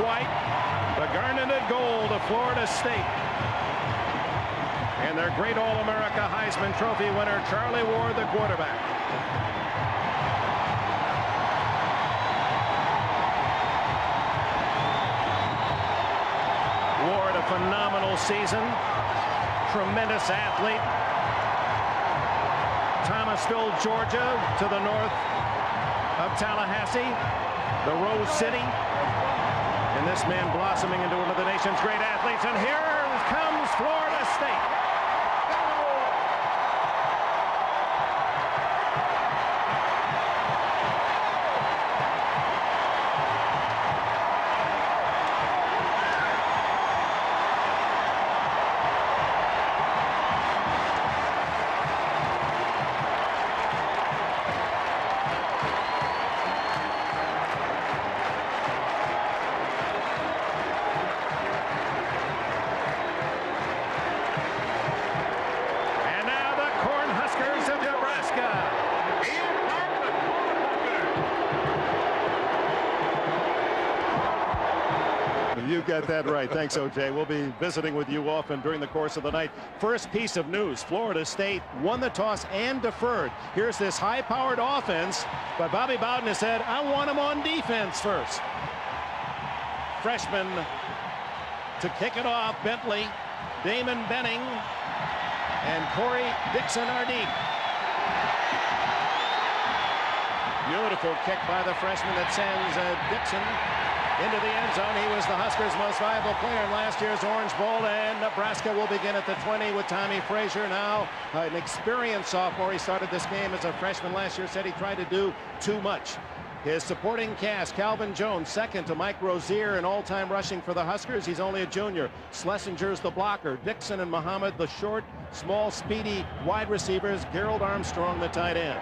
white, the garneted gold of Florida State. And their great All-America Heisman Trophy winner, Charlie Ward, the quarterback. Ward, a phenomenal season. Tremendous athlete. Thomasville, Georgia, to the north of Tallahassee, the Rose City. And this man blossoming into one of the nation's great athletes. And here comes Florida State. You got that right. Thanks, OJ. We'll be visiting with you often during the course of the night. First piece of news, Florida State won the toss and deferred. Here's this high-powered offense, but Bobby Bowden has said, I want him on defense first. Freshman to kick it off, Bentley, Damon Benning, and Corey Dixon are deep. Beautiful kick by the freshman that sends Dixon into the end zone. He was the Huskers' most valuable player in last year's Orange Bowl, and Nebraska will begin at the 20 with Tommy Frazier, now an experienced sophomore. He started this game as a freshman last year, said he tried to do too much. His supporting cast, Calvin Jones, second to Mike Rozier in all-time rushing for the Huskers. He's only a junior. Schlesinger's the blocker. Dixon and Muhammad, the short, small, speedy wide receivers. Gerald Armstrong, the tight end.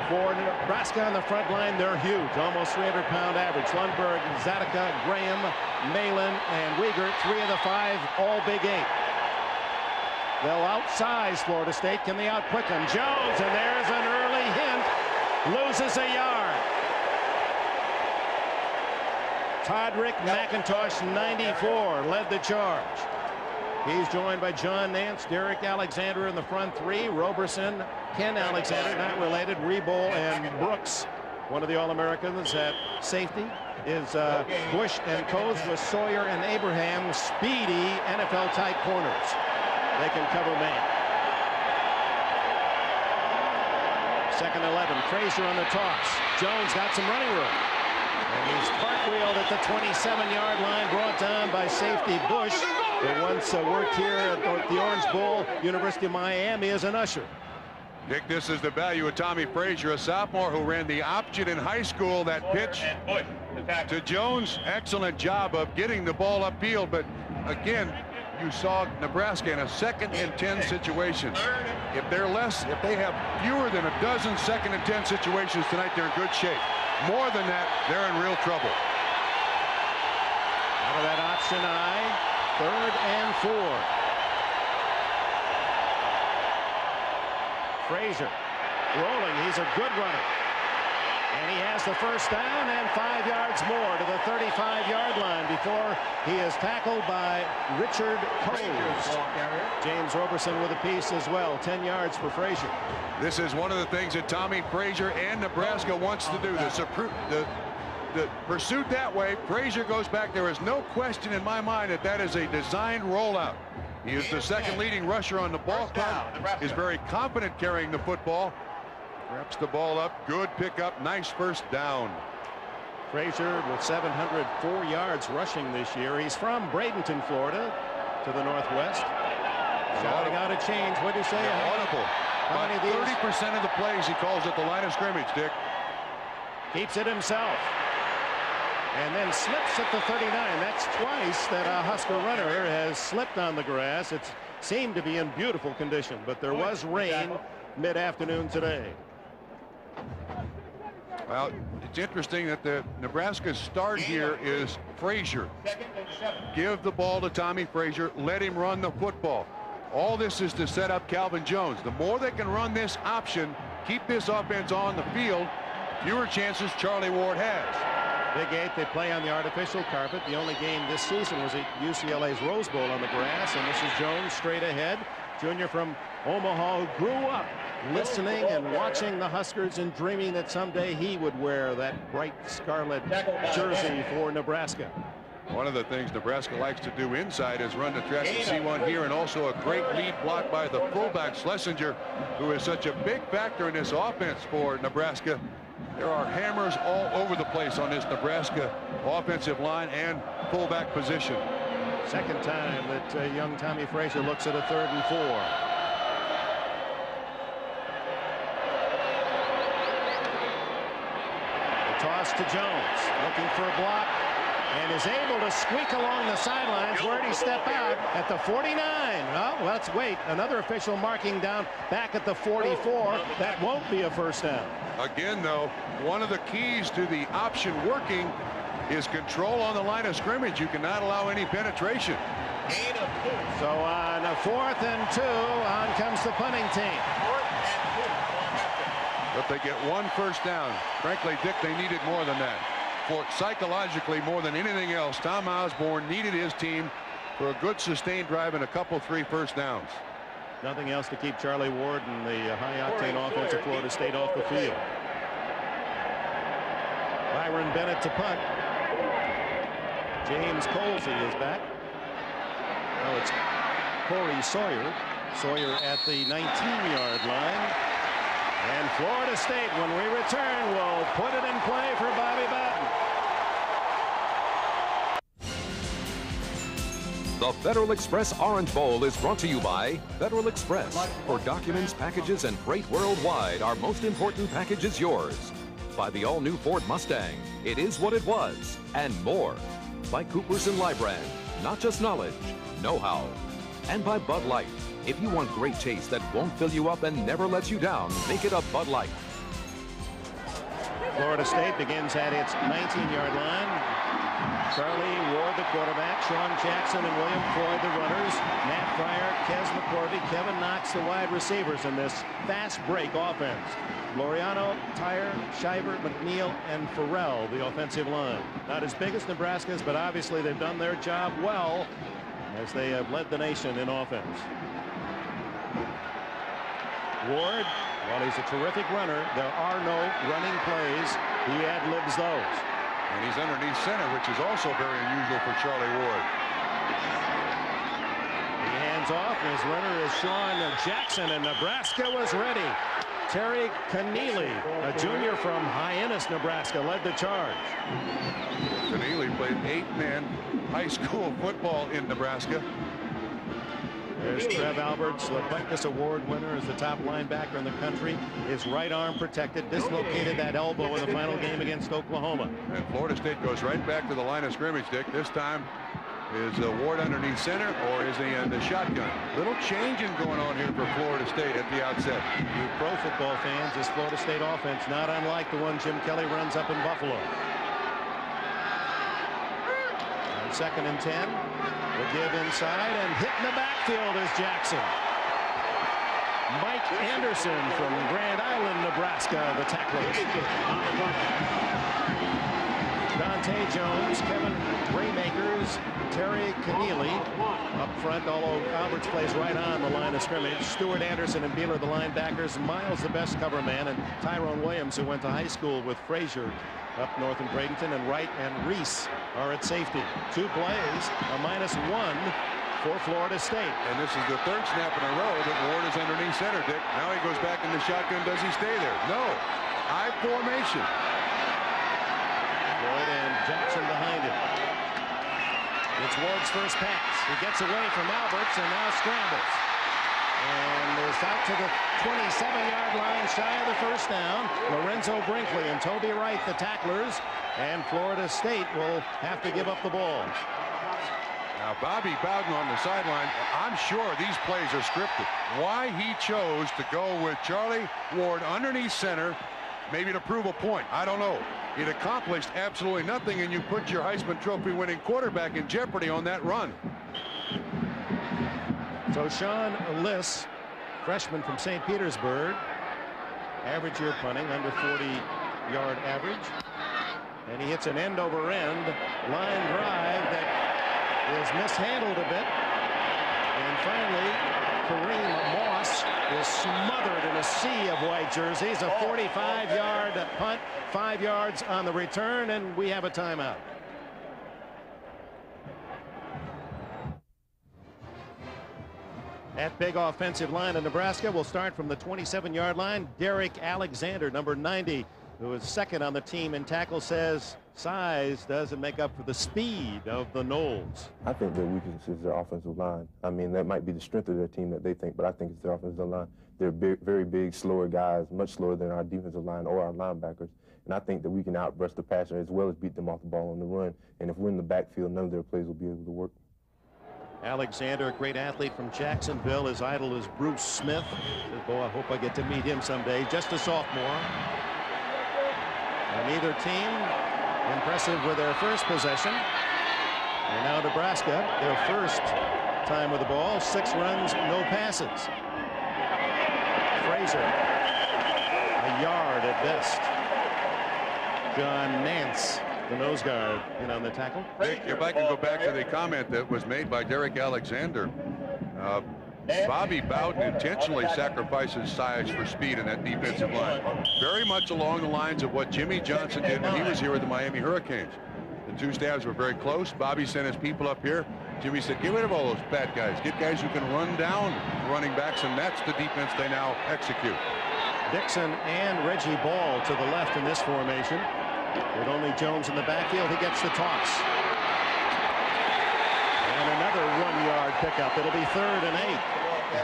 For Nebraska on the front line, they're huge, almost 300-pound average. Lundberg, Zadika, Graham, Malin, and Wiegert, 3 of the 5, all Big 8. They'll outsize Florida State. Can they outquick them? Jones, and there's an early hint, loses a yard. Todrick McIntosh, 94, led the charge. He's joined by John Nance, Derek Alexander in the front three, Roberson, Ken Alexander, not related, Reboll, and Brooks. One of the All-Americans at safety is Bush and Coase with Sawyer and Abraham, speedy NFL-type corners. They can cover man. Second 11, Frazier on the toss. Jones got some running room. And he's cartwheeled at the 27-yard line, brought down by safety Bush, who once worked here at the Orange Bowl, University of Miami, as an usher. Dick, this is the value of Tommy Frazier, a sophomore who ran the option in high school. That pitch to Jones, excellent job of getting the ball upfield, but again, you saw Nebraska in a 2nd and 10 situation. If they have fewer than a dozen 2nd and 10 situations tonight, they're in good shape. More than that, they're in real trouble. Out of that option I, 3rd and 4. Frazier rolling. He's a good runner. And he has the first down and 5 yards more to the 35-yard line before he is tackled by Richard Coase. James Roberson with a piece as well. 10 yards for Frazier. This is one of the things that Tommy Frazier and Nebraska wants to do. The pursuit that way. Frazier goes back. There is no question in my mind that that is a designed rollout. He is the 2nd leading rusher on the ball club. Is very confident carrying the football. Wraps the ball up. Good pickup. Nice first down. Frazier with 704 yards rushing this year. He's from Bradenton, Florida, to the northwest. Shouting out a change. What do you say? Audible. How many of these? 30% of the plays he calls at the line of scrimmage, Dick. Keeps it himself. And then slips at the 39. That's twice that a Husker runner has slipped on the grass. It seemed to be in beautiful condition, but there was rain mid-afternoon today. Well, it's interesting that the Nebraska start here is Frazier. Give the ball to Tommy Frazier. Let him run the football. All this is to set up Calvin Jones. The more they can run this option, keep this offense on the field, fewer chances Charlie Ward has. Big 8, they play on the artificial carpet. The only game this season was at UCLA's Rose Bowl on the grass. And this is Jones straight ahead. Junior from Omaha, who grew up listening and watching the Huskers and dreaming that someday he would wear that bright scarlet jersey for Nebraska. One of the things Nebraska likes to do inside is run the track. You see one here, and also a great lead block by the fullback Schlesinger, who is such a big factor in this offense for Nebraska. There are hammers all over the place on this Nebraska offensive line and fullback position. Second time that young Tommy Frazier looks at a 3rd and 4. The toss to Jones, looking for a block, and is able to squeak along the sidelines. Where did he step out? At the 49. Oh, let's wait. Another official marking down back at the 44. That won't be a first down. Again, though, one of the keys to the option working is control on the line of scrimmage. You cannot allow any penetration. So on a 4th and 2, on comes the punting team. But they get one first down. Frankly, Dick, they needed more than that. For psychologically, more than anything else, Tom Osborne needed his team for a good sustained drive and a couple 3 first downs. Nothing else to keep Charlie Ward and the high-octane offense of Florida State off the field. Byron Bennett to punt. James Colsey is back. Oh, it's Corey Sawyer. Sawyer at the 19-yard line. And Florida State, when we return, will put it in play for Bobby Bowden. The Federal Express Orange Bowl is brought to you by Federal Express. For documents, packages, and freight worldwide, our most important package is yours. By the all-new Ford Mustang, it is what it was, and more. By Coopers and Lybrand, not just knowledge, know-how. And by Bud Light. If you want great taste that won't fill you up and never lets you down, make it a Bud Light. Florida State begins at its 19-yard line. Charlie Ward, the quarterback, Sean Jackson and William Floyd, the runners, Matt Fryer, Kez McCorvey, Kevin Knox, the wide receivers in this fast break offense. Loriano, Tyre, Shiver, McNeil, and Farrell, the offensive line. Not as big as Nebraska's, but obviously they've done their job well as they have led the nation in offense. Ward, while he's a terrific runner, there are no running plays. He ad-libs those. And he's underneath center, which is also very unusual for Charlie Ward. He hands off, and his runner is Sean Jackson, and Nebraska was ready. Terry Keneally, a junior from Hyannis, Nebraska, led the charge. Keneally played 8-man high school football in Nebraska. There's Trev Alberts, the Butkus Award winner, as the top linebacker in the country. His right arm protected, dislocated that elbow in the final game against Oklahoma. And Florida State goes right back to the line of scrimmage, Dick. This time, is Ward underneath center, or is he in the shotgun? Little changing going on here for Florida State at the outset. You pro football fans, this Florida State offense, not unlike the one Jim Kelly runs up in Buffalo. On 2nd and 10. The give inside, and hit in the backfield is Jackson. Mike Anderson from Grand Island, Nebraska, the tackler. Dante Jones, Kevin Raymakers, Terry Keneally up front, although Alberts plays right on the line of scrimmage. Stuart Anderson and Beeler, the linebackers. Miles, the best cover man, and Tyrone Williams, who went to high school with Frazier up north in Bradenton, and Wright and Reese are at safety. 2 plays, a -1 for Florida State. And this is the 3rd snap in a row that Ward is underneath center, Dick. Now he goes back in the shotgun. Does he stay there? No. High formation. Floyd and Jackson behind him. It's Ward's first pass. He gets away from Alberts and now scrambles. And is out to the 27-yard line, shy of the first down. Lorenzo Brinkley and Toby Wright, the tacklers, and Florida State will have to give up the ball. Now Bobby Bowden on the sideline, I'm sure these plays are scripted. Why he chose to go with Charlie Ward underneath center, maybe to prove a point, I don't know. It accomplished absolutely nothing, and you put your Heisman Trophy winning quarterback in jeopardy on that run. So Sean Liss, freshman from St. Petersburg, average year punting, under 40-yard average. And he hits an end-over-end line drive that is mishandled a bit. And finally, Kareem Moss is smothered in a sea of white jerseys. A 45-yard punt, 5 yards on the return, and we have a timeout. That big offensive line of Nebraska will start from the 27-yard line. Derek Alexander, number 90, who is second on the team in tackle, says size doesn't make up for the speed of the Noles. I think their weakness is their offensive line. I mean, that might be the strength of their team that they think, but I think it's their offensive line. They're big, very big, slower guys, much slower than our defensive line or our linebackers. And I think that we can outrush the passer as well as beat them off the ball on the run. And if we're in the backfield, none of their plays will be able to work. Alexander, a great athlete from Jacksonville. His idol is Bruce Smith. Says, boy, I hope I get to meet him someday. Just a sophomore. And either team impressive with their first possession. And now Nebraska, their first time with the ball. 6 runs, no passes. Frazier, a yard at best. John Nance, the nose guard, in on the tackle. Dick, if I can go back to the comment that was made by Derek Alexander, Bobby Bowden intentionally sacrifices size for speed in that defensive line. Very much along the lines of what Jimmy Johnson did when he was here with the Miami Hurricanes. The two staffs were very close. Bobby sent his people up here. Jimmy said, get rid of all those fat guys. Get guys who can run down running backs, and that's the defense they now execute. Dixon and Reggie Ball to the left in this formation. With only Jones in the backfield, he gets the toss. And another 1-yard pickup. It'll be 3rd and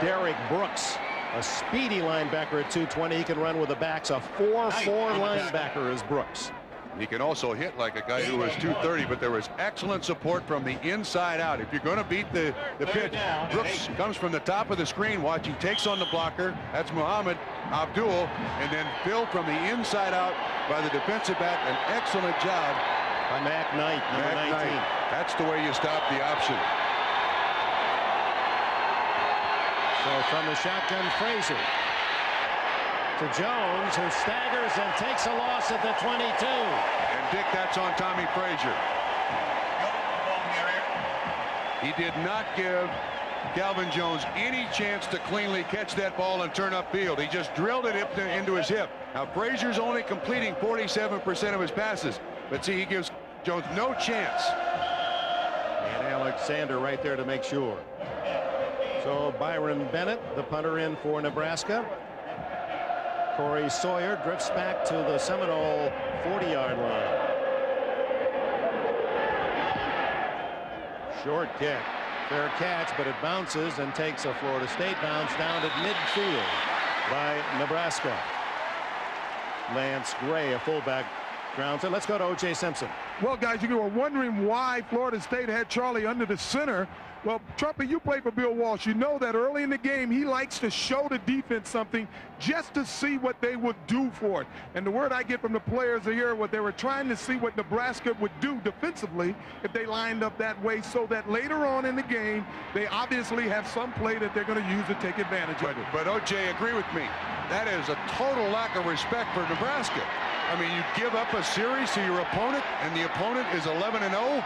8. Derek Brooks, a speedy linebacker at 220. He can run with the backs. A 4-4 linebacker is Brooks. He can also hit like a guy who was 230, but there was excellent support from the inside out. If you're going to beat the pitch, Brooks comes from the top of the screen watching, takes on the blocker. That's Muhammad Abdul, and then Phil from the inside out by the defensive back. An excellent job by Mac Knight, number 19. That's the way you stop the option. So from the shotgun, Frazier to Jones, who staggers and takes a loss at the 22. And Dick, that's on Tommy Frazier. He did not give Calvin Jones any chance to cleanly catch that ball and turn upfield. He just drilled it into his hip. Now Frazier's only completing 47% of his passes, but see, he gives Jones no chance. And Alexander right there to make sure. So Byron Bennett, the punter, in for Nebraska. Corey Sawyer drifts back to the Seminole 40-yard line. Short kick. Fair catch, but it bounces and takes a Florida State bounce down at midfield by Nebraska. Lance Gray, a fullback, grounds it. Let's go to O.J. Simpson. Well, guys, you were wondering why Florida State had Charlie under the center. Well, Trumpy, you played for Bill Walsh. You know that early in the game, he likes to show the defense something just to see what they would do for it. And the word I get from the players here, what they were trying to see what Nebraska would do defensively if they lined up that way, so that later on in the game, they obviously have some play that they're going to use to take advantage of it. But O.J., agree with me. That is a total lack of respect for Nebraska. I mean, you give up a series to your opponent, and the opponent is 11-0.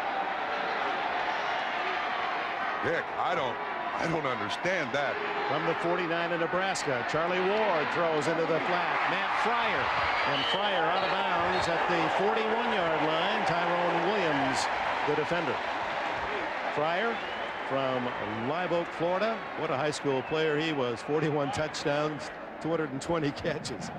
Dick, I don't understand that. From the 49 of Nebraska, Charlie Ward throws into the flat. Matt Fryer, and Fryer out of bounds at the 41-yard line. Tyrone Williams, the defender. Fryer from Live Oak, Florida. What a high school player he was. 41 touchdowns, 220 catches.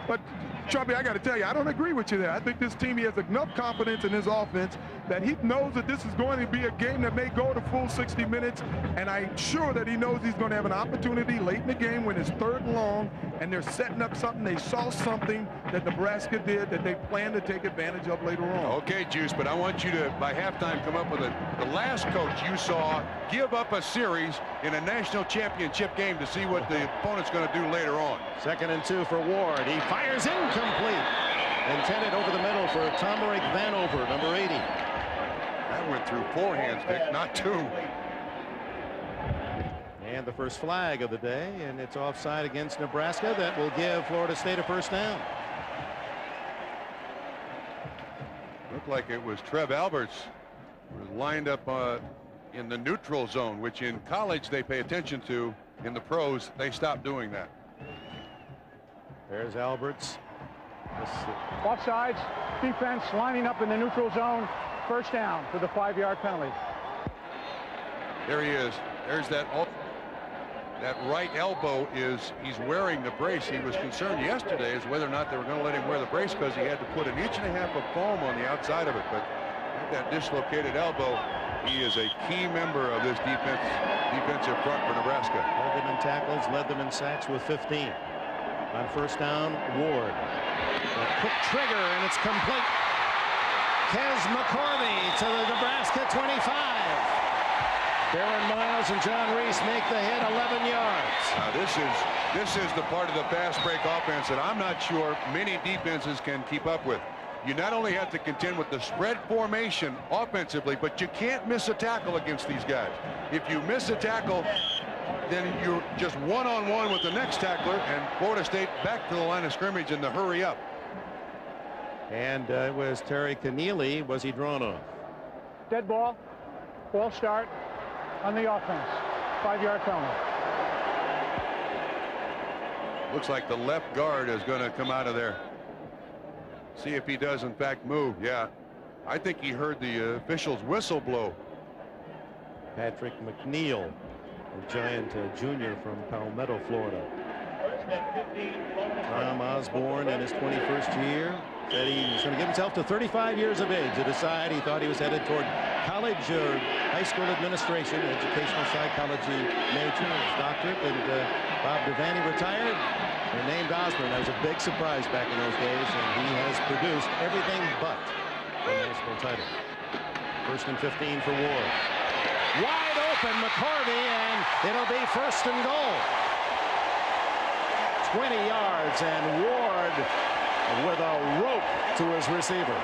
But, Trumpy, I got to tell you, I don't agree with you there. I think this team, he has enough confidence in his offense that he knows that this is going to be a game that may go to full 60 minutes, and I'm sure that he knows he's going to have an opportunity late in the game when it's 3rd and long, and they're setting up something. They saw something that Nebraska did that they plan to take advantage of later on. Okay, Juice, but I want you to, by halftime, come up with the last coach you saw give up a series in a national championship game to see what the opponent's going to do later on. 2nd and 2 for Ward. He fires incomplete. Intended over the middle for Tomerick Vanover, number 80. That went through 4 hands, Dick, not 2. And the first flag of the day, and it's offside against Nebraska. That will give Florida State a first down. Looked like it was Trev Alberts, who was lined up in the neutral zone, which in college they pay attention to. In the pros, they stopped doing that. There's Alberts. Offsides, defense lining up in the neutral zone. First down for the 5-yard penalty. There he is. There's that right elbow. He's wearing the brace. He was concerned yesterday as whether or not they were going to let him wear the brace because he had to put 1.5 inches of foam on the outside of it. But that dislocated elbow, he is a key member of this defensive front for Nebraska. Led them in tackles, led them in sacks with 15. On first down, Ward. A quick trigger, and it's complete. Kez McCorvey to the Nebraska 25. Darren Miles and John Reese make the hit 11 yards. Now this is the part of the fast break offense that I'm not sure many defenses can keep up with. You not only have to contend with the spread formation offensively, but you can't miss a tackle against these guys. If you miss a tackle, then you're just one-on-one with the next tackler, and Florida State back to the line of scrimmage in the hurry up. And it was Terry Keneally. Was he drawn off? Dead ball. False start on the offense. 5-yard penalty. Looks like the left guard is going to come out of there. See if he does in fact move. Yeah, I think he heard the official's whistle blow. Patrick McNeil, a giant junior from Palmetto, Florida. Tom Osborne in his 21st year said he's going to give himself to 35 years of age to decide. He thought he was headed toward college or high school administration, educational psychology major, his doctorate, and Bob Devaney retired and named Osborne. That was a big surprise back in those days, and he has produced everything but a national title. First and 15 for Ward. Wide open, McCorvey, and it'll be first and goal. 20 yards, and Ward with a rope to his receiver.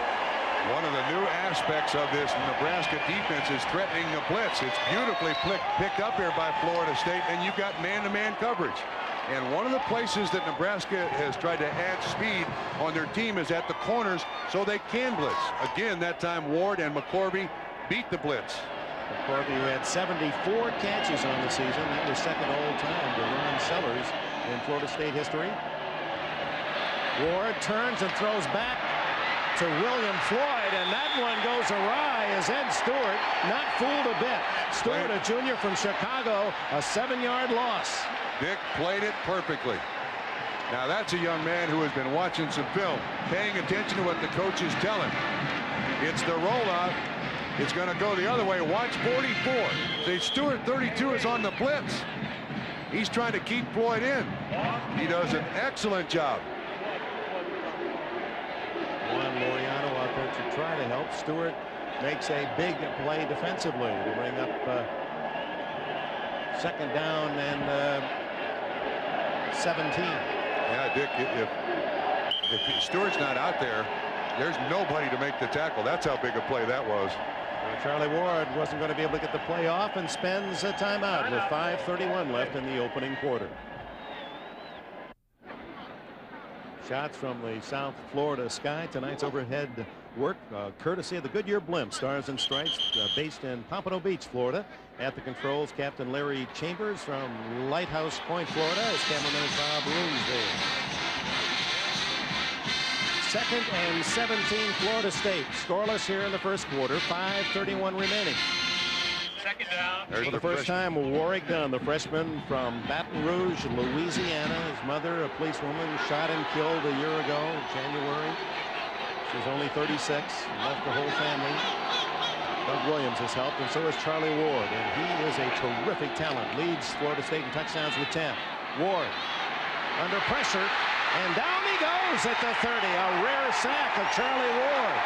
One of the new aspects of this Nebraska defense is threatening the blitz. It's beautifully picked up here by Florida State, and you've got man-to-man coverage. And one of the places that Nebraska has tried to add speed on their team is at the corners so they can blitz. Again, that time Ward and McCorvey beat the blitz. McCorvey, who had 74 catches on the season, that was second all time to Ron Sellers in Florida State history. Ward turns and throws back to William Floyd, and that one goes awry as Ed Stewart not fooled a bit. Stewart, a junior from Chicago, a 7-yard loss. Dick played it perfectly. Now that's a young man who has been watching some film, paying attention to what the coaches tell him. It's the rollout. It's going to go the other way. Watch 44. See, Stewart 32 is on the blitz. He's trying to keep Floyd in. He does an excellent job. Juan Laureano out there to try to help. Stewart makes a big play defensively to bring up second down and 17. Yeah, Dick, if Stewart's not out there, there's nobody to make the tackle. That's how big a play that was. Charlie Ward wasn't going to be able to get the play off and spends a timeout with 5:31 left in the opening quarter. Shots from the South Florida sky. Tonight's overhead work courtesy of the Goodyear blimp, Stars and Stripes, based in Pompano Beach, Florida. At the controls, Captain Larry Chambers from Lighthouse Point, Florida. His cameraman is Bob Roomsdale. Second and 17, Florida State. Scoreless here in the first quarter. 5:31 remaining. Second down. For the first time, Warwick Dunn, the freshman from Baton Rouge, Louisiana. His mother, a policewoman, shot and killed a year ago in January. She was only 36, left the whole family. Doug Williams has helped, and so has Charlie Ward, and he is a terrific talent. Leads Florida State in touchdowns with 10. Ward under pressure, and down he goes at the 30. A rare sack of Charlie Ward.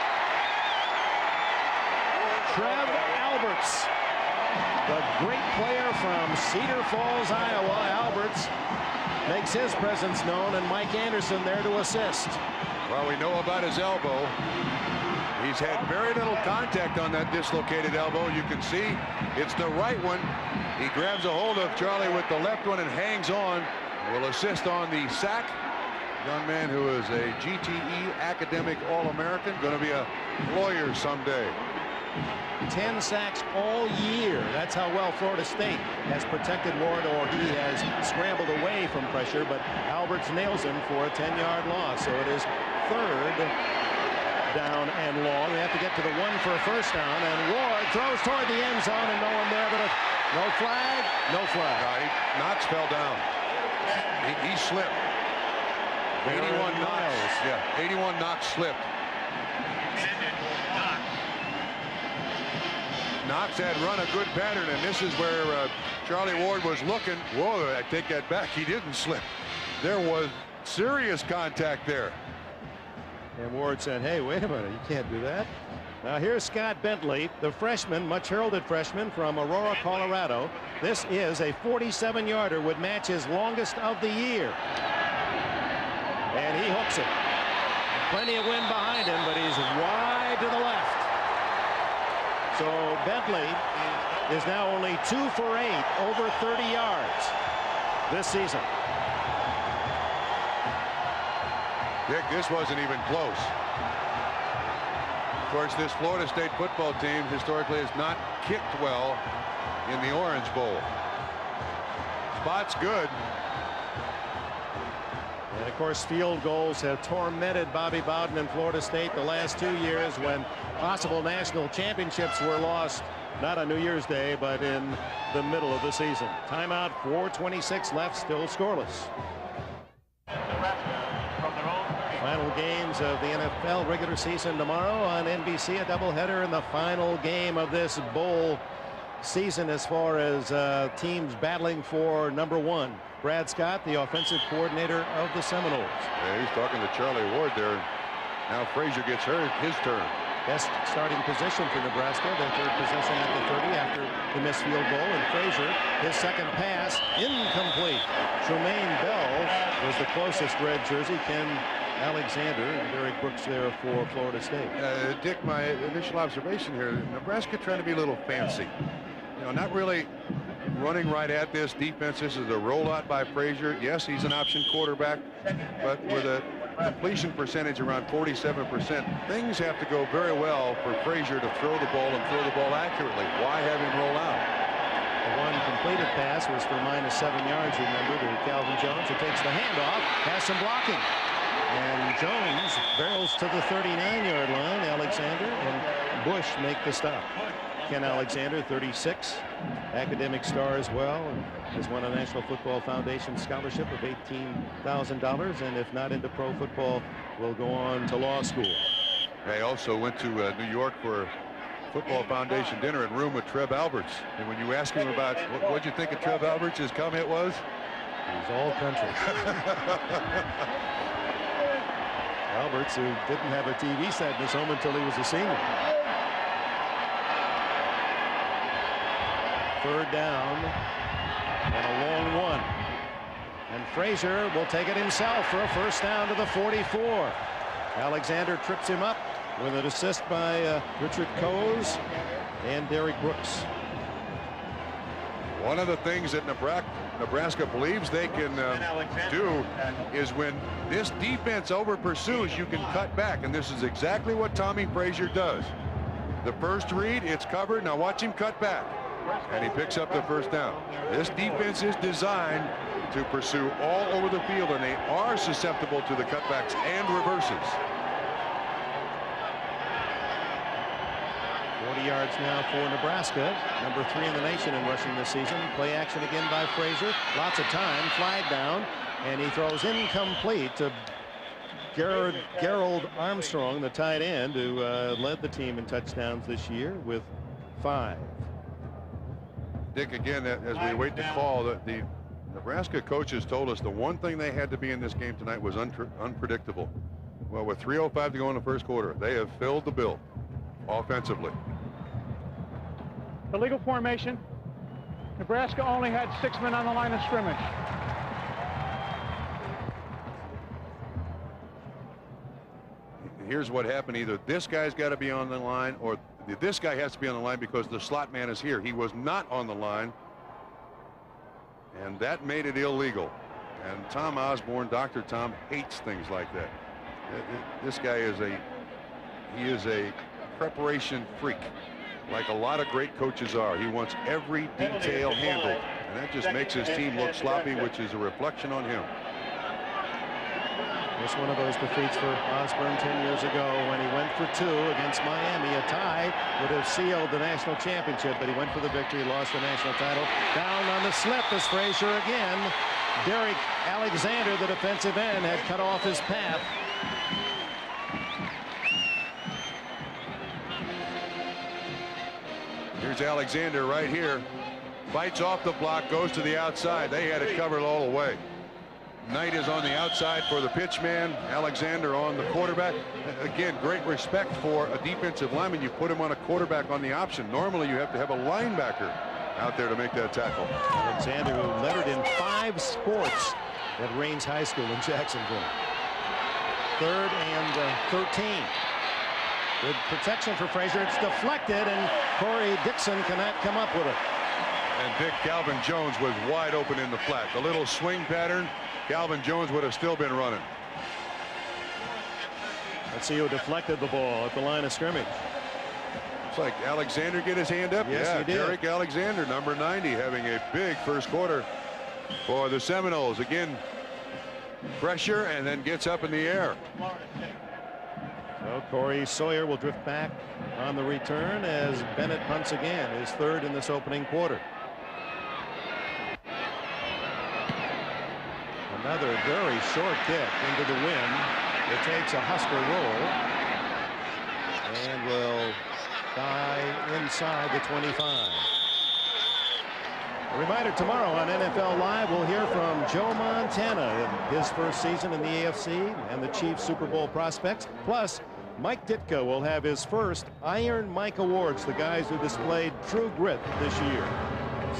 Trev Alberts, the great player from Cedar Falls, Iowa. Alberts makes his presence known, and Mike Anderson there to assist. Well, we know about his elbow. He's had very little contact on that dislocated elbow. You can see it's the right one. He grabs a hold of Charlie with the left one and hangs on. Will assist on the sack Young man who is a GTE academic All-American, going to be a lawyer someday. 10 sacks all year. That's how well Florida State has protected Ward, or he has scrambled away from pressure, but Alberts nails him for a 10-yard loss. So it is 3rd down and long. They have to get to the 1 for a first down, and Ward throws toward the end zone, and no one there, but no flag, no flag. Knox fell down. He slipped. 81 Knox. Yeah, 81 Knox slipped. Knox had run a good pattern, and this is where Charlie Ward was looking. Whoa, I take that back. He didn't slip. There was serious contact there. And Ward said, hey, wait a minute, you can't do that. Now here's Scott Bentley, the freshman, much heralded freshman from Aurora, Colorado. This is a 47-yarder, would match his longest of the year. And he hooks it. Plenty of wind behind him, but he's wide to the left. So Bentley is now only 2 for 8, over 30 yards this season. Dick, this wasn't even close. Of course, this Florida State football team historically has not kicked well in the Orange Bowl. Spot's good. And of course, field goals have tormented Bobby Bowden in Florida State the last 2 years, when possible national championships were lost, not on New Year's Day, but in the middle of the season. Timeout, 4:26 left, still scoreless. Final games of the NFL regular season tomorrow on NBC, a doubleheader in the final game of this bowl season as far as teams battling for number 1. Brad Scott, the offensive coordinator of the Seminoles. Yeah, he's talking to Charlie Ward there. Now Frazier gets his turn. Best starting position for Nebraska, their 3rd position at the 30 after the missed field goal. And Frazier, his second pass, incomplete. Tremaine Bell was the closest red jersey. Ken Alexander and Derek Brooks there for Florida State. Dick, my initial observation here, Nebraska trying to be a little fancy. You know, not really running right at this defense. This is a rollout by Frazier. Yes, he's an option quarterback, but with a completion percentage around 47%, things have to go very well for Frazier to throw the ball and throw the ball accurately. Why have him roll out? The one completed pass was for -7 yards, remember, to Calvin Jones, who takes the handoff, has some blocking. And Jones barrels to the 39-yard line. Alexander and Bush make the stop. Ken Alexander, 36, academic star as well, and has won a National Football Foundation scholarship of $18,000, and if not into pro football, will go on to law school. I also went to New York for Football Foundation dinner and room with Trev Alberts. And when you ask him about what'd you think of Trev Alberts, his comment was, he's all country. Alberts, who didn't have a TV set in his home until he was a senior. 3rd down and a long one. And Frazier will take it himself for a first down to the 44. Alexander trips him up with an assist by Richard Coase and Derek Brooks. one of the things that Nebraska believes they can do is when this defense over pursues, you can cut back, and this is exactly what Tommy Frazier does. The first read, it's covered. Now watch him cut back, and he picks up the first down. This defense is designed to pursue all over the field, and they are susceptible to the cutbacks and reverses. 40 yards now for Nebraska, number 3 in the nation in rushing this season. Play action again by Frazier. Lots of time, flag down, and he throws incomplete to Gerald Armstrong, the tight end, who led the team in touchdowns this year with 5. Dick, again, as we wait to call, the Nebraska coaches told us the one thing they had to be in this game tonight was unpredictable. Well, with 3:05 to go in the first quarter, they have filled the bill offensively. The legal formation. Nebraska only had 6 men on the line of scrimmage. Here's what happened. Either this guy's got to be on the line, or this guy has to be on the line because the slot man is here. He was not on the line, and that made it illegal. And Tom Osborne, Dr. Tom, hates things like that. This guy is a preparation freak, like a lot of great coaches are. He wants every detail handled, and that just makes his team look sloppy, which is a reflection on him. Just one of those defeats for Osborne 10 years ago when he went for 2 against Miami. A tie would have sealed the national championship, but he went for the victory, lost the national title. Down on the slip is Frazier again. Derek Alexander, the defensive end, had cut off his path. Here's Alexander right here. Fights off the block, goes to the outside. They had it covered all the way. Knight is on the outside for the pitchman. Alexander on the quarterback. Again, great respect for a defensive lineman. You put him on a quarterback on the option. Normally you have to have a linebacker out there to make that tackle. Alexander, who lettered in 5 sports at Raines High School in Jacksonville. 3rd and 13. Good protection for Frazier. It's deflected, and Corey Dixon cannot come up with it. And big Calvin Jones was wide open in the flat. The little swing pattern, Calvin Jones would have still been running. Let's see who deflected the ball at the line of scrimmage. Looks like Alexander get his hand up. Yes, yeah, he did. Derek Alexander, number 90, having a big first quarter for the Seminoles. Again, pressure, and then gets up in the air. So Corey Sawyer will drift back on the return as Bennett punts again, his 3rd in this opening quarter. Another very short kick into the wind. It takes a Husker roll and will die inside the 25. A reminder, tomorrow on NFL Live, we'll hear from Joe Montana in his first season in the AFC and the Chiefs Super Bowl prospects. Plus, Mike Ditka will have his first Iron Mike Awards, the guys who displayed true grit this year.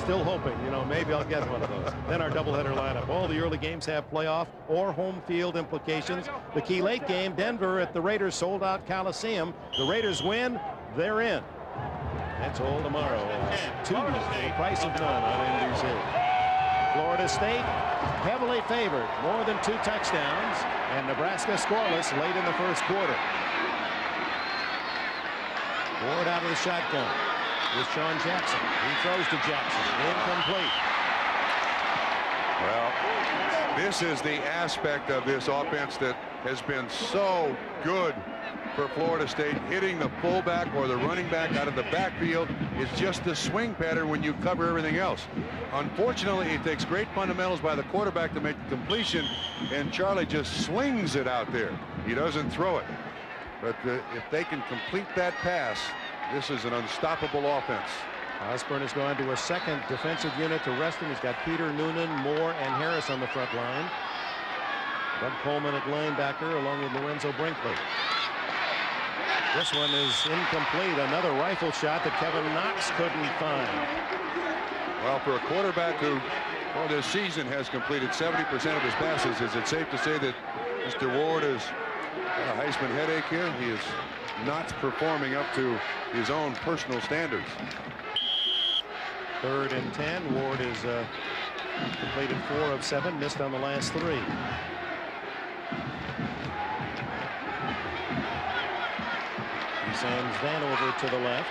Still hoping, maybe I'll get one of those. Then our doubleheader lineup. All the early games have playoff or home field implications. The key late game, Denver at the Raiders sold-out Coliseum. The Raiders win, they're in. That's all tomorrow. 2 for the price of none on NBC. Florida State heavily favored, more than 2 touchdowns, and Nebraska scoreless late in the first quarter. Ward out of the shotgun with Sean Jackson. He throws to Jackson. Incomplete. Well, this is the aspect of this offense that has been so good for Florida State. Hitting the fullback or the running back out of the backfield is just the swing pattern when you cover everything else. Unfortunately, it takes great fundamentals by the quarterback to make the completion, and Charlie just slings it out there. He doesn't throw it. But if they can complete that pass, this is an unstoppable offense. Osborne has gone to a 2nd defensive unit to rest him. He's got Peter Noonan, Moore, and Harris on the front line. Doug Coleman at linebacker along with Lorenzo Brinkley. This one is incomplete. Another rifle shot that Kevin Knox couldn't find. Well, for a quarterback who, for this season, has completed 70% of his passes, is it safe to say that Mr. Ward has got a Heisman headache here? He is not performing up to his own personal standards. 3rd and 10. Ward is completed 4 of 7, missed on the last 3. He sends Vanover to the left,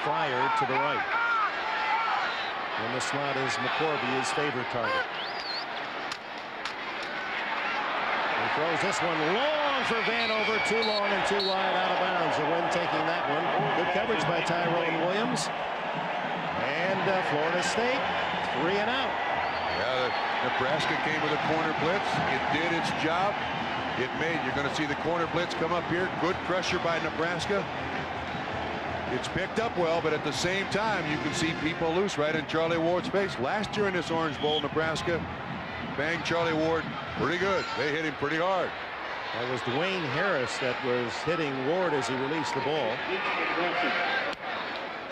Fryer to the right. In the slot is McCorvey, his favorite target. He throws this one long for Vanover, too long and too wide, out of bounds. The Wind taking that one. Good coverage by Tyrone Williams. And Florida State 3 and out. Yeah, Nebraska came with a corner blitz. It did its job. You're going to see the corner blitz come up here. Good pressure by Nebraska. It's picked up well, but at the same time, you can see people loose right in Charlie Ward's face. Last year in this Orange Bowl, Nebraska banged Charlie Ward pretty good. They hit him pretty hard. That was Dwayne Harris that was hitting Ward as he released the ball.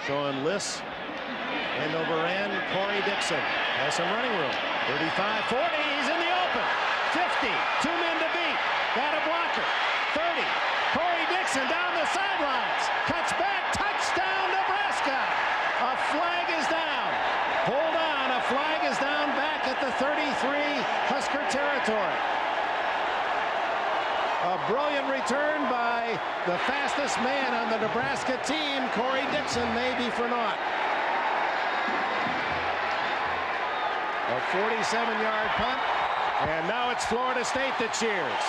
Sean Liss. End over end. Corey Dixon has some running room. 35, 40. He's in the open. 50. 2 men to beat. Got a blocker. 30. Corey Dixon down the sidelines. Cuts back. Touchdown, Nebraska. A flag is down. Hold on. A flag is down back at the 33. A brilliant return by the fastest man on the Nebraska team, Corey Dixon, maybe for naught. A 47-yard punt, and now it's Florida State that cheers.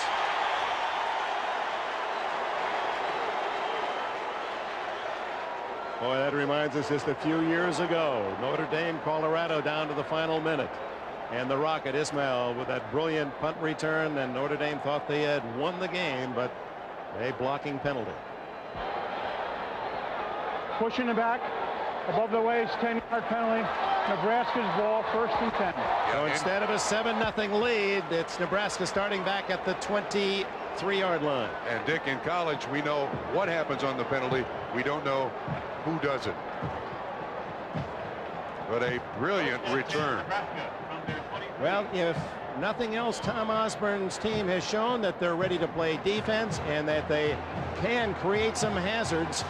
Boy, that reminds us just a few years ago. Notre Dame, Colorado down to the final minute. And the Rocket, Ismail, with that brilliant punt return, and Notre Dame thought they had won the game, but a blocking penalty. Pushing it back above the waist, 10-yard penalty. Nebraska's ball, 1st and 10. So instead of a 7-0 lead, it's Nebraska starting back at the 23-yard line. And Dick, in college, we know what happens on the penalty. We don't know who does it. But a brilliant return. Well, if nothing else, Tom Osborne's team has shown that they're ready to play defense and that they can create some hazards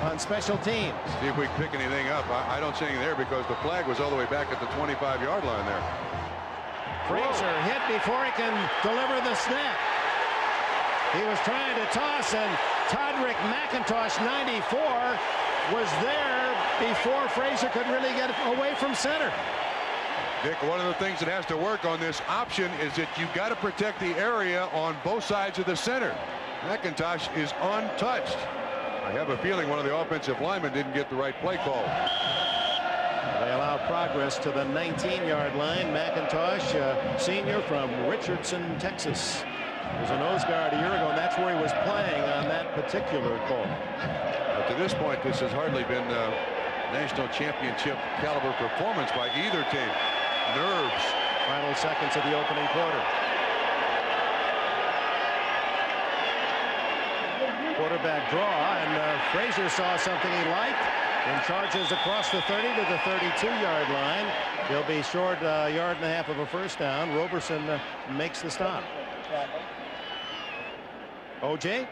on special teams. See if we can pick anything up. I don't see anything there because the flag was all the way back at the 25-yard line there. Frazier hit before he can deliver the snap. He was trying to toss, and Todrick McIntosh, 94, was there before Frazier could really get away from center. Dick, one of the things that has to work on this option is that you've got to protect the area on both sides of the center. McIntosh is untouched. I have a feeling one of the offensive linemen didn't get the right play call. They allow progress to the 19-yard line. McIntosh, senior from Richardson, Texas, was a nose guard a year ago, and that's where he was playing on that particular call. But to this point, this has hardly been national championship caliber performance by either team. Nerves. Final seconds of the opening quarter. Quarterback draw, and Frazier saw something he liked and charges across the 30 to the 32-yard line. He'll be short a yard and a half of a first down. Roberson makes the stop. OJ?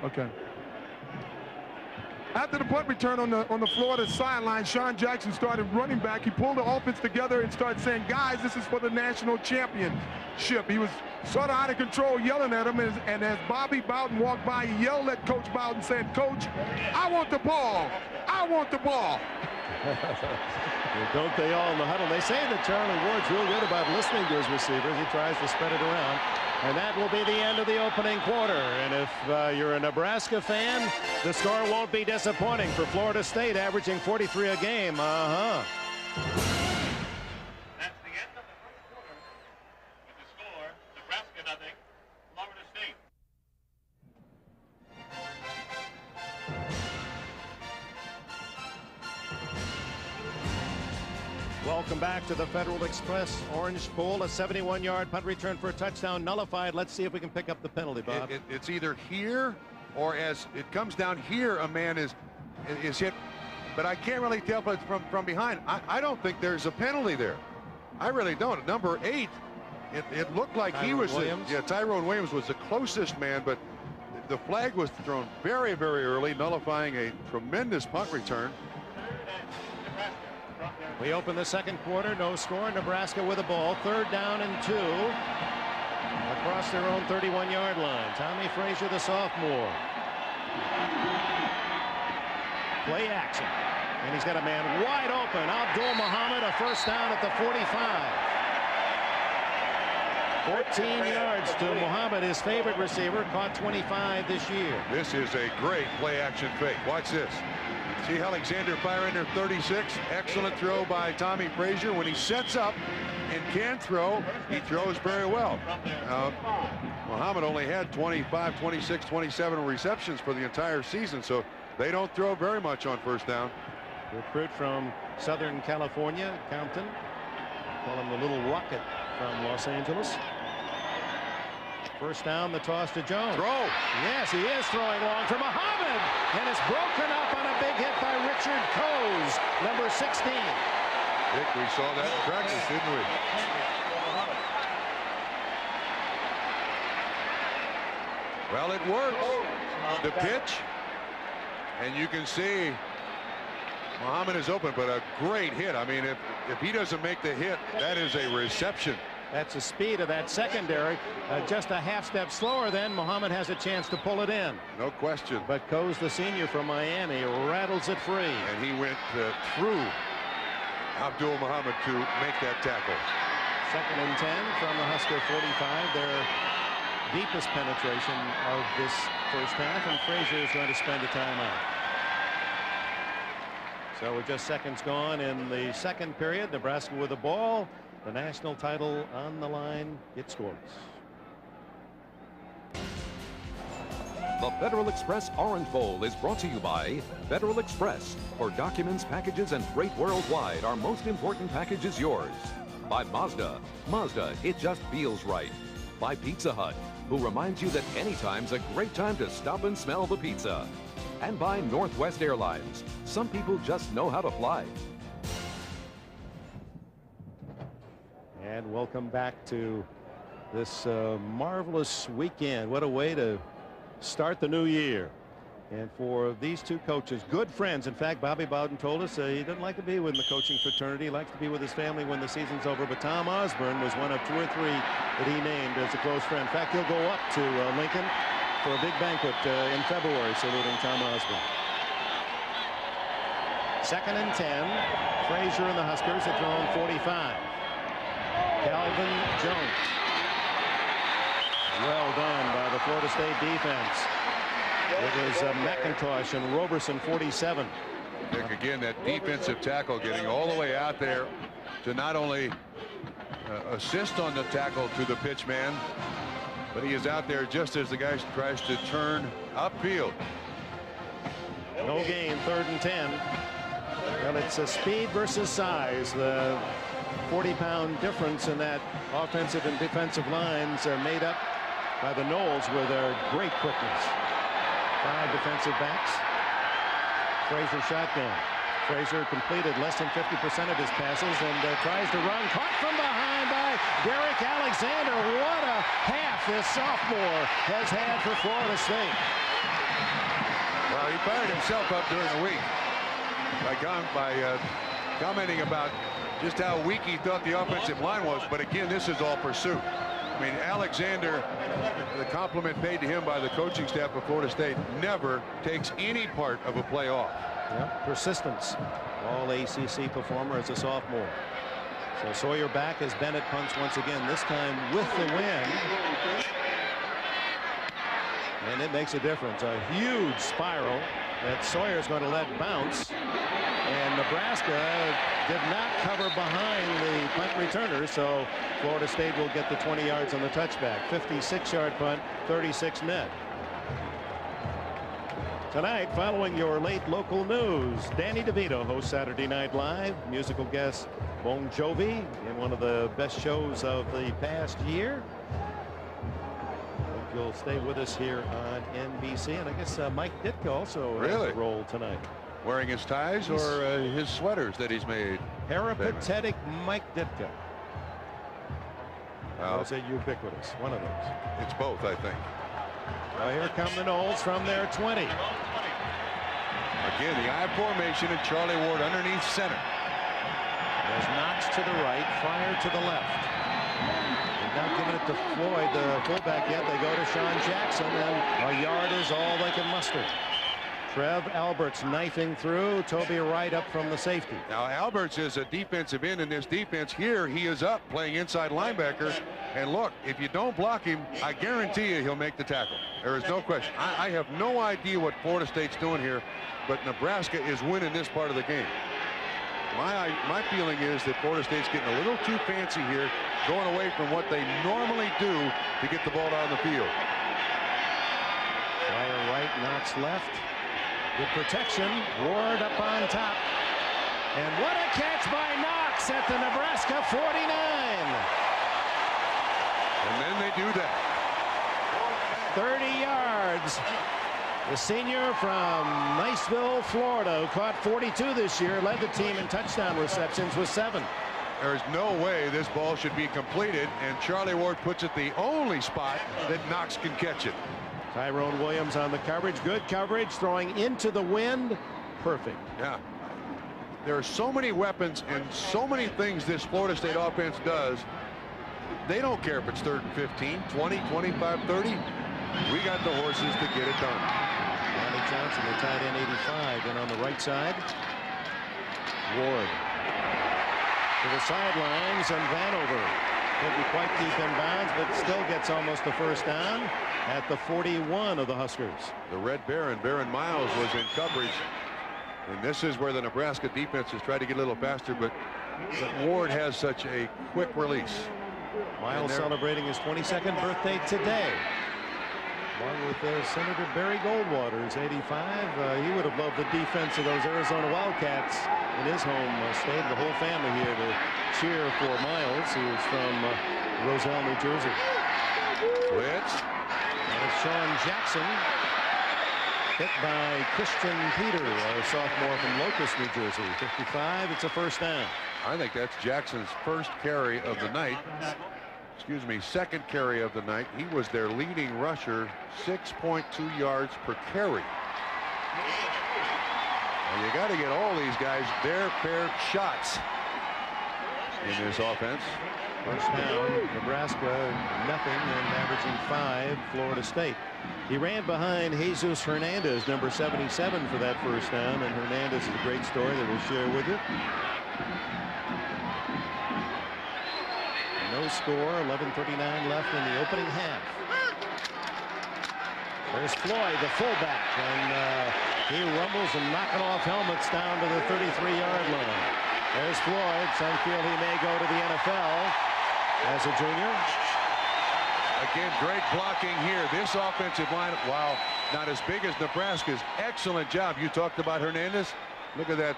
Okay. After the punt return on the Florida sideline, Sean Jackson started running back. He pulled the offense together and started saying, guys, this is for the national championship. He was sort of out of control, yelling at him, and as Bobby Bowden walked by, he yelled at Coach Bowden, saying, Coach, I want the ball. I want the ball. Don't they all in the huddle? They say that Charlie Ward's real good about listening to his receivers. He tries to spread it around. And that will be the end of the opening quarter. And if you're a Nebraska fan, the score won't be disappointing for Florida State, averaging 43 a game. That's the end of the first quarter. With the score, Nebraska nothing, Florida State. Welcome back to the Federal Express Orange Bowl. A 71-yard punt return for a touchdown nullified. Let's see if we can pick up the penalty, Bob. It's either here or as it comes down here, a man is hit. But I can't really tell if it's from behind. I don't think there's a penalty there. I really don't. Number 8, it looked like Tyrone he was. Williams. Tyrone Williams was the closest man, but the flag was thrown very, very early, nullifying a tremendous punt return. We open the second quarter, no score. Nebraska with the ball, 3rd down and 2 across their own 31-yard line. Tommy Frazier, the sophomore. Play action, and he's got a man wide open. Abdul Muhammad, a first down at the 45. 14 yards to Muhammad, his favorite receiver, caught 25 this year. This is a great play action fake. Watch this. See Alexander fire in there, 36. Excellent throw by Tommy Frazier. When he sets up and can throw, he throws very well. Muhammad only had 25, 26, 27 receptions for the entire season, so they don't throw very much on first down. Recruit from Southern California, Compton. Call him the Little Rocket from Los Angeles. First down, the toss to Jones. Throw. Yes, he is throwing long for Muhammad, and it's broken up on a big hit by Richard Coase, number 16. Dick, we saw that in practice, didn't we? Well, it worked. The pitch, and you can see Muhammad is open, but a great hit. I mean, if he doesn't make the hit, that is a reception. That's the speed of that secondary. Just a half step slower, then Muhammad has a chance to pull it in. No question. But Coase, the senior from Miami, rattles it free. And he went through Abdul Muhammad to make that tackle. 2nd and 10 from the Husker 45. Their deepest penetration of this first half, and Frazier is going to spend a timeout. So with just seconds gone in the second period, Nebraska with the ball. The national title on the line. It scores. The Federal Express Orange Bowl is brought to you by Federal Express. For documents, packages, and freight worldwide, our most important package is yours. By Mazda. Mazda, it just feels right. By Pizza Hut, who reminds you that anytime's a great time to stop and smell the pizza. And by Northwest Airlines. Some people just know how to fly. And welcome back to this marvelous weekend. What a way to start the new year. And for these two coaches, good friends. In fact, Bobby Bowden told us he doesn't like to be with the coaching fraternity. He likes to be with his family when the season's over. But Tom Osborne was one of 2 or 3 that he named as a close friend. In fact, he'll go up to Lincoln for a big banquet in February, saluting Tom Osborne. 2nd and 10. Frazier and the Huskers have thrown 45. Calvin Jones. Well done by the Florida State defense. It was McIntosh and Roberson, 47. Nick, again, that defensive tackle getting all the way out there to not only assist on the tackle to the pitch man, but he is out there just as the guy tries to turn upfield. No gain, 3rd and 10. Well, it's a speed versus size. The 40-pound difference in that offensive and defensive lines are made up by the Noles with their great quickness. 5 defensive backs. Frazier shotgun. Frazier completed less than 50% of his passes and tries to run. Caught from behind by Derek Alexander. What a half this sophomore has had for Florida State. Well, he fired himself up during the week by commenting about just how weak he thought the offensive line was. But again, this is all pursuit. I mean, Alexander, the compliment paid to him by the coaching staff of Florida State, never takes any part of a play off. Yep, persistence. All ACC performer as a sophomore. So Sawyer back as Bennett punts once again, this time with the win. And it makes a difference. A huge spiral that Sawyer's going to let bounce. And Nebraska did not cover behind the punt returner, so Florida State will get the 20 yards on the touchback. 56-yard punt, 36 net. Tonight, following your late local news, Danny DeVito hosts Saturday Night Live. Musical guest Bon Jovi in one of the best shows of the past year. Hope you'll stay with us here on NBC. And I guess Mike Ditka also has a role tonight. Wearing his ties or his sweaters that he's made? Peripatetic Mike Ditka. Or is it ubiquitous? One of those. It's both, I think. Well, here come the Noles from their 20. Again, the I formation and Charlie Ward underneath center. There's Knox to the right, Fryer to the left. They've not given it to Floyd, the fullback, yet. They go to Sean Jackson, and a yard is all they can muster. Trev Alberts knifing through. Toby Wright up from the safety. Now Alberts is a defensive end in this defense. Here he is up playing inside linebacker. And look, if you don't block him, I guarantee you he'll make the tackle. There is no question. I have no idea what Florida State's doing here, but Nebraska is winning this part of the game. My feeling is that Florida State's getting a little too fancy here, going away from what they normally do to get the ball down the field. Fryer right, Knox left. Good protection. Ward up on top. And what a catch by Knox at the Nebraska 49. And then they do that. 30 yards. The senior from Niceville, Florida, who caught 42 this year, led the team in touchdown receptions with 7. There's no way this ball should be completed, and Charlie Ward puts it the only spot that Knox can catch it. Tyrone Williams on the coverage. Good coverage, throwing into the wind. Perfect. Yeah. There are so many weapons and so many things this Florida State offense does They don't care if it's 3rd and 15, 20, 25, 30. We got the horses to get it done. Ronnie Johnson, the tight end, 85. And on the right side, Ward to the sidelines, and Vanover couldn't quite keep in bounds, but still gets almost the first down at the 41 of the Huskers. The Red Baron, Baron Miles, was in coverage. And this is where the Nebraska defense has tried to get a little faster, but Ward has such a quick release. Miles celebrating his 22nd birthday today, along with Senator Barry Goldwater's 85. He would have loved the defense of those Arizona Wildcats in his home state. The whole family here to cheer for Miles, who is from Roselle, New Jersey. Blitz. That is Sean Jackson, hit by Christian Peter, a sophomore from Locust, New Jersey. 55. It's a first down. I think that's Jackson's first carry of the night. Excuse me, second carry of the night. He was their leading rusher, 6.2 yards per carry. Well, you got to get all these guys their fair shots in this offense. First down, Nebraska nothing, and averaging 5, Florida State. He ran behind Jesus Hernandez, number 77, for that first down, and Hernandez is a great story that we'll share with you. No score, 11:39 left in the opening half. There's Floyd, the fullback, and he rumbles and knocking off helmets down to the 33-yard line. There's Floyd. Some feel he may go to the NFL as a junior. Again, great blocking here. This offensive line, while not as big as Nebraska's, excellent job. You talked about Hernandez. Look at that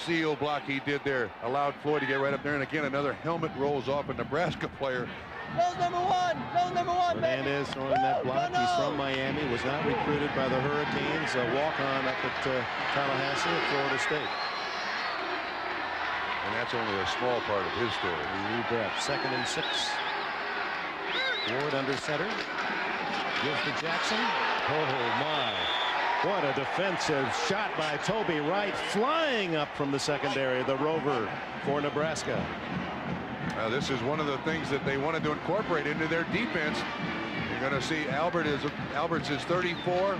seal block he did there. Allowed Floyd to get right up there. And again, another helmet rolls off a Nebraska player. Goes number one. Goes number one. Hernandez throwing that block. He's from Miami. Was not recruited by the Hurricanes. A walk-on up at Tallahassee at Florida State. And that's only a small part of his story. You bet. 2nd and 6. Ward under center. Gives to Jackson. Oh my. What a defensive shot by Toby Wright, flying up from the secondary, the rover for Nebraska. Now, this is one of the things that they wanted to incorporate into their defense. You're going to see Alberts is 34.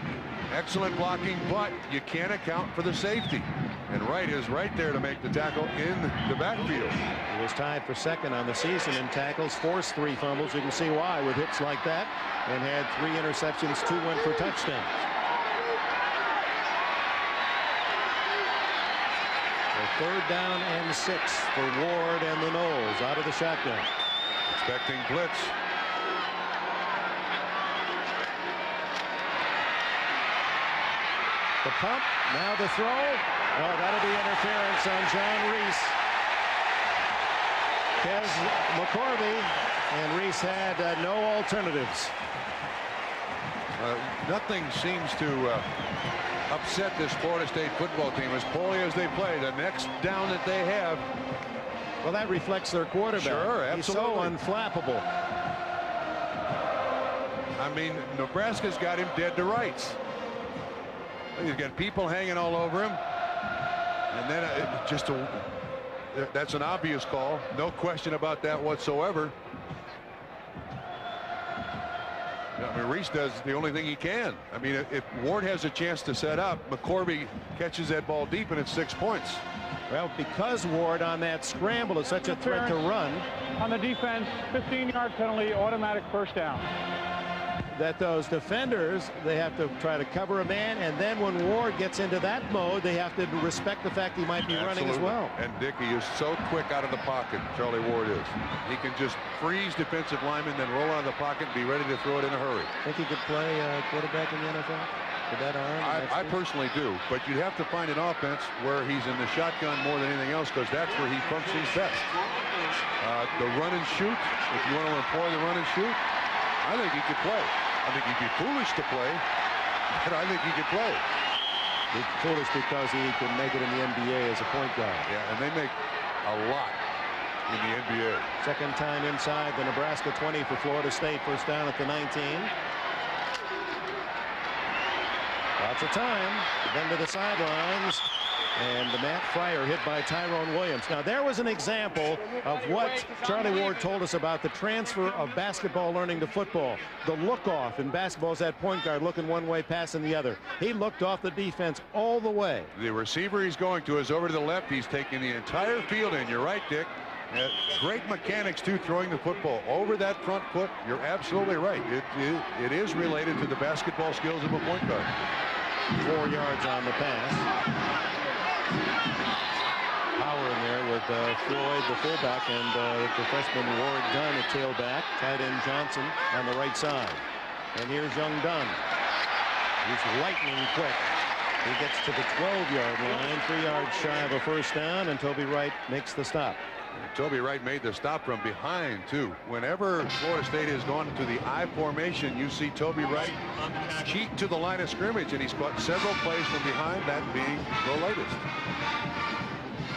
Excellent blocking, but you can't account for the safety. And Wright is right there to make the tackle in the backfield. He was tied for 2nd on the season in tackles, forced 3 fumbles. You can see why with hits like that, and had 3 interceptions, 2 went for touchdowns. A 3rd down and 6 for Ward and the Noles out of the shotgun. Expecting blitz. The pump, now the throw. Oh, that'll be interference on John Reese. Kez McCorvey, and Reese had no alternatives. Nothing seems to upset this Florida State football team as poorly as they play. The next down that they have. Well, that reflects their quarterback. Sure, absolutely. He's so unflappable. I mean, Nebraska's got him dead to rights. He's got people hanging all over him. And then that's an obvious call. No question about that whatsoever. I mean, Reese does the only thing he can. I mean, if Ward has a chance to set up, McCorvey catches that ball deep, and it's 6 points. Well, because Ward on that scramble is such a threat to run. On the defense, 15-yard penalty, automatic first down. That those defenders, they have to try to cover a man, and then when Ward gets into that mode, they have to respect the fact he might be running as well. And Dickey is so quick out of the pocket, Charlie Ward is. He can just freeze defensive linemen, then roll out of the pocket and be ready to throw it in a hurry. Think he could play quarterback in the NFL with that arm? I personally do, but you'd have to find an offense where he's in the shotgun more than anything else, because that's where he functions best. The run and shoot, if you want to employ the run and shoot, I think he could play. I think he'd be foolish to play, but I think he could play. He's foolish because he can make it in the NBA as a point guard. Yeah, and they make a lot in the NBA. Second time inside the Nebraska 20 for Florida State. First down at the 19. Lots of time. Then to the sidelines. And the Matt Fryer hit by Tyrone Williams. Now there was an example of what Charlie Ward told us about the transfer of basketball learning to football. The look off in basketball is that point guard looking one way, passing the other. He looked off the defense all the way. The receiver he's going to is over to the left. He's taking the entire field in. You're right, Dick. Great mechanics too, throwing the football over that front foot. You're absolutely right. It is related to the basketball skills of a point guard. 4 yards on the pass. Power in there with Floyd, the fullback, and the freshman Ward Dunn, a tailback. Tight end Johnson on the right side. And here's young Dunn. He's lightning quick. He gets to the 12-yard line, 3 yards shy of a first down, and Toby Wright makes the stop. Toby Wright made the stop from behind, too. Whenever Florida State has gone into the I formation, you see Toby Wright cheat to the line of scrimmage, and he's caught several plays from behind, that being the latest.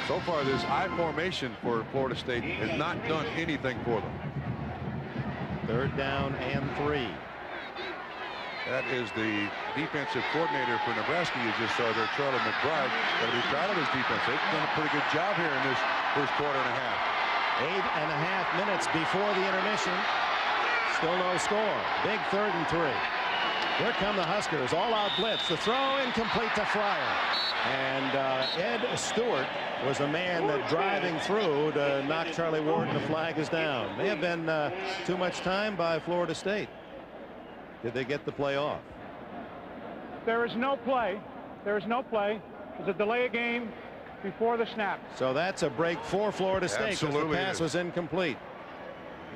So far, this I formation for Florida State has not done anything for them. 3rd down and 3. That is the defensive coordinator for Nebraska. You just saw there, Charlie McBride. Got to be proud of his defense. They've done a pretty good job here in this first quarter and a half. 8.5 minutes before the intermission. Still no score. Big 3rd and 3. Here come the Huskers. All-out blitz. The throw incomplete to Fryer. And Ed Stewart was the man that driving through to knock Charlie Ward, and the flag is down. May have been too much time by Florida State. Did they get the play off? There is no play. There is no play. There's a delay of game before the snap. So that's a break for Florida State because the Absolutely pass was incomplete.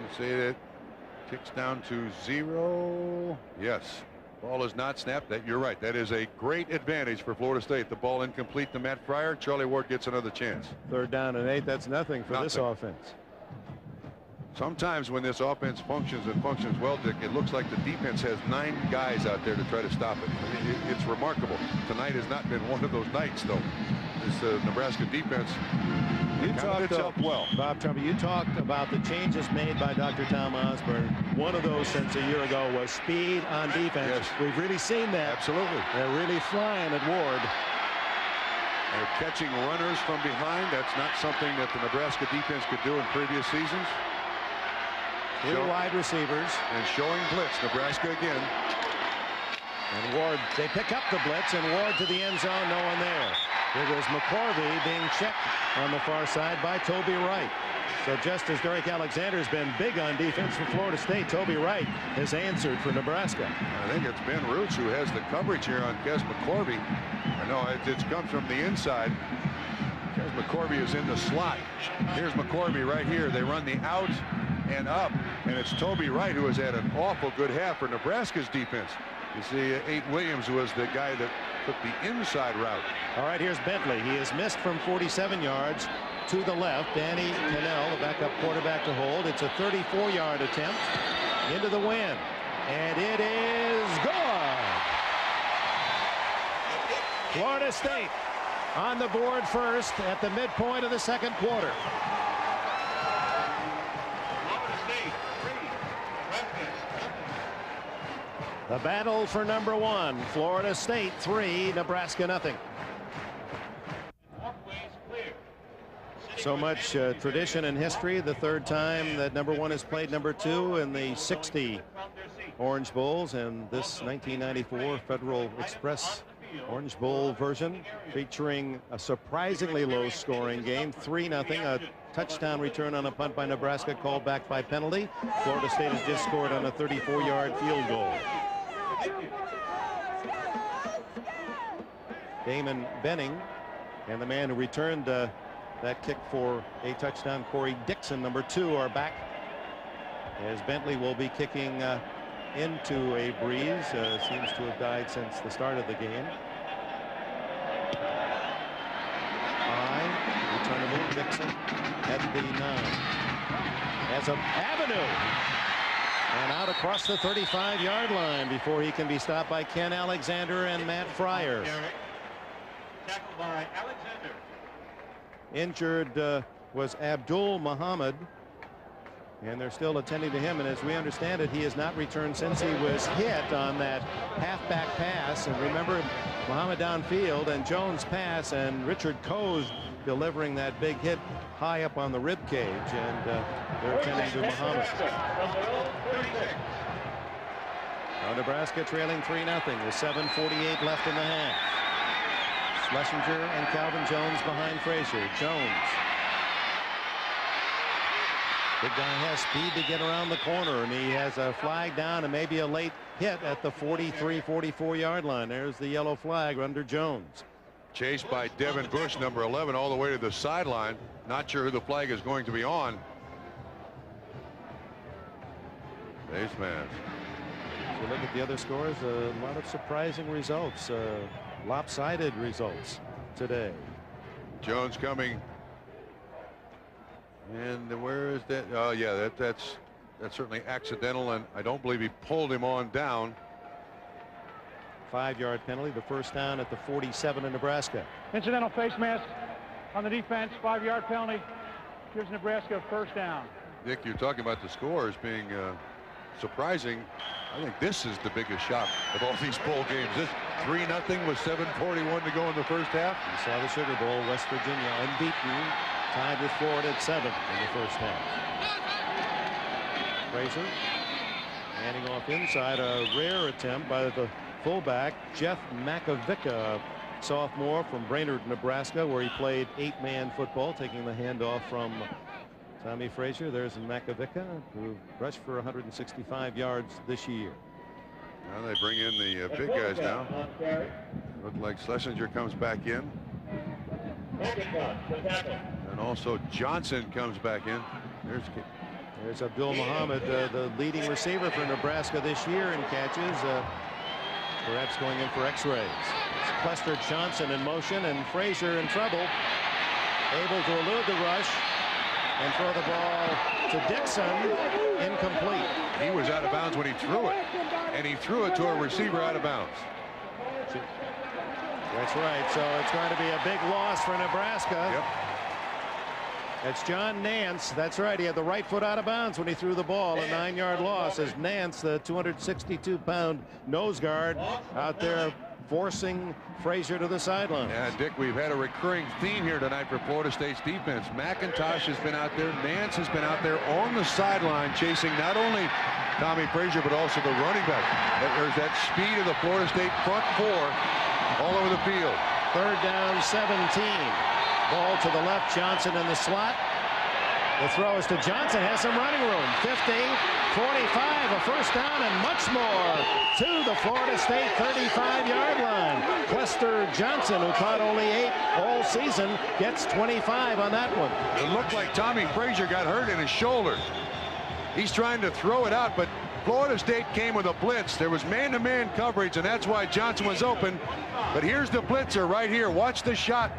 You see it ticks down to 0. Yes. Ball is not snapped. That you're right. That is a great advantage for Florida State. The ball incomplete to Matt Fryer. Charlie Ward gets another chance. 3rd down and 8. That's nothing for this offense. Sometimes when this offense functions and functions well, Dick, it looks like the defense has 9 guys out there to try to stop it. It's remarkable. Tonight has not been one of those nights, though. This Nebraska defense counted itself well. Bob Trump, you talked about the changes made by Dr. Tom Osborne. One of those since a year ago was speed on defense. Yes. We've really seen that. Absolutely. They're really flying at Ward. They're catching runners from behind. That's not something that the Nebraska defense could do in previous seasons. 3 wide receivers. And showing blitz. Nebraska again. And Ward, they pick up the blitz, and Ward to the end zone, no one there. It was McCorvey being checked on the far side by Toby Wright. So just as Derek Alexander's been big on defense for Florida State, Toby Wright has answered for Nebraska. I think it's Ben Roots who has the coverage here on Kes McCorvey. I know it comes from the inside. Kes McCorvey is in the slot. Here's McCorvey right here. They run the out and up, and it's Toby Wright who has had an awful good half for Nebraska's defense. You see, 8 Williams was the guy that took the inside route. All right, here's Bentley. He is missed from 47 yards to the left. Danny Cannell, the backup quarterback, to hold. It's a 34-yard attempt into the wind, and it is good. Florida State on the board first at the midpoint of the second quarter. The battle for number 1. Florida State 3, Nebraska nothing. So much tradition and history. The 3rd time that number 1 has played number 2 in the 60 Orange Bowls, and this 1994 Federal Express Orange Bowl version featuring a surprisingly low scoring game, 3-0, a touchdown return on a punt by Nebraska called back by penalty. Florida State has just scored on a 34-yard field goal. Damon Benning, and the man who returned that kick for a touchdown, Corey Dixon, number 2, are back, as Bentley will be kicking into a breeze. Seems to have died since the start of the game. Return to move. Dixon at the 9. Has an avenue. And out across the 35-yard line before he can be stopped by Ken Alexander and Matt Fryer. Tackled by Alexander. Injured was Abdul Muhammad. And they're still attending to him, and as we understand it, he has not returned since he was hit on that halfback pass. And remember, Muhammad downfield and Jones pass, and Richard Coase delivering that big hit high up on the rib cage, and they're attending to Muhammad. Now Nebraska trailing 3-0 with 7:48 left in the half. Schlesinger and Calvin Jones behind Frazier. Jones. Big guy has speed to get around the corner, and he has a flag down and maybe a late hit at the 43-44 yard line. There's the yellow flag under Jones. Chased by Devin Bush, number 11, all the way to the sideline. Not sure who the flag is going to be on. Face mask. If you look at the other scores, a lot of surprising results, lopsided results today. Jones coming. And where is that? Oh, yeah, that's certainly accidental, and I don't believe he pulled him on down. 5-yard penalty, the first down at the 47 in Nebraska. Incidental face mask on the defense. 5-yard penalty gives Nebraska a first down. Dick, you're talking about the scores being surprising. I think this is the biggest shock of all these bowl games. This 3-0 with 7:41 to go in the first half. You saw the Sugar Bowl, West Virginia unbeaten, tied with Florida at 7 in the first half. Frazier handing off inside, a rare attempt by the fullback Jeff McAvica, sophomore from Brainerd, Nebraska, where he played 8-man football, taking the handoff from Tommy Frazier. There's McAvica, who rushed for 165 yards this year. Now they bring in the big guys now. Look like Schlesinger comes back in. And also Johnson comes back in. There's Abdul Muhammad, the leading receiver for Nebraska this year in catches. Perhaps going in for x-rays. It's Lester Johnson in motion, and Frazier in trouble. Able to elude the rush and throw the ball to Dixon. Incomplete. He was out of bounds when he threw it, and he threw it to a receiver out of bounds. That's right. So it's going to be a big loss for Nebraska. Yep. That's John Nance. That's right. He had the right foot out of bounds when he threw the ball. A 9-yard loss as Nance, the 262-pound nose guard, out there forcing Frazier to the sideline. Yeah, Dick, we've had a recurring theme here tonight for Florida State's defense. McIntosh has been out there. Nance has been out there on the sideline chasing not only Tommy Frazier but also the running back. There's that speed of the Florida State front four all over the field. Third down, 17. Ball to the left, Johnson in the slot. The throw is to Johnson, has some running room. 50, 45, a first down, and much more to the Florida State 35-yard line. Lester Johnson, who caught only 8 all season, gets 25 on that one. It looked like Tommy Frazier got hurt in his shoulder. He's trying to throw it out, but Florida State came with a blitz. There was man-to-man coverage, and that's why Johnson was open. But here's the blitzer right here. Watch the shot.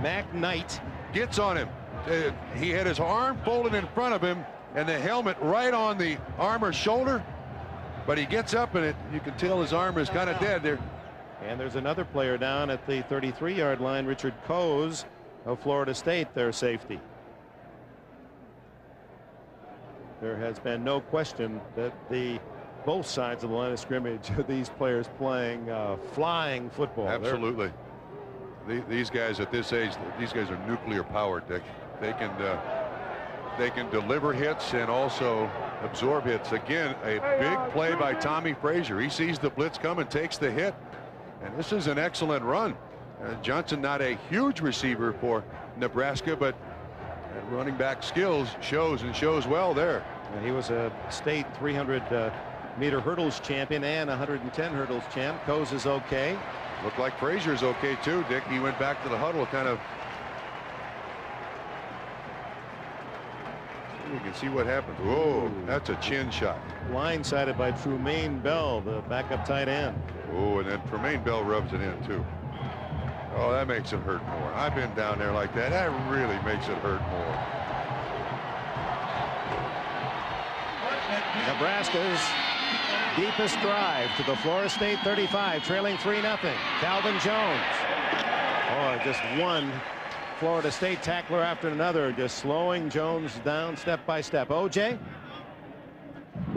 Mac Knight gets on him. He had his arm folded in front of him and the helmet right on the armor's shoulder, but he gets up and you can tell his arm is kind of dead there. And there's another player down at the 33-yard line, Richard Coase of Florida State, their safety. There has been no question that both sides of the line of scrimmage, these players playing flying football. Absolutely. These guys at this age, these guys are nuclear powered, Dick. They can deliver hits and also absorb hits. Again, a big play by Tommy Frazier. He sees the blitz come and takes the hit. And this is an excellent run. Johnson, not a huge receiver for Nebraska, but running back skills shows well there. And he was a state 300-meter hurdles champion and 110 hurdles champ. Coase is okay. Looked like Frazier's okay too, Dick. He went back to the huddle, kind of. You can see what happens. Whoa, that's a chin shot. Blindsided by Trumaine Bell, the backup tight end. Oh, and then Trumaine Bell rubs it in too. Oh, that makes it hurt more. I've been down there like that. That really makes it hurt more. Nebraska's deepest drive to the Florida State 35, trailing 3-0. Calvin Jones. Oh, just one Florida State tackler after another, just slowing Jones down step by step. OJ.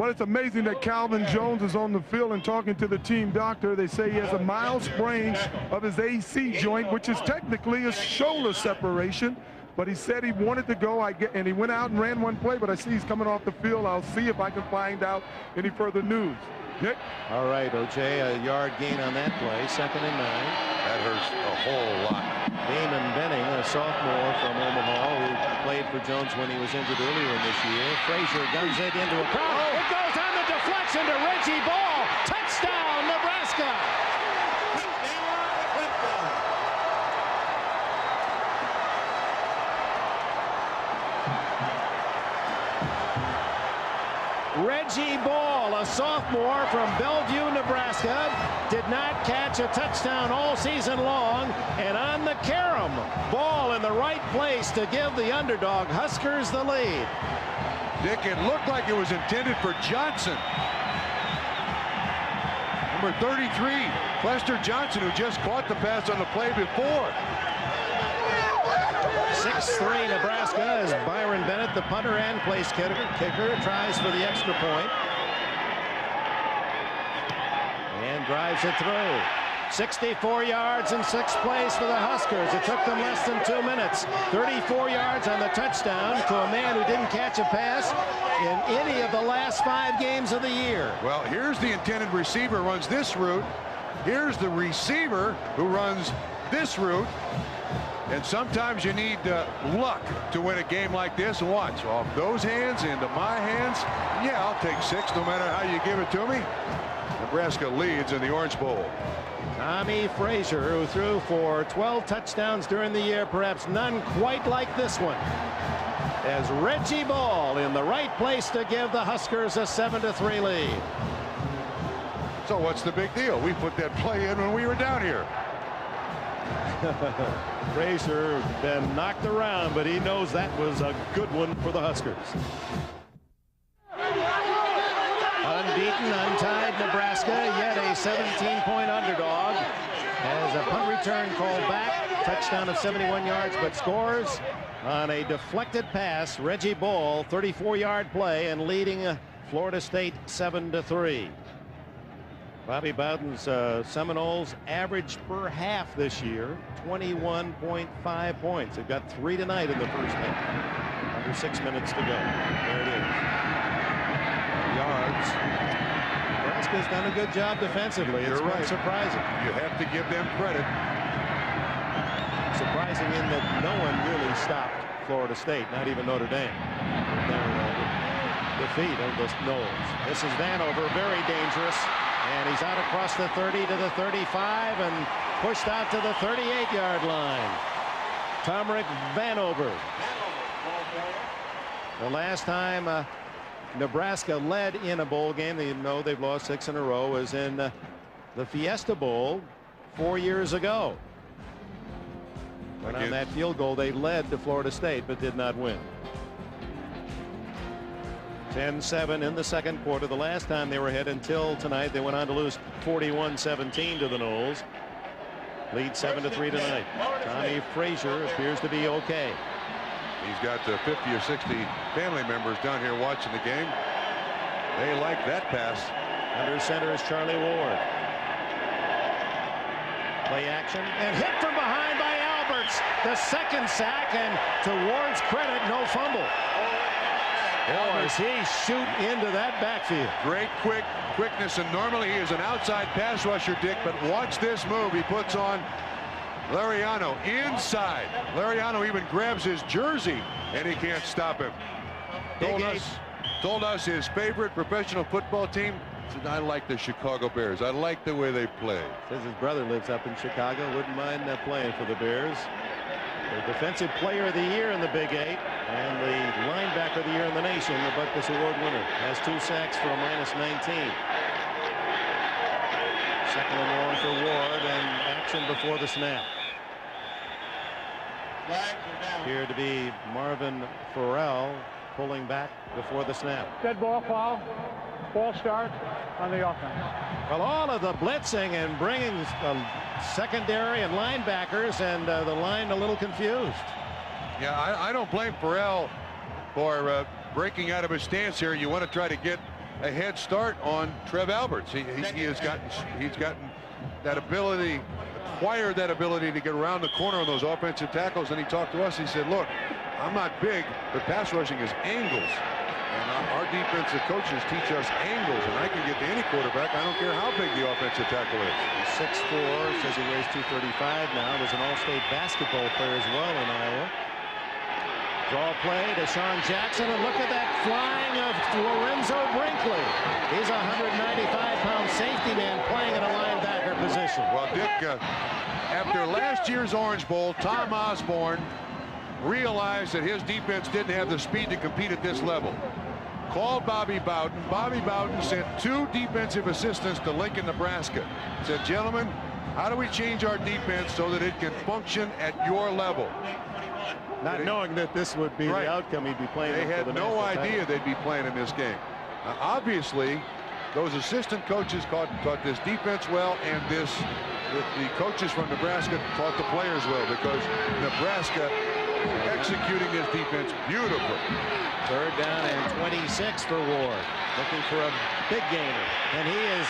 Well, it's amazing that Calvin Jones is on the field and talking to the team doctor. They say he has a mild sprain of his AC joint, which is technically a shoulder separation. But he said he wanted to go, and he went out and ran one play, but I see he's coming off the field. I'll see if I can find out any further news. Nick? All right, O.J., a yard gain on that play, 2nd and 9. That hurts a whole lot. Damon Benning, a sophomore from Omaha, who played for Jones when he was injured earlier in this year. Frazier guns it into a crowd. It goes on the deflection to Reggie Ball. Touchdown, Nebraska. Reggie Ball, a sophomore from Bellevue, Nebraska, did not catch a touchdown all season long, and on the carom, Ball in the right place to give the underdog Huskers the lead. Dick, it looked like it was intended for Johnson. Number 33, Lester Johnson, who just caught the pass on the play before. 6-3 Nebraska as Byron Bennett, the punter and place kicker, tries for the extra point. And drives it through. 64 yards in 6th place for the Huskers. It took them less than 2 minutes. 34 yards on the touchdown to a man who didn't catch a pass in any of the last 5 games of the year. Well, here's the intended receiver, runs this route. Here's the receiver who runs this route. And sometimes you need luck to win a game like this. Watch, off those hands into my hands. Yeah, I'll take 6 no matter how you give it to me. Nebraska leads in the Orange Bowl. Tommy Frazier, who threw for 12 touchdowns during the year, perhaps none quite like this one. As Reggie Ball in the right place to give the Huskers a 7-3 lead. So what's the big deal? We put that play in when we were down here. Frazier been knocked around, but he knows that was a good one for the Huskers. Unbeaten, untied Nebraska, yet a 17-point underdog. Has a punt return called back, touchdown of 71 yards, but scores on a deflected pass. Reggie Ball, 34-yard play, and leading Florida State 7-3. Bobby Bowden's Seminoles averaged per half this year 21.5 points. They've got 3 tonight in the first half. Under 6 minutes to go. There it is. Yards. Nebraska's done a good job defensively. It's right. Surprising. You have to give them credit. Surprising in that no one really stopped Florida State, not even Notre Dame. Their defeat of the Noles. This is Vanover, very dangerous. And he's out across the 30 to the 35 and pushed out to the 38-yard line. Tomrick Vanover. The last time Nebraska led in a bowl game, they know they've lost 6 in a row, was in the Fiesta Bowl 4 years ago. But on that field goal, they led to Florida State, but did not win. 10-7 in the second quarter. The last time they were ahead until tonight, they went on to lose 41-17 to the Noles. Lead 7-3 tonight. Tommy Frazier appears to be okay. He's got 50 or 60 family members down here watching the game. They like that pass. Under center is Charlie Ward. Play action and hit from behind by Alberts. The second sack, and to Ward's credit, no fumble. Boy, does he shoot into that backfield. Great quickness, and normally he is an outside pass rusher, Dick, but watch this move. He puts on Lariano inside. Lariano even grabs his jersey, and he can't stop him. Told us his favorite professional football team. Said, I like the Chicago Bears. I like the way they play. Says his brother lives up in Chicago. Wouldn't mind playing for the Bears. The defensive player of the year in the Big 8 and the linebacker of the year in the nation, the Butkus Award winner. Has 2 sacks for a -19. Second and long for Ward, and action before the snap. Appeared to be Marvin Farrell pulling back before the snap. Dead ball foul. Ball start on the offense. Well, all of the blitzing and bringing secondary and linebackers, and the line a little confused. Yeah, I don't blame Farrell for breaking out of his stance here. You want to try to get a head start on Trev Alberts. He's gotten that ability, acquired that ability to get around the corner on those offensive tackles. And he talked to us. He said, look, I'm not big, but pass rushing is angles. And our defensive coaches teach us angles, and I can get to any quarterback. I don't care how big the offensive tackle is. He's 6'4", says he weighs 235 now. Was an all-state basketball player as well in Iowa. Draw play to Sean Jackson, and look at that flying of Lorenzo Brinkley. He's a 195-pound safety man playing in a linebacker position. Well, Dick, after last year's Orange Bowl, Tom Osborne realized that his defense didn't have the speed to compete at this level. Called Bobby Bowden. Bobby Bowden sent 2 defensive assistants to Lincoln, Nebraska. Said, gentlemen, how do we change our defense so that it can function at your level? Not knowing that this would be the outcome he'd be playing. They had no idea they'd be playing in this game. Now, obviously, those assistant coaches taught this defense well, and the coaches from Nebraska taught the players well, because Nebraska executing this defense beautifully. 3rd down and 26 for Ward. Looking for a big gainer. And he is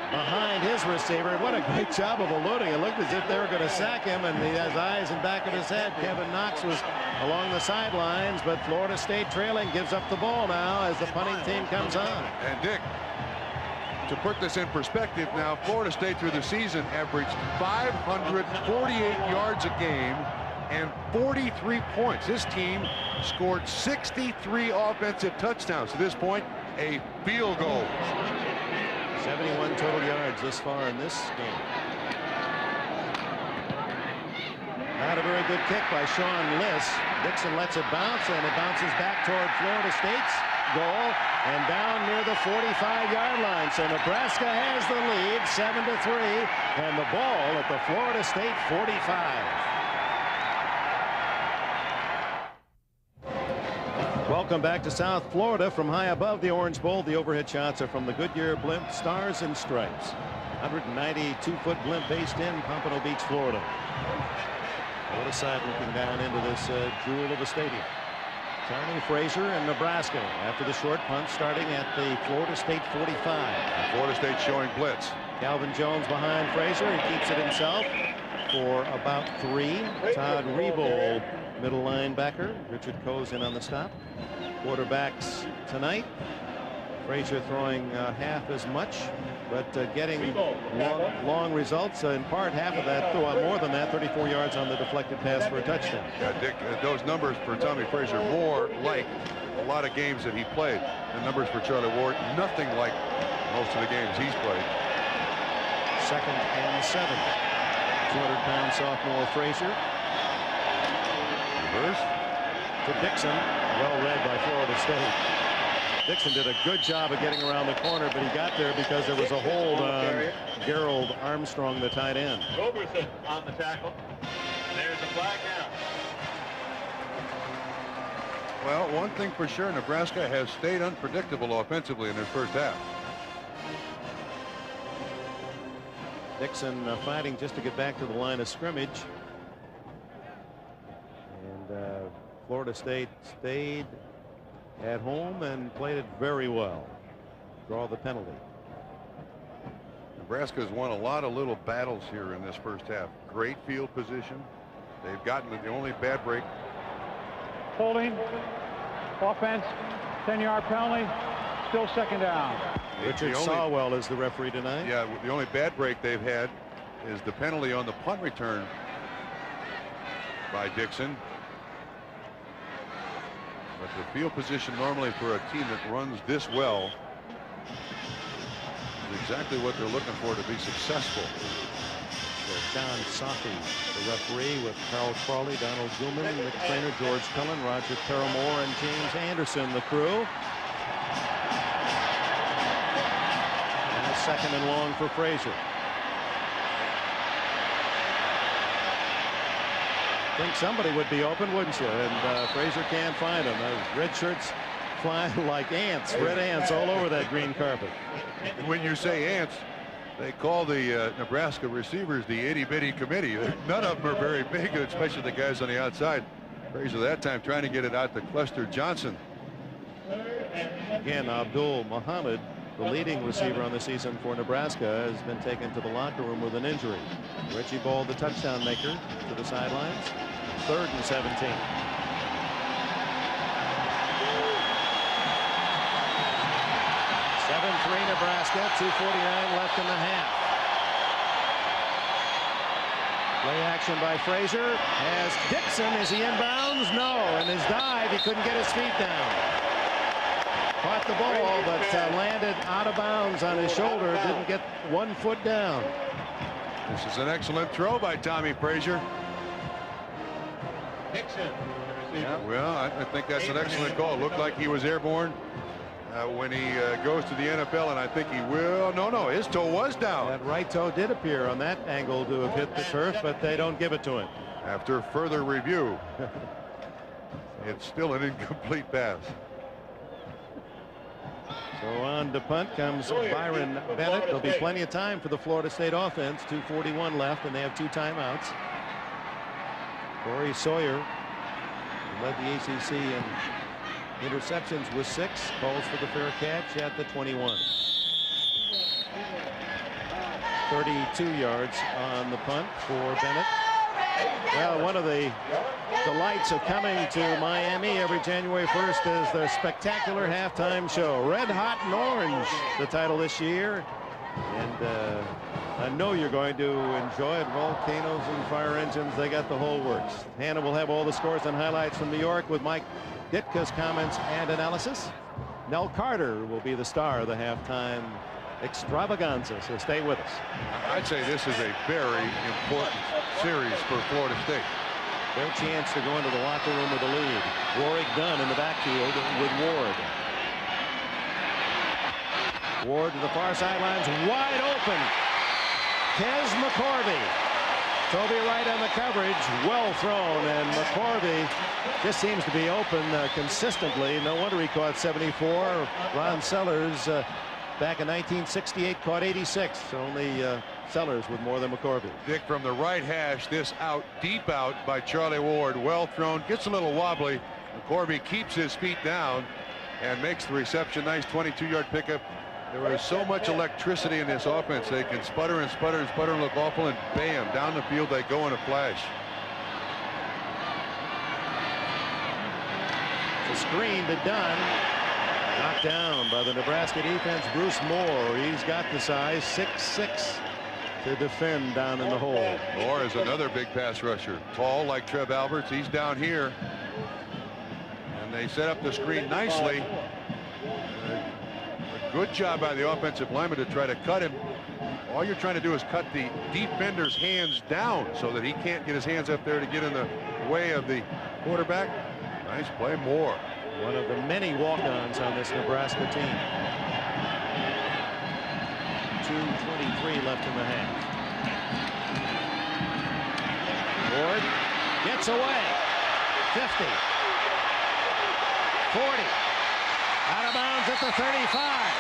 behind his receiver. What a great job of eluding. It looked as if they were going to sack him, and he has eyes in back of his head. Kevin Knox was along the sidelines, but Florida State trailing, gives up the ball now as the punting team comes on. And Dick, to put this in perspective now, Florida State through the season averaged 548 yards a game and 43 points. This team scored 63 offensive touchdowns. To this point, a field goal. 71 total yards this far in this game. Not a very good kick by Sean Liss. Dixon lets it bounce, and it bounces back toward Florida State's goal and down near the 45-yard line. So Nebraska has the lead 7-3, and the ball at the Florida State 45. Welcome back to South Florida from high above the Orange Bowl. The overhead shots are from the Goodyear Blimp Stars and Stripes. 192-foot blimp based in Pompano Beach, Florida. Florida side looking down into this jewel of a stadium. Charlie Frazier and Nebraska after the short punt, starting at the Florida State 45. And Florida State showing blitz. Calvin Jones behind Frazier. He keeps it himself for about 3. Todd Rebold, middle linebacker. Richard Coe's in on the stop. Quarterbacks tonight. Frazier throwing half as much, but getting long results. In part, half of that, more than that, 34 yards on the deflected pass for a touchdown. Yeah, Dick, those numbers for Tommy Frazier more like a lot of games that he played. The numbers for Charlie Ward, nothing like most of the games he's played. 2nd and 7. 200-pound sophomore Frazier. Reverse to Dixon. Well read by Florida State. Dixon did a good job of getting around the corner, but he got there because there was a hold on Gerald Armstrong, the tight end. Roberson on the tackle. There's a flag down. Well, one thing for sure, Nebraska has stayed unpredictable offensively in their first half. Dixon fighting just to get back to the line of scrimmage. And Florida State stayed at home and played it very well. Draw the penalty. Nebraska has won a lot of little battles here in this first half. Great field position. They've gotten the only bad break. Holding. Offense. 10-yard penalty. Still 2nd down. Richard Sawwell is the referee tonight. Yeah, the only bad break they've had is the penalty on the punt return by Dixon. But the field position normally for a team that runs this well is exactly what they're looking for to be successful. So John Safi, the referee, with Carl Crawley, Donald Gilman, the trainer George Cullen, Roger Paramore, and James Anderson, the crew. And a 2nd and long for Frazier. Think somebody would be open, wouldn't you? And Frazier can't find him. Red shirts flying like ants, red ants all over that green carpet. When you say ants, they call the Nebraska receivers the itty-bitty committee. None of them are very big, especially the guys on the outside. Frazier that time trying to get it out to Cluster Johnson. 3rd and again, Abdul Muhammad, the leading receiver on the season for Nebraska, has been taken to the locker room with an injury. Richie Ball, the touchdown maker, to the sidelines. 3rd and 17. 7-3 Nebraska, 2:49 left in the half. Play action by Frazier. Has Dixon. Is he inbounds? No. In his dive, he couldn't get his feet down. Caught the ball, but landed out of bounds on his shoulder. Didn't get 1 foot down. This is an excellent throw by Tommy Frazier. Dixon. Yeah, well, I think that's an excellent call. It looked like he was airborne when he goes to the NFL, and I think he will. No, his toe was down. That right toe did appear on that angle to have hit the turf, but they don't give it to him. After further review, it's still an incomplete pass. So on to punt comes Byron Bennett. There'll be plenty of time for the Florida State offense. 2:41 left, and they have 2 timeouts. Corey Sawyer led the ACC in interceptions with 6. Calls for the fair catch at the 21. 32 yards on the punt for Bennett. Well, one of the delights of coming to Miami every January 1st is the spectacular halftime show. Red Hot and Orange, the title this year. And I know you're going to enjoy it. Volcanoes and fire engines, they got the whole works. Hannah will have all the scores and highlights from New York with Mike Ditka's comments and analysis. Nell Carter will be the star of the halftime extravaganza, so stay with us. I'd say this is a very important series for Florida State. Their chance to go into the locker room with the lead. Warwick Dunn in the backfield with Ward. Ward to the far sidelines, wide open. Kez McCorvey. Toby Wright on the coverage, well thrown, and McCorvey just seems to be open consistently. No wonder he caught 74. Ron Sellers back in 1968 caught 86. Only Sellers with more than McCorvey. Dick from the right hash, this out, deep out by Charlie Ward. Well thrown, gets a little wobbly. McCorvey keeps his feet down and makes the reception. Nice 22-yard pickup. There is so much electricity in this offense. They can sputter and sputter and sputter and look awful, and bam, down the field they go in a flash. The screen to Dunn. Knocked down by the Nebraska defense. Bruce Moore. He's got the size, 6'6", to defend down in the hole. Moore is another big pass rusher. Tall like Trev Alberts. He's down here. And they set up the screen nicely. Good job by the offensive lineman to try to cut him. All you're trying to do is cut the defender's hands down so that he can't get his hands up there to get in the way of the quarterback. Nice play, Moore. One of the many walk-ons on this Nebraska team. 2:23 left in the half. Ward gets away. 50. 40. Out of bounds at the 35.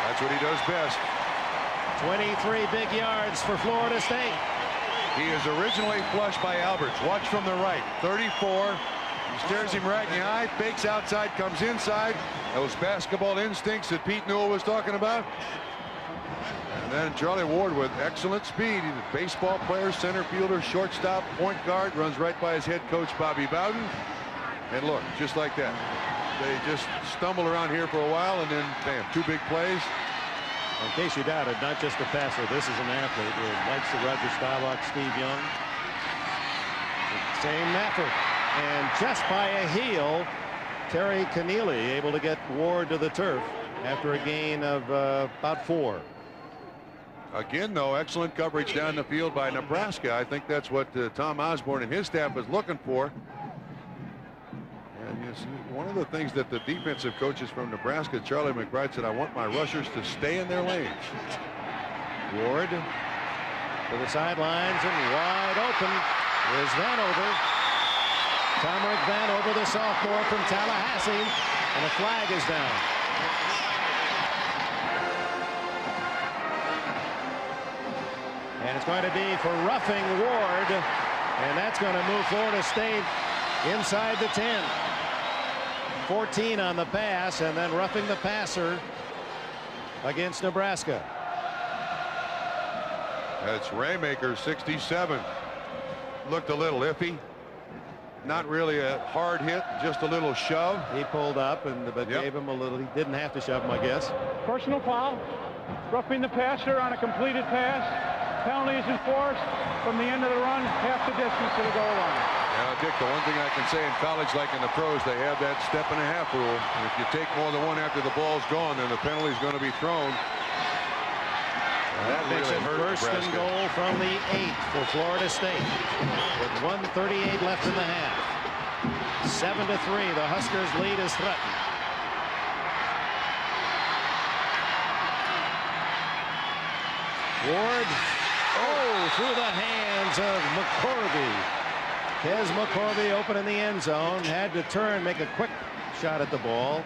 That's what he does best. 23 big yards for Florida State. He is originally flushed by Alberts. Watch from the right. 34. He stares him right in the eye. Fakes outside. Comes inside. Those basketball instincts that Pete Newell was talking about. And then Charlie Ward with excellent speed. He's a baseball player, center fielder, shortstop, point guard. Runs right by his head coach, Bobby Bowden. And look, just like that. They just stumble around here for a while, and then, bam, 2 big plays. In case you doubted, not just a passer, this is an athlete who likes the Roger Staubach, Steve Young. Same effort. And just by a heel, Terry Keneally able to get Ward to the turf after a gain of about 4. Again, though, excellent coverage down the field by Nebraska. I think that's what Tom Osborne and his staff is looking for. And it's one of the things that the defensive coaches from Nebraska, Charlie McBride, said, I want my rushers to stay in their lanes. Ward to the sidelines and wide open is Vanover. Tomrick Vanover, the sophomore from Tallahassee, and a flag is down. And it's going to be for roughing Ward. And that's going to move Florida State inside the 10. 14 on the pass, and then roughing the passer against Nebraska. That's Raymaker, 67. Looked a little iffy. Not really a hard hit, just a little shove. He pulled up, but gave him a little. He didn't have to shove him, I guess. Personal foul. Roughing the passer on a completed pass. Penalty is enforced from the end of the run, half the distance to the goal line. Now, Dick, the one thing I can say in college, like in the pros, they have that step-and-a-half rule. And if you take more than one after the ball's gone, then the penalty is going to be thrown. That makes it first and goal from the 8 for Florida State with 1:38 left in the half. 7-3. The Huskers' lead is threatened. Ward, through the hands of McCorvey. Kez McCorvey open in the end zone, had to turn, make a quick shot at the ball.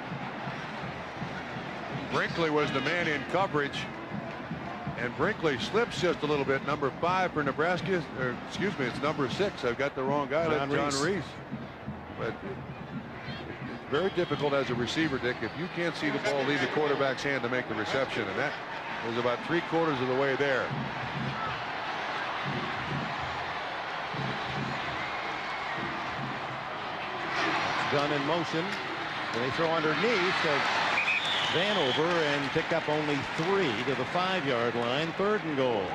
Brinkley was the man in coverage. And Brinkley slips just a little bit. Number 5 for Nebraska, or excuse me, it's number 6. I've got the wrong guy. That's John Reese. But it's very difficult as a receiver, Dick, if you can't see the ball leave the quarterback's hand to make the reception, and that was about 3/4 of the way there. Gun in motion, and they throw underneath. Vanover and pick up only 3 to the 5-yard line. 3rd and goal.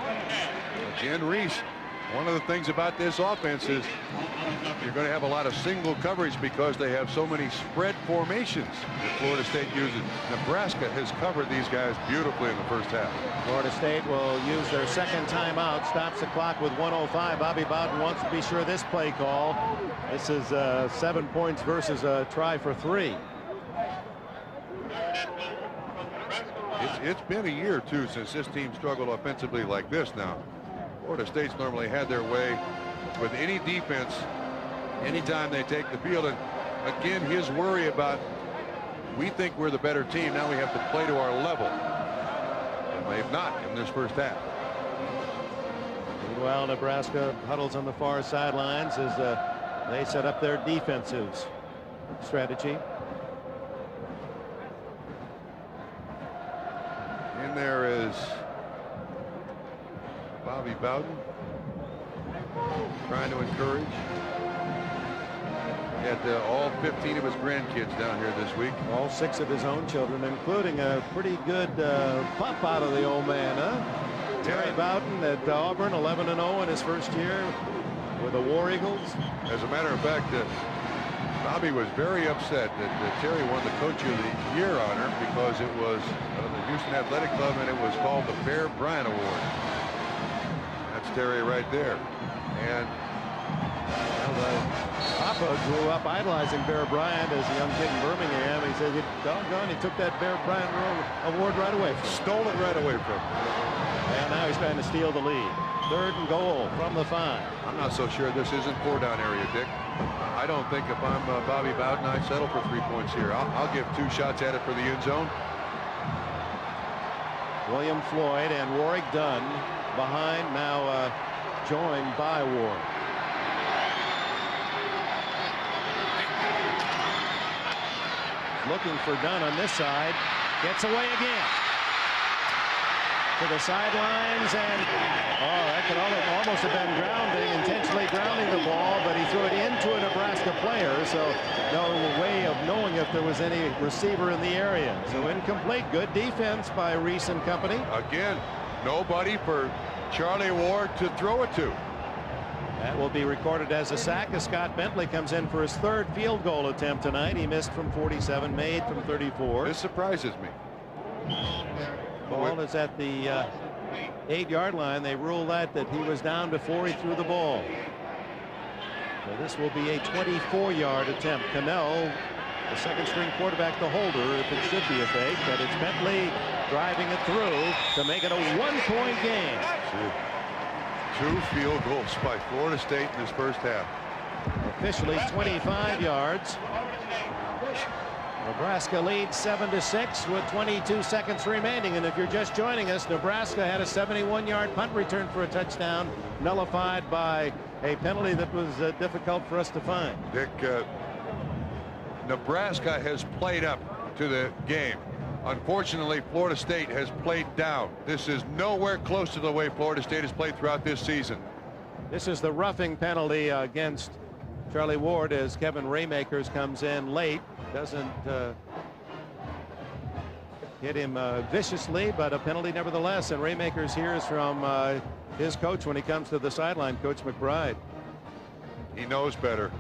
Again, Reese, one of the things about this offense is you're going to have a lot of single coverage because they have so many spread formations that Florida State uses. Nebraska has covered these guys beautifully in the first half. Florida State will use their second timeout, stops the clock with 1:05. Bobby Bowden wants to be sure this play call. This is 7 points versus a try for 3. It's been a year or two since this team struggled offensively like this. Now, Florida State's normally had their way with any defense anytime they take the field. And again, his worry about, we think we're the better team, now we have to play to our level. And they've not in this first half. Meanwhile, Nebraska huddles on the far sidelines as they set up their defensive strategy. In there is Bobby Bowden trying to encourage. He had all 15 of his grandkids down here this week. All 6 of his own children, including a pretty good pop out of the old man, huh? Terry Bowden at Auburn, 11-0 in his first year with the War Eagles. As a matter of fact, Bobby was very upset that Terry won the Coach of the Year honor because it was the Houston Athletic Club, and it was called the Bear Bryant Award. That's Terry right there. And Papa grew up idolizing Bear Bryant as a young kid in Birmingham. He said, doggone, he took that Bear Bryant award right away from him. Stole it right away from him. And now he's trying to steal the lead. 3rd and goal from the 5. I'm not so sure this isn't 4-down area, Dick. I don't think if I'm Bobby Bowden, I settle for 3 points here. I'll give 2 shots at it for the end zone. William Floyd and Warwick Dunn behind, now joined by Ward. Looking for Dunn on this side. Gets away again. To the sidelines, and that could almost have been grounding, intentionally grounding the ball, but he threw it into a Nebraska player, so no way of knowing if there was any receiver in the area. So incomplete. Good defense by Reese and company. Again, nobody for Charlie Ward to throw it to. That will be recorded as a sack as Scott Bentley comes in for his 3rd field goal attempt tonight. He missed from 47, made from 34. This surprises me. Ball is at the 8-yard line. They ruled that he was down before he threw the ball. So this will be a 24-yard attempt. Cannell, the 2nd-string quarterback, the holder, if it should be a fake, but it's Bentley driving it through to make it a 1-point game. 2 field goals by Florida State in this first half. Officially 25 yards. Nebraska leads 7-6 with 22 seconds remaining. And if you're just joining us, Nebraska had a 71-yard punt return for a touchdown, nullified by a penalty that was difficult for us to find. Dick, Nebraska has played up to the game. Unfortunately, Florida State has played down. This is nowhere close to the way Florida State has played throughout this season. This is the roughing penalty against Charlie Ward as Kevin Raymakers comes in late. Doesn't hit him viciously, but a penalty nevertheless. And Raymakers hears from his coach when he comes to the sideline, Coach McBride. He knows better.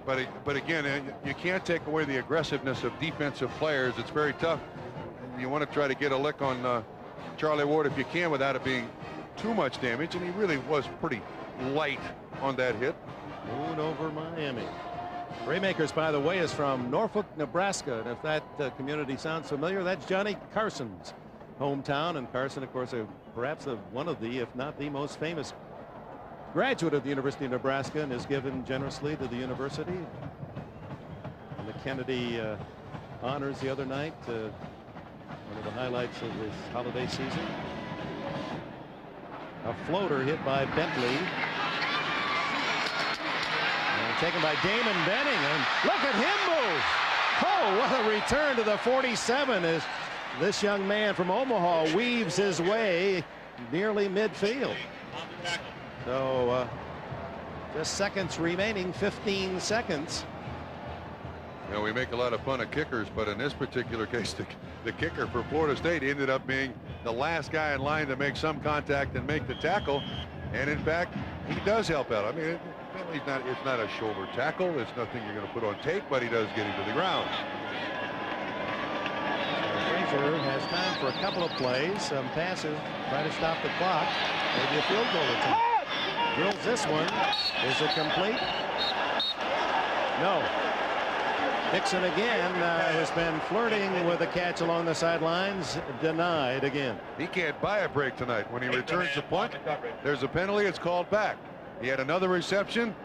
But again, you can't take away the aggressiveness of defensive players. It's very tough. You want to try to get a lick on Charlie Ward if you can without it being too much damage, and he really was pretty light on that hit. Moon over Miami. Raymakers, by the way, is from Norfolk, Nebraska, and if that community sounds familiar, that's Johnny Carson's hometown. And Carson, of course, perhaps one of the, if not the most famous graduate of the University of Nebraska, and is given generously to the university. And the Kennedy honors the other night, one of the highlights of his holiday season. A floater hit by Bentley. And taken by Damon Benning, and look at him move. Oh, what a return to the 47 as this young man from Omaha weaves his way nearly midfield. So just seconds remaining, 15 seconds. You know, we make a lot of fun of kickers, but in this particular case, the kicker for Florida State ended up being the last guy in line to make some contact and make the tackle. And in fact, he does help out. I mean, it's not a shoulder tackle. It's nothing you're going to put on tape, but he does get him to the ground. Frazier has time for a couple of plays, some passes, try to stop the clock, maybe a field goal attempt. Drills this one. Is it complete? No. Dixon again has been flirting with a catch along the sidelines. Denied again. He can't buy a break tonight. When he returns the punt, there's a penalty. It's called back. He had another reception,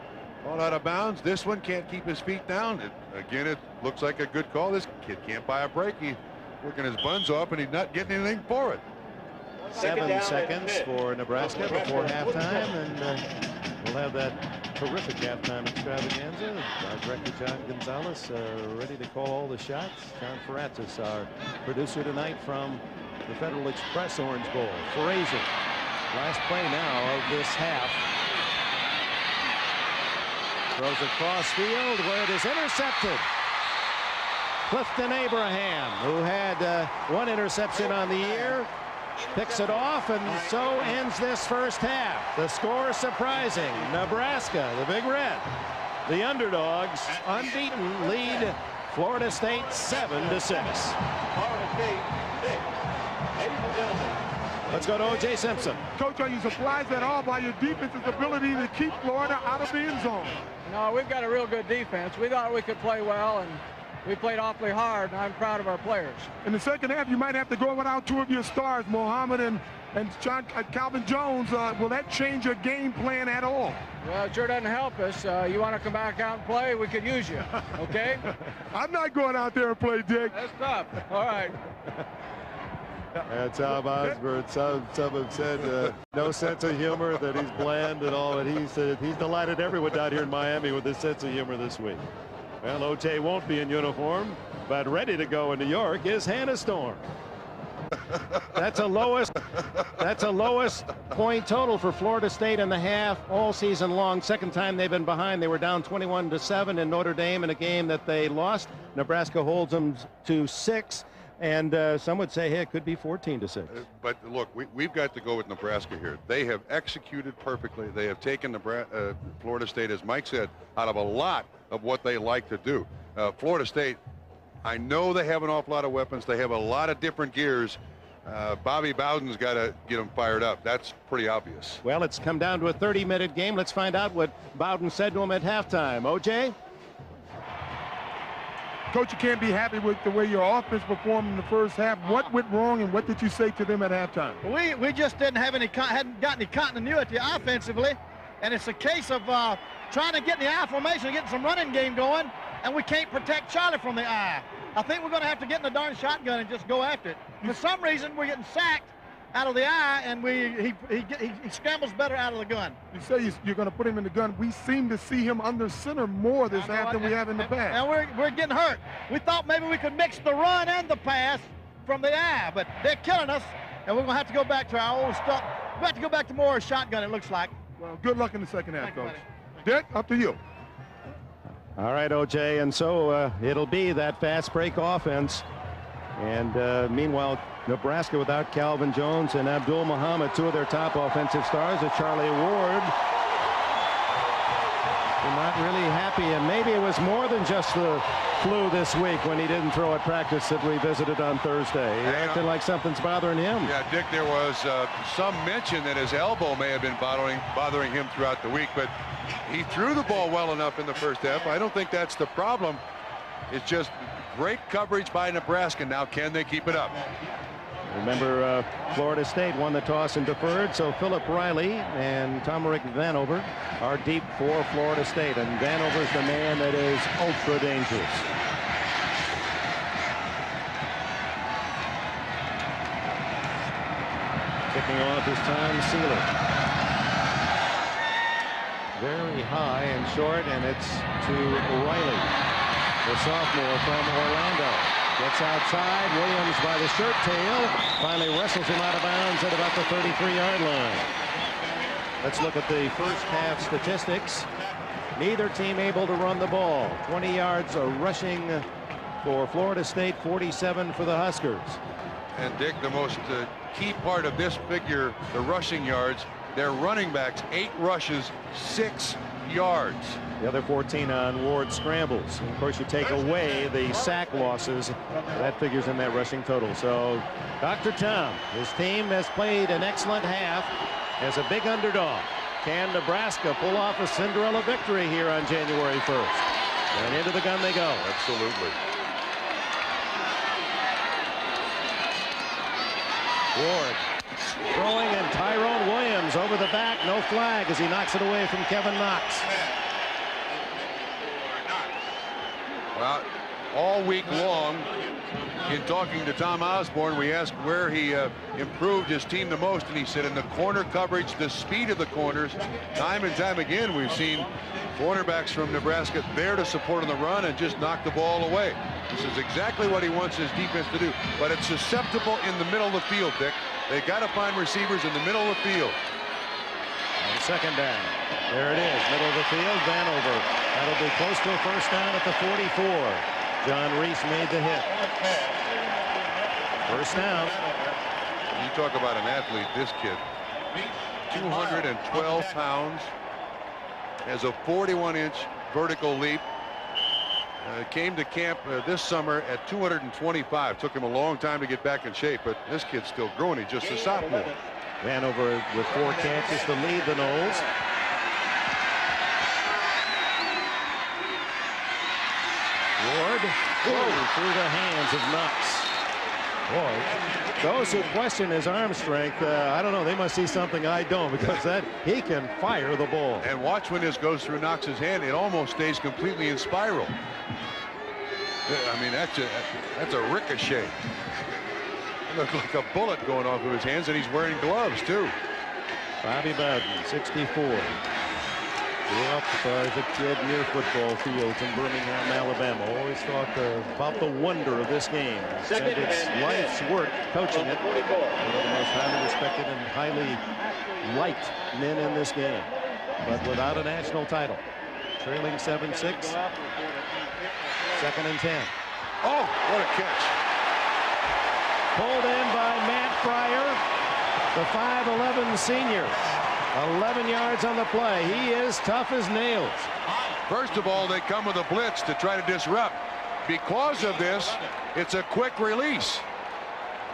ball out of bounds. This one can't keep his feet down. Again, it looks like a good call. This kid can't buy a break. He's working his buns off, and he's not getting anything for it. 7 seconds for Nebraska before halftime, and we'll have that terrific halftime extravaganza. Our director John Gonzalez ready to call all the shots. John Ferratis, our producer tonight from the Federal Express Orange Bowl. Frazier, last play now of this half. Throws across field where it is intercepted. Clifton Abraham, who had one interception on the year, picks it off, and so ends this first half. The score surprising. Nebraska, the Big Red, the underdogs, unbeaten, lead Florida State 7-6. Florida State 6. Ladies and gentlemen. Let's go to O.J. Simpson. Coach, are you surprised at all by your defense's ability to keep Florida out of the end zone? No, we've got a real good defense. We thought we could play well, and we played awfully hard, and I'm proud of our players. In the second half, you might have to go without two of your stars, Mohammed and Calvin Jones. Will that change your game plan at all? Well, it sure doesn't help us. You want to come back out and play? We could use you, okay? I'm not going out there and play, Dick. That's tough. All right. Tom Osborne, some have said no sense of humor, that he's bland and all, and he said he's delighted everyone down here in Miami with his sense of humor this week. Well, O.J. won't be in uniform, but ready to go in New York is Hannah Storm. That's a lowest point total for Florida State in the half all season long. Second time they've been behind. They were down 21-7 in Notre Dame in a game that they lost. Nebraska holds them to 6. And some would say, hey, it could be 14-6. But look, we've got to go with Nebraska here. They have executed perfectly. They have taken Florida State, as Mike said, out of a lot of what they like to do. Florida State, I know they have an awful lot of weapons. They have a lot of different gears. Bobby Bowden's got to get them fired up. That's pretty obvious. Well, it's come down to a 30-minute game. Let's find out what Bowden said to him at halftime. O.J.? Coach, you can't be happy with the way your offense performed in the first half. What went wrong, and what did you say to them at halftime? We just hadn't got any continuity offensively, and it's a case of trying to get in the I formation, getting some running game going, and we can't protect Charlie from the I. I think we're going to have to get in the darn shotgun and just go after it. For some reason, we're getting sacked, out of the eye, and he scrambles better out of the gun. You say you're going to put him in the gun. We seem to see him under center more this half than we have in the past. And we're getting hurt. We thought maybe we could mix the run and the pass from the eye, but they're killing us, and we're going to have to go back to our old stuff. We're going to have to go back to more shotgun, it looks like. Well, good luck in the second half, Coach. Dick, up to you. All right, O.J., and so it'll be that fast break offense. And meanwhile, Nebraska without Calvin Jones and Abdul Muhammad, two of their top offensive stars, Charlie Ward. They're not really happy, and maybe it was more than just the flu this week when he didn't throw at practice that we visited on Thursday. He acted like something's bothering him. Yeah, Dick, there was some mention that his elbow may have been bothering him throughout the week, but he threw the ball well enough in the first half. I don't think that's the problem. It's just great coverage by Nebraska. Now, can they keep it up? Remember, Florida State won the toss and deferred, so Philip Riley and Tomerick Vanover are deep for Florida State, and Vanover's the man that is ultra dangerous. Kicking off is Tom Sealer. Very high and short, and it's to Riley, the sophomore from Orlando. Gets outside. Williams by the shirt tail. Finally wrestles him out of bounds at about the 33-yard line. Let's look at the first half statistics. Neither team able to run the ball. 20 yards of rushing for Florida State, 47 for the Huskers. And Dick, the most key part of this figure, the rushing yards, their running backs, 8 rushes, 6 yards. The other 14 on Ward scrambles. Of course, you take away the sack losses. That figures in that rushing total. So Dr. Tom, his team has played an excellent half as a big underdog. Can Nebraska pull off a Cinderella victory here on January 1st? And into the gun they go. Absolutely. Ward throwing, and Tyrone Williams over the back. No flag as he knocks it away from Kevin Knox. Well, all week long, in talking to Tom Osborne, we asked where he improved his team the most, and he said in the corner coverage, the speed of the corners. Time and time again, we've seen cornerbacks from Nebraska there to support on the run and just knock the ball away. This is exactly what he wants his defense to do, but it's susceptible in the middle of the field, Dick. They got to find receivers in the middle of the field. And second down. There it is, middle of the field. Vanover. That'll be close to a first down at the 44. John Reese made the hit. First down. You talk about an athlete, this kid. 212 pounds. Has a 41-inch vertical leap. Came to camp this summer at 225. Took him a long time to get back in shape, but this kid's still growing. He's just a sophomore. Vanover with 4 catches to lead the Noles. Ward through the hands of Knox. Boy, those who question his arm strength, I don't know, they must see something I don't, because that he can fire the ball. And watch when this goes through Knox's hand, it almost stays completely in spiral. I mean, that's a ricochet. It looks like a bullet going off of his hands, and he's wearing gloves too. Bobby Bowden, 64. Grew up as a kid near football fields in Birmingham, Alabama. Always thought about the wonder of this game. Said it's life's work coaching it. One of the most highly respected and highly liked men in this game, but without a national title. Trailing 7-6. Second and 10. Oh, what a catch. Pulled in by Matt Fryer, the 5'11" senior. 11 yards on the play. He is tough as nails. First of all, they come with a blitz to try to disrupt. Because of this, it's a quick release.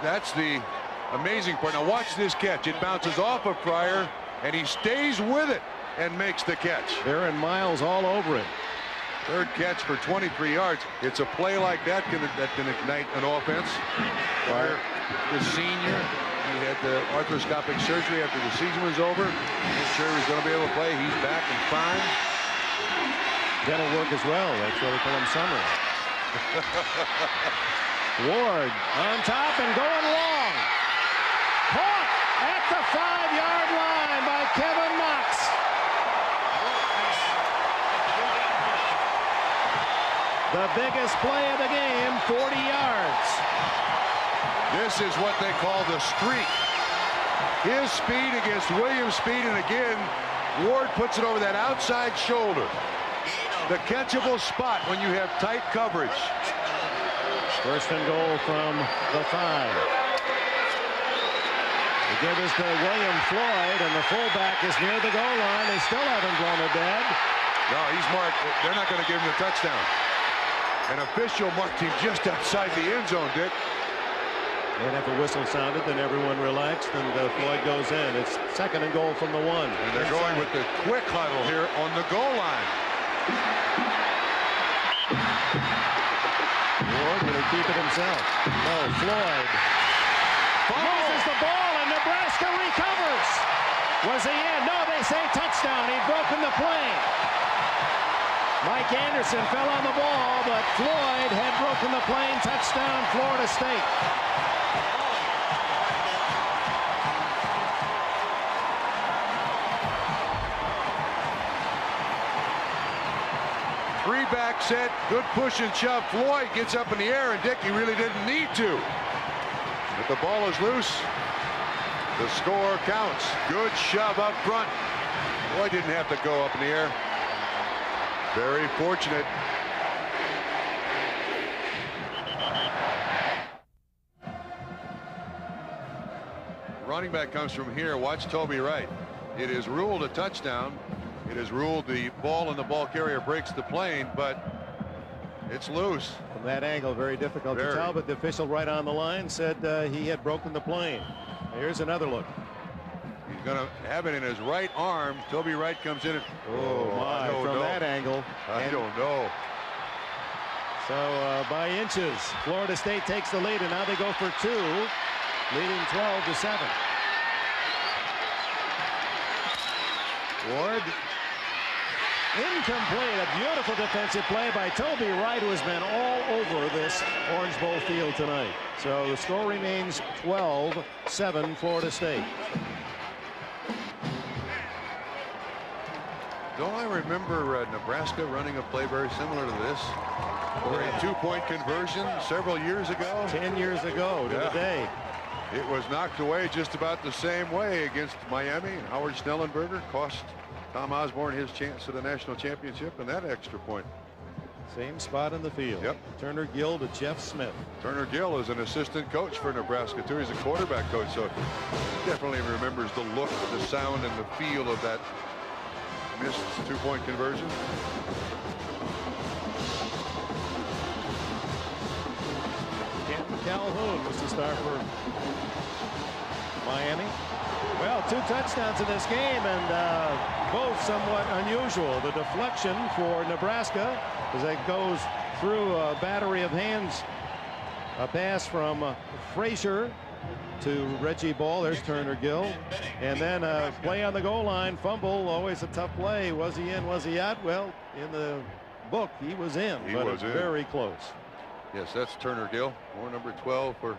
That's the amazing part. Now watch this catch. It bounces off of Fryer, and he stays with it and makes the catch. They're in Miles all over it. Third catch for 23 yards. It's a play like that can ignite an offense. Fryer, the senior, he had the arthroscopic surgery after the season was over. Not sure he's going to be able to play. He's back and fine. Dental work as well. That's why they call him Summer. Ward on top and going long. Caught. The biggest play of the game, 40 yards. This is what they call the streak. His speed against Williams' speed, and again, Ward puts it over that outside shoulder. The catchable spot when you have tight coverage. First and goal from the 5. They give this to William Floyd, and the fullback is near the goal line. They still haven't blown it dead. No, he's marked. They're not going to give him the touchdown. An official marked him just outside the end zone, Dick. And if a whistle sounded, then everyone relaxed, and Floyd goes in. It's second and goal from the 1. And they're going with the quick huddle here on the goal line. Ward, will he keep it himself? No, Floyd loses the ball, and Nebraska recovers. Was he in? No, they say touchdown. He'd broken the play. Mike Anderson fell on the ball, but Floyd had broken the plane. Touchdown, Florida State. Three-back set, good push and shove. Floyd gets up in the air, and Dick, he really didn't need to. But the ball is loose. The score counts. Good shove up front. Floyd didn't have to go up in the air. Very fortunate. Running back comes from here. Watch Toby Wright. It is ruled a touchdown. It is ruled the ball and the ball carrier breaks the plane, but it's loose. From that angle, very difficult to tell, but the official right on the line said he had broken the plane. Here's another look. He's going to have it in his right arm. Toby Wright comes in. From that angle. I don't know. So by inches, Florida State takes the lead, and now they go for 2, leading 12-7. Ward. Incomplete. A beautiful defensive play by Toby Wright, who has been all over this Orange Bowl field tonight. So the score remains 12-7 Florida State. Don't I remember Nebraska running a play very similar to this? For a 2-point conversion several years ago? 10 years ago to the day. It was knocked away just about the same way against Miami. Howard Schnellenberger cost Tom Osborne his chance at a national championship and that extra point. Same spot in the field. Yep. Turner Gill to Jeff Smith. Turner Gill is an assistant coach for Nebraska too. He's a quarterback coach, so definitely remembers the look, the sound, and the feel of that missed 2-point conversion. Kenton Calhoun was the star for Miami. Well, 2 touchdowns in this game, and both somewhat unusual. The deflection for Nebraska as it goes through a battery of hands. A pass from Frazier to Reggie Ball. There's Turner Gill. And then a play on the goal line. Fumble, always a tough play. Was he in? Was he out? Well, in the book, he was in. He but was in. Very close. Yes, that's Turner Gill. More number 12 for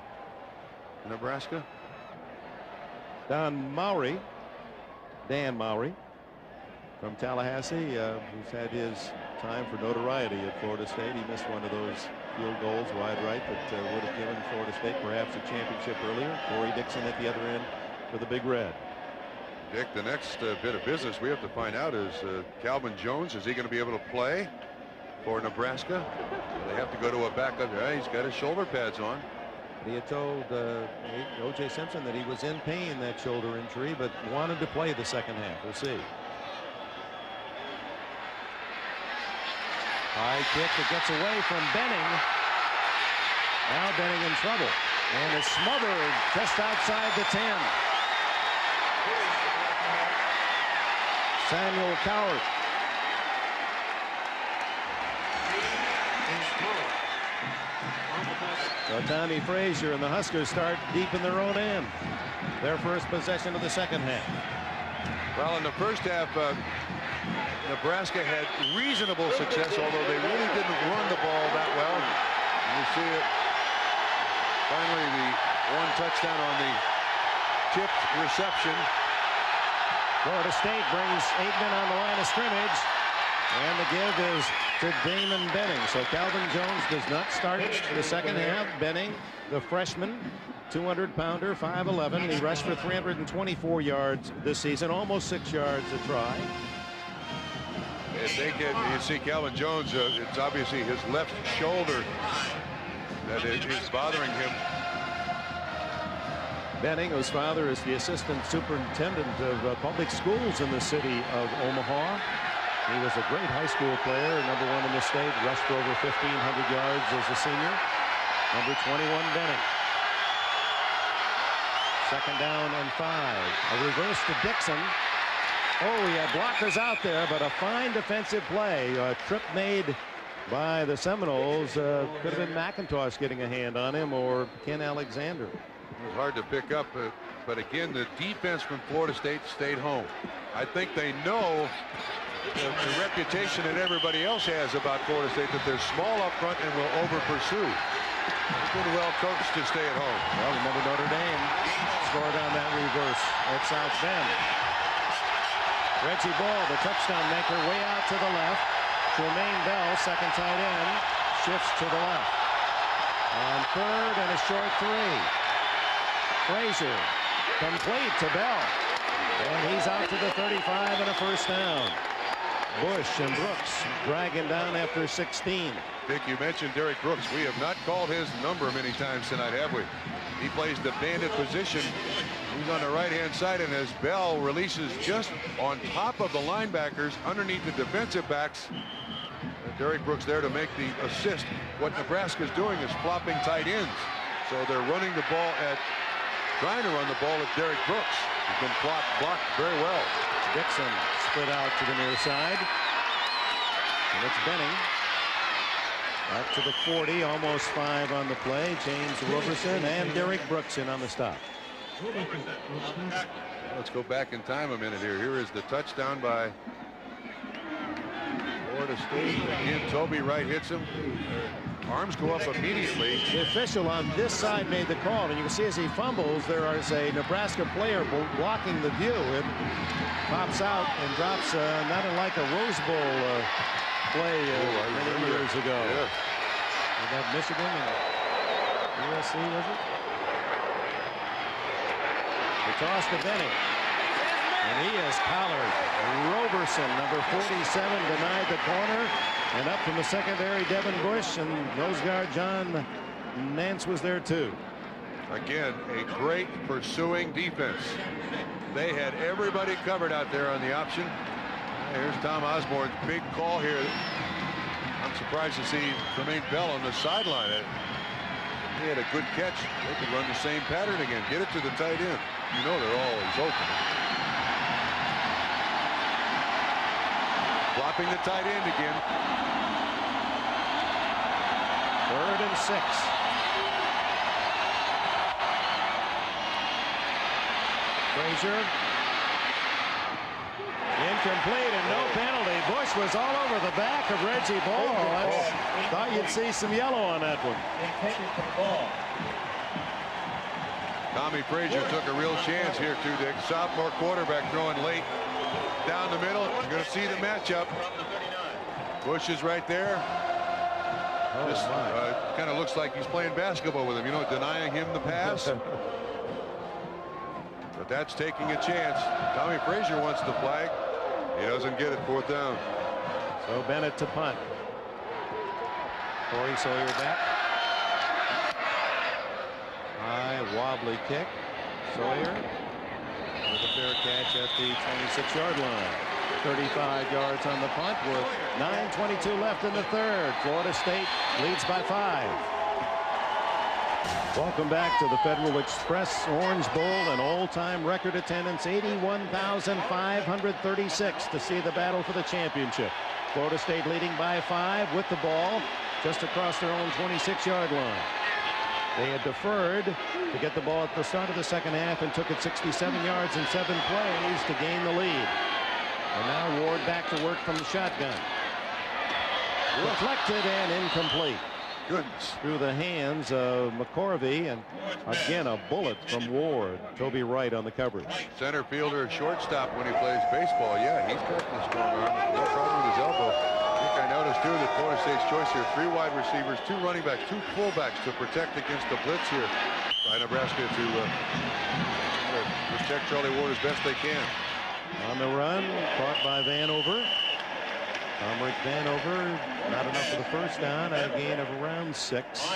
Nebraska. Dan Mowry from Tallahassee, who's had his time for notoriety at Florida State. He missed one of those field goals wide right that would have given Florida State perhaps a championship earlier. Corey Dixon at the other end for the Big Red. Dick, the next bit of business we have to find out is Calvin Jones. Is he going to be able to play for Nebraska? They have to go to a backup. He's got his shoulder pads on. He had told O.J. Simpson that he was in pain, that shoulder injury, but wanted to play the second half. We'll see. High kick that gets away from Benning. Now Benning in trouble. And is smothered just outside the 10. Samuel Coward. So Tommy Frazier and the Huskers start deep in their own end. Their first possession of the second half. Well, in the first half, Nebraska had reasonable success, although they really didn't run the ball that well. You see it. Finally, the 1 touchdown on the tipped reception. Florida State brings 8 men on the line of scrimmage. And the give is to Damon Benning. So Calvin Jones does not start the second half. Benning, the freshman, 200-pounder, 5'11". He rushed for 324 yards this season, almost 6 yards a try. If they can, you see Calvin Jones, it's obviously his left shoulder that is bothering him. Benning, whose father is the assistant superintendent of public schools in the city of Omaha. He was a great high school player, #1 in the state, rushed for over 1,500 yards as a senior. Number 21, Benning. Second down and 5. A reverse to Dixon. Oh, he had blockers out there, but a fine defensive play. A trip made by the Seminoles. Could have been McIntosh getting a hand on him, or Ken Alexander. It was hard to pick up, but again, the defense from Florida State stayed home. I think they know the reputation that everybody else has about Florida State, that they're small up front and will over pursue. They've been well coached to stay at home. Well, remember Notre Dame scored on that reverse at South Bend. Reggie Ball, the touchdown maker, way out to the left. Tremaine Bell, second tight end, shifts to the left. On third and a short 3. Frazier, complete to Bell. And he's out to the 35 and a first down. Bush and Brooks dragging down after 16. Dick, you mentioned Derek Brooks. We have not called his number many times tonight, have we? He plays the bandit position. He's on the right-hand side, and as Bell releases just on top of the linebackers underneath the defensive backs, Derek Brooks there to make the assist. What Nebraska's doing is flopping tight ends. So they're running the ball at, trying to run the ball at Derek Brooks. He's been blocked very well. Dixon split out to the near side. And it's Benning. Up to the 40, almost 5 on the play. James Roberson and Derek Brooks in on the stop. Let's go back in time a minute here. Here is the touchdown by Florida State. Again, Toby Wright hits him. Arms go up immediately. The official on this side made the call, and you can see as he fumbles, there is a Nebraska player blocking the view. It pops out and drops not unlike a Rose Bowl play many years ago. Yeah. Was that Michigan and USC, was it? The toss to Benning. And he is collared. Roberson, number 47, denied the corner. And up from the secondary, Devin Bush, and nose guard John Nance was there too. Again, a great pursuing defense. They had everybody covered out there on the option. Here's Tom Osborne's big call here. I'm surprised to see Tremaine Bell on the sideline. He had a good catch. They could run the same pattern again. Get it to the tight end. You know they're always open. Flopping the tight end again. 3rd and 6. Frazier. Incomplete and no penalty. Bush was all over the back of Reggie Ball. I thought you'd see some yellow on that one. Tommy Frazier took a real chance here too, Dick. Sophomore quarterback throwing late down the middle. You're going to see the matchup. Bush is right there. This kind of looks like he's playing basketball with him, you know, denying him the pass. But that's taking a chance. Tommy Frazier wants the flag. He doesn't get it. 4th down. So Bennett to punt. Corey Sawyer back. High wobbly kick. Sawyer with a fair catch at the 26-yard line. 35 yards on the punt with 9:22 left in the 3rd. Florida State leads by 5. Welcome back to the Federal Express Orange Bowl, an all-time record attendance, 81,536 to see the battle for the championship. Florida State leading by 5 with the ball just across their own 26-yard line. They had deferred to get the ball at the start of the second half and took it 67 yards in 7 plays to gain the lead. And now Ward back to work from the shotgun. Deflected and incomplete. goodness. Through the hands of McCorvey, and again a bullet from Ward. Toby Wright on the coverage. Center fielder, shortstop when he plays baseball. Yeah, he's got the strong arm. No problem with his elbow. I think I noticed too that Florida State's choice here, 3 wide receivers, 2 running backs, 2 fullbacks to protect against the blitz here by Nebraska to protect Charlie Ward as best they can. On the run, caught by Vanover. Rick Vanover, not enough for the first down, a gain of around 6.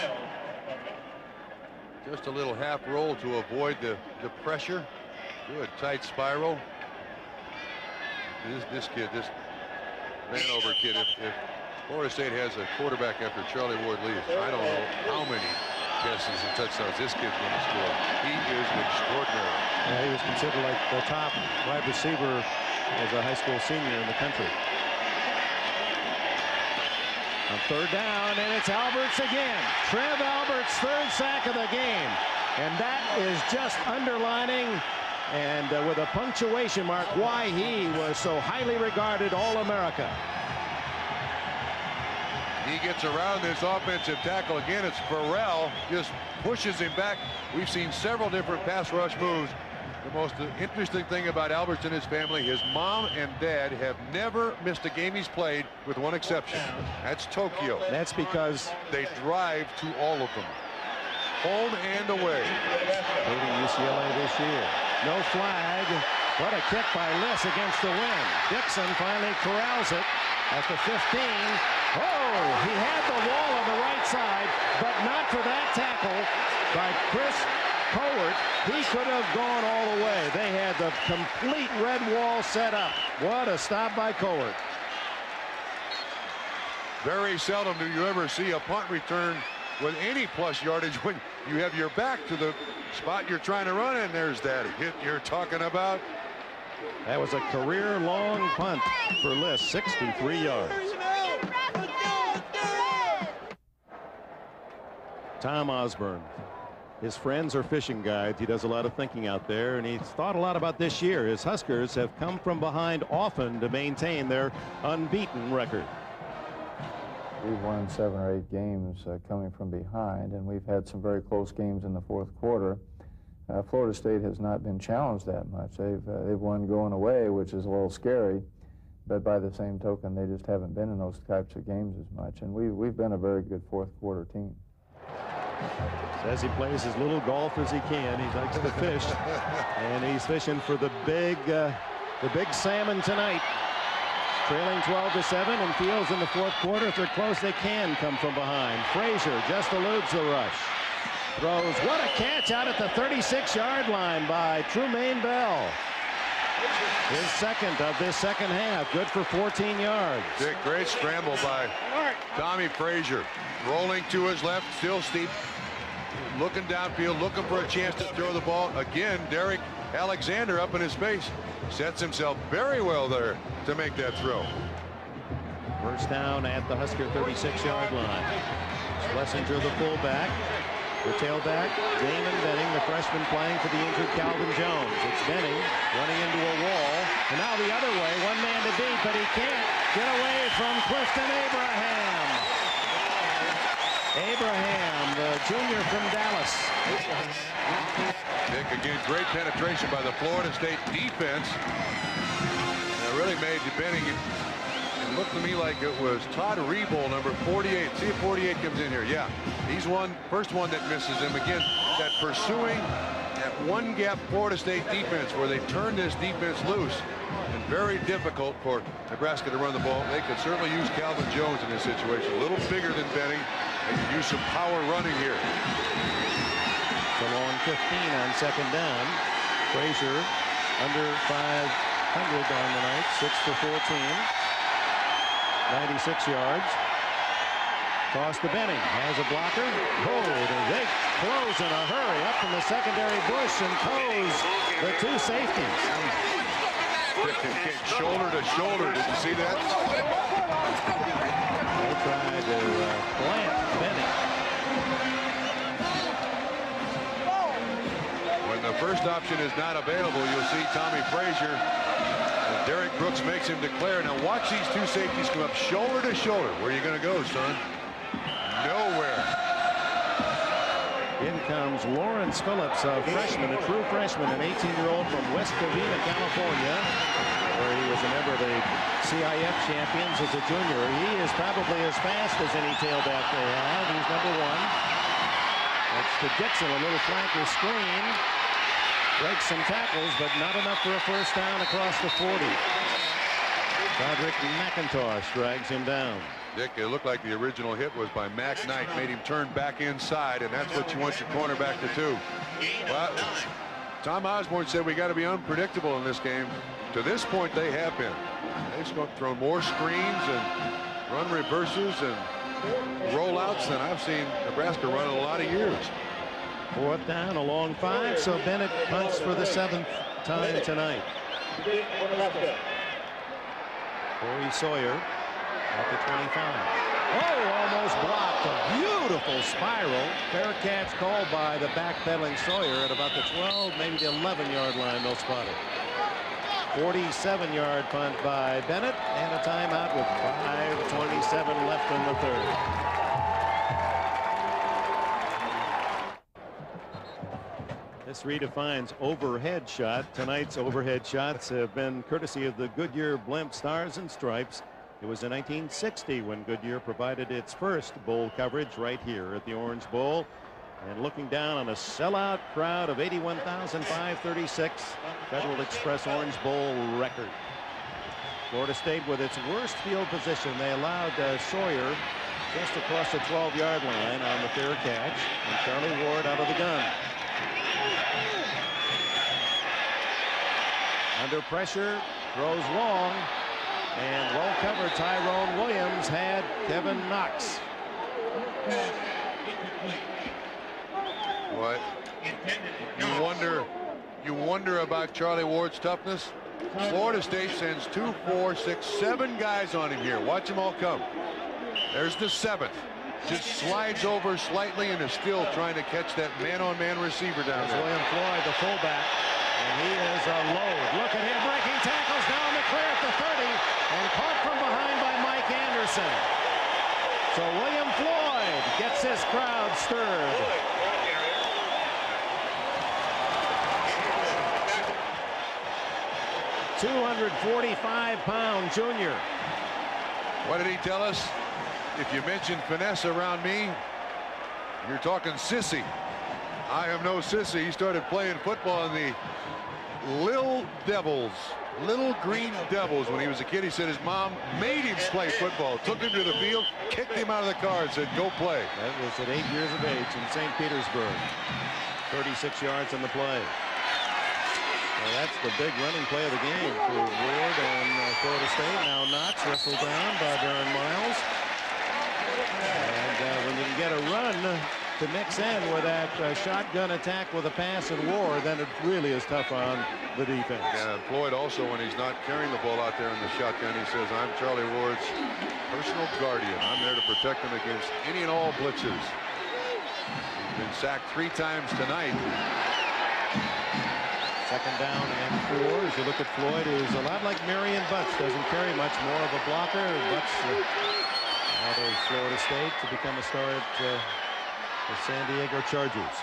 Just a little half roll to avoid the pressure. Good tight spiral. This kid, this Vanover kid, if Florida State has a quarterback after Charlie Ward leaves, I don't know how many catches and touchdowns this kid's going to score. He is extraordinary. Yeah, he was considered like the top wide receiver as a high school senior in the country. On 3rd down, and it's Alberts again. Trev Alberts' 3rd sack of the game. And that is just underlining and with a punctuation mark why he was so highly regarded All-America. He gets around this offensive tackle again. It's Farrell, just pushes him back. We've seen several different pass rush moves. The most interesting thing about Alberts and his family, his mom and dad have never missed a game he's played, with one exception. That's Tokyo. That's because they drive to all of them, home and away. Leading UCLA this year. No flag. What a kick by Liss against the wind. Dixon finally corrals it at the 15. Oh, he had the wall on the right side, but not for that tackle by Chris Cowart. He could have gone all the way. They had the complete red wall set up. What a stop by Cowart. Very seldom do you ever see a punt return with any plus yardage when you have your back to the spot you're trying to run, and there's that hit you're talking about. That was a career-long punt for Liss, 63 yards. Tom Osborne. His friends are fishing guides. He does a lot of thinking out there, and he's thought a lot about this year. His Huskers have come from behind often to maintain their unbeaten record. We've won 7 or 8 games coming from behind, and we've had some very close games in the 4th quarter. Florida State has not been challenged that much. They've won going away, which is a little scary, but by the same token, they just haven't been in those types of games as much. And we've been a very good 4th quarter team. Says he plays as little golf as he can. He likes to fish, and he's fishing for the big salmon tonight. Trailing 12-7, and feels in the 4th quarter, if they're close, they can come from behind. Frazier just eludes the rush. Throws. What a catch out at the 36-yard line by Trumaine Bell. His second of this second half. Good for 14 yards. Great scramble by Tommy Frazier. Rolling to his left, still steep. Looking downfield, looking for a chance to throw the ball. Again, Derek Alexander up in his face. Sets himself very well there to make that throw. First down at the Husker 36-yard line. Schlesinger, the fullback. The tailback, Damon Benning, the freshman playing for the injured Calvin Jones. It's Benning running into a wall. And now the other way, one man to beat, but he can't get away from Clifton Abraham. Abraham, the junior from Dallas. Nick, again, great penetration by the Florida State defense. And it really made Benning, it looked to me like it was Todd Reboll, number 48. See if 48 comes in here. Yeah, he's first one that misses him. Again, that pursuing that one gap Florida State defense where they turn this defense loose, and very difficult for Nebraska to run the ball. They could certainly use Calvin Jones in this situation. A little bigger than Benning. They could use some power running here. The long 15 on second down. Frazier under 500 on the night, 6 for 14. 96 yards. Toss to Benning. Has a blocker. Oh, they close in a hurry up in the secondary bush and close the 2 safeties. Shoulder to shoulder. Did you see that? They tried to plant Benning. When the first option is not available, you'll see Tommy Frazier. Derek Brooks makes him declare. Now watch these 2 safeties come up shoulder to shoulder. Where are you going to go, son? Nowhere. comes Lawrence Phillips, a freshman, a true freshman, an 18-year-old from West Covina, California, where he was a member of the CIF champions as a junior. He is probably as fast as any tailback they have. He's number 1. That's to Dixon, a little flanker screen. Breaks some tackles, but not enough for a first down across the 40. Roderick McIntosh drags him down. Dick, it looked like the original hit was by Mac Knight, made him turn back inside, and that's what you want your cornerback to do. Well, Tom Osborne said we got to be unpredictable in this game. To this point, they have been. They've thrown more screens and run reverses and rollouts than I've seen Nebraska run in a lot of years. 4th down, a long 5, so Bennett punts for the 7th time tonight. Corey Sawyer at the 25. Oh, almost blocked. A beautiful spiral. Fair catch called by the backpedaling Sawyer at about the 12, maybe the 11-yard line. They'll spot it. 47-yard punt by Bennett, and a timeout with 5:27 left in the 3rd. This redefines overhead shot. Tonight's overhead shots have been courtesy of the Goodyear Blimp Stars and Stripes. It was in 1960 when Goodyear provided its first bowl coverage right here at the Orange Bowl. And looking down on a sellout crowd of 81,536, Federal Express Orange Bowl record. Florida State with its worst field position. They allowed Sawyer just across the 12-yard line on the fair catch, and Charlie Ward out of the gun. Under pressure, throws long, and well covered. Tyrone Williams had Kevin Knox. What? You wonder about Charlie Ward's toughness. Florida State sends 2, 4, 6, 7 guys on him here. Watch them all come. There's the 7th. Just slides over slightly and is still trying to catch that man-on-man receiver down there. William Floyd, the fullback, and he is a load. Look at him breaking tackles down the clear at the 30 and caught from behind by Mike Anderson. So William Floyd gets his crowd stirred. $245-pound junior. What did he tell us? If you mention finesse around me, you're talking sissy. I am no sissy. He started playing football in the Little Green Devils when he was a kid. He said his mom made him play football, took him to the field, kicked him out of the car and said, go play. That was at 8 years of age in St. Petersburg. 36 yards on the play. Well, that's the big running play of the game for Ward and Florida State. Now Knox whistled down by Darren Miles. And when you can get a run to mix in with that shotgun attack with a pass and war, then it really is tough on the defense. Yeah, Floyd also, when he's not carrying the ball out there in the shotgun, he says, I'm Charlie Ward's personal guardian. I'm there to protect him against any and all blitzes. He's been sacked 3 times tonight. 2nd down and 4. As you look at Floyd, who's a lot like Marion Butts, doesn't carry much, more of a blocker. Butts out of Florida State to become a star at the San Diego Chargers.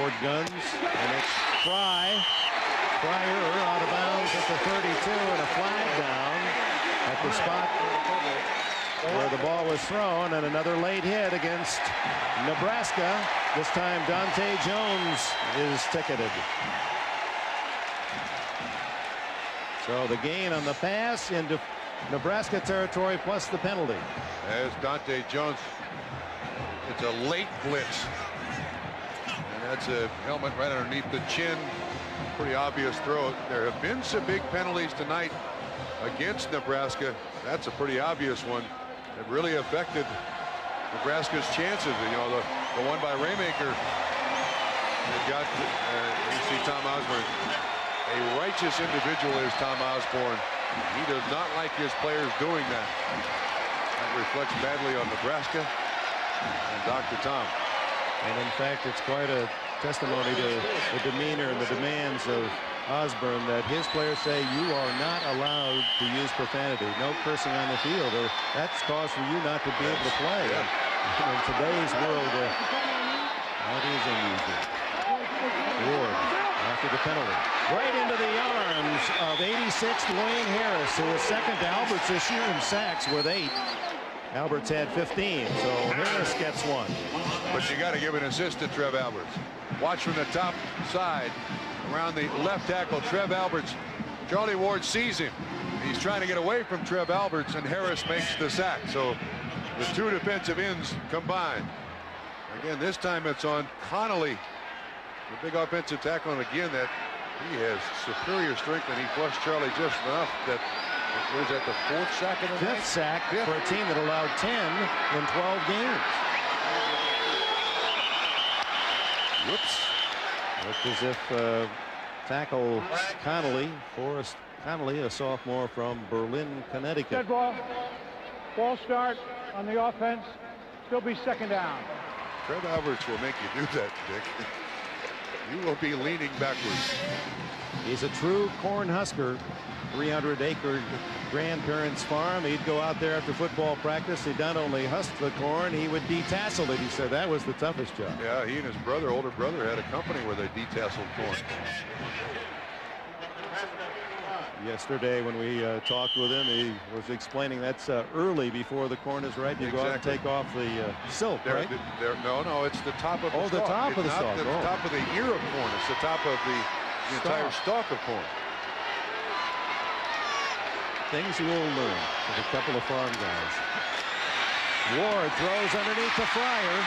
Ward guns, and it's Pryor out of bounds at the 32, and a flag down at the spot where the ball was thrown, and another late hit against Nebraska. This time Dante Jones is ticketed. So the gain on the pass into Nebraska territory plus the penalty. As Dante Jones, it's a late blitz. And that's a helmet right underneath the chin. Pretty obvious throw. There have been some big penalties tonight against Nebraska. That's a pretty obvious one. It really affected Nebraska's chances. You know, the one by Raymaker. It got, you see Tom Osborne. A righteous individual is Tom Osborne. He does not like his players doing that. That reflects badly on Nebraska and Dr. Tom. And in fact, it's quite a testimony to the demeanor and the demands of Osborne that his players say you are not allowed to use profanity. No cursing on the field. That's cause for you not to be able to play. Yeah. In today's world, that is unusual. Ward after the penalty. Right into the arms of 86th Wayne Harris, who was second to Alberts this year in sacks with 8. Alberts had 15, so Harris gets 1. But you got to give an assist to Trev Alberts. Watch from the top side around the left tackle. Trev Alberts. Charlie Ward sees him. He's trying to get away from Trev Alberts, and Harris makes the sack. So the two defensive ends combined. Again, this time it's on Connolly, the big offensive tackle, and again that he has superior strength, and he flushed Charlie just enough that was at the 4th sack of the night. 5th sack for a team that allowed 10 in 12 games. Whoops. Looked as if tackle Connolly, Forrest Connolly, a sophomore from Berlin, Connecticut. Dead ball. Ball start on the offense. Still be second down. Trev Alberts will make you do that, Dick. You will be leaning backwards. He's a true corn husker. 300-acre grandparents' farm. He'd go out there after football practice. He'd not only husk the corn, he would detassel it. He said that was the toughest job. Yeah, he and his brother, older brother, had a company where they detasseled corn. Yesterday when we talked with him, he was explaining that's early before the corn is ripe. You go out and take off the silk, right? No, it's the top of the stalk. The top of the stalk. It's not the top of the ear of corn. It's the top of the entire stalk of corn. Things you will learn with a couple of farm guys. Ward throws underneath the Fryer,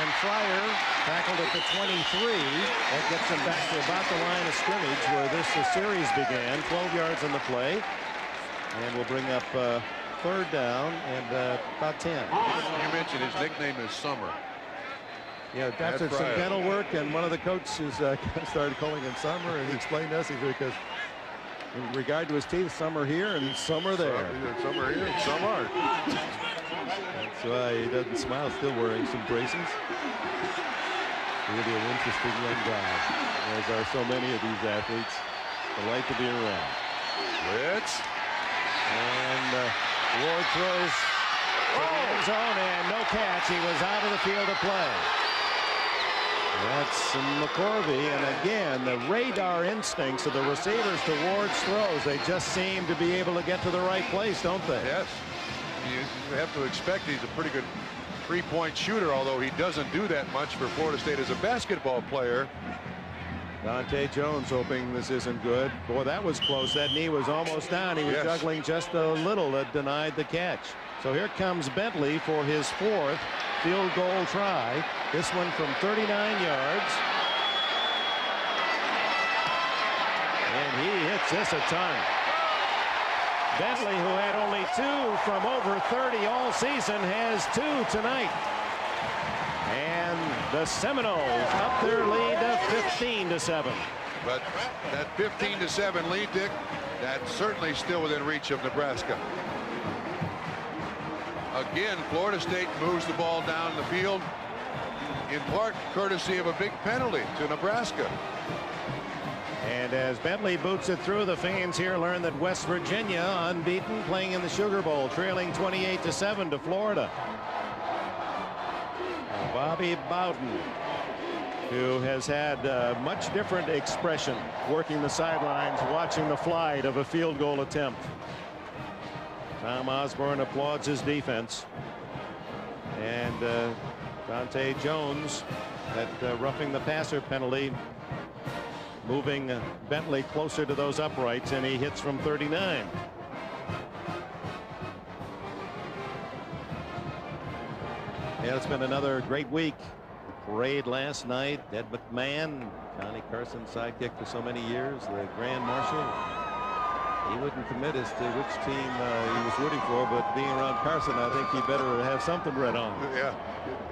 and Fryer tackled at the 23. That gets him back to about the line of scrimmage where this series began. 12 yards on the play, and we'll bring up 3rd down and about 10. You mentioned his nickname is Summer. Yeah, after some dental work, and one of the coaches started calling him Summer, and he explained to us because in regard to his teeth, some are here and some are there. Some are here and some aren't. That's why he doesn't smile, still wearing some braces. Really an interesting young guy, as are so many of these athletes. Delight to be around. Blitz. And Ward throws to the end zone, and no catch. He was out of the field of play. That's McCorvey, and again, the radar instincts of the receivers to Ward's throws. They just seem to be able to get to the right place, don't they? Yes. You have to expect he's a pretty good three-point shooter, although he doesn't do that much for Florida State as a basketball player. Dante Jones hoping this isn't good. Boy, that was close. That knee was almost down. He was juggling just a little that denied the catch. So here comes Bentley for his 4th field goal try. This one from 39 yards. And he hits this a ton. Bentley, who had only 2 from over 30 all season, has 2 tonight. And the Seminoles up their lead to 15-7. But that 15-7 lead, Dick, that's certainly still within reach of Nebraska. Again, Florida State moves the ball down the field, in part courtesy of a big penalty to Nebraska. And as Bentley boots it through, the fans here learn that West Virginia, unbeaten, playing in the Sugar Bowl, trailing 28-7 to Florida. Bobby Bowden, who has had much different expression working the sidelines, watching the flight of a field goal attempt. Tom Osborne applauds his defense. And Dante Jones, that roughing the passer penalty, moving Bentley closer to those uprights, and he hits from 39. Yeah, it's been another great week. The parade last night. Ed McMahon, Johnny Carson's sidekick for so many years, the Grand Marshal. He wouldn't commit as to which team he was rooting for, but being around Carson, I think he better have something read on. Yeah,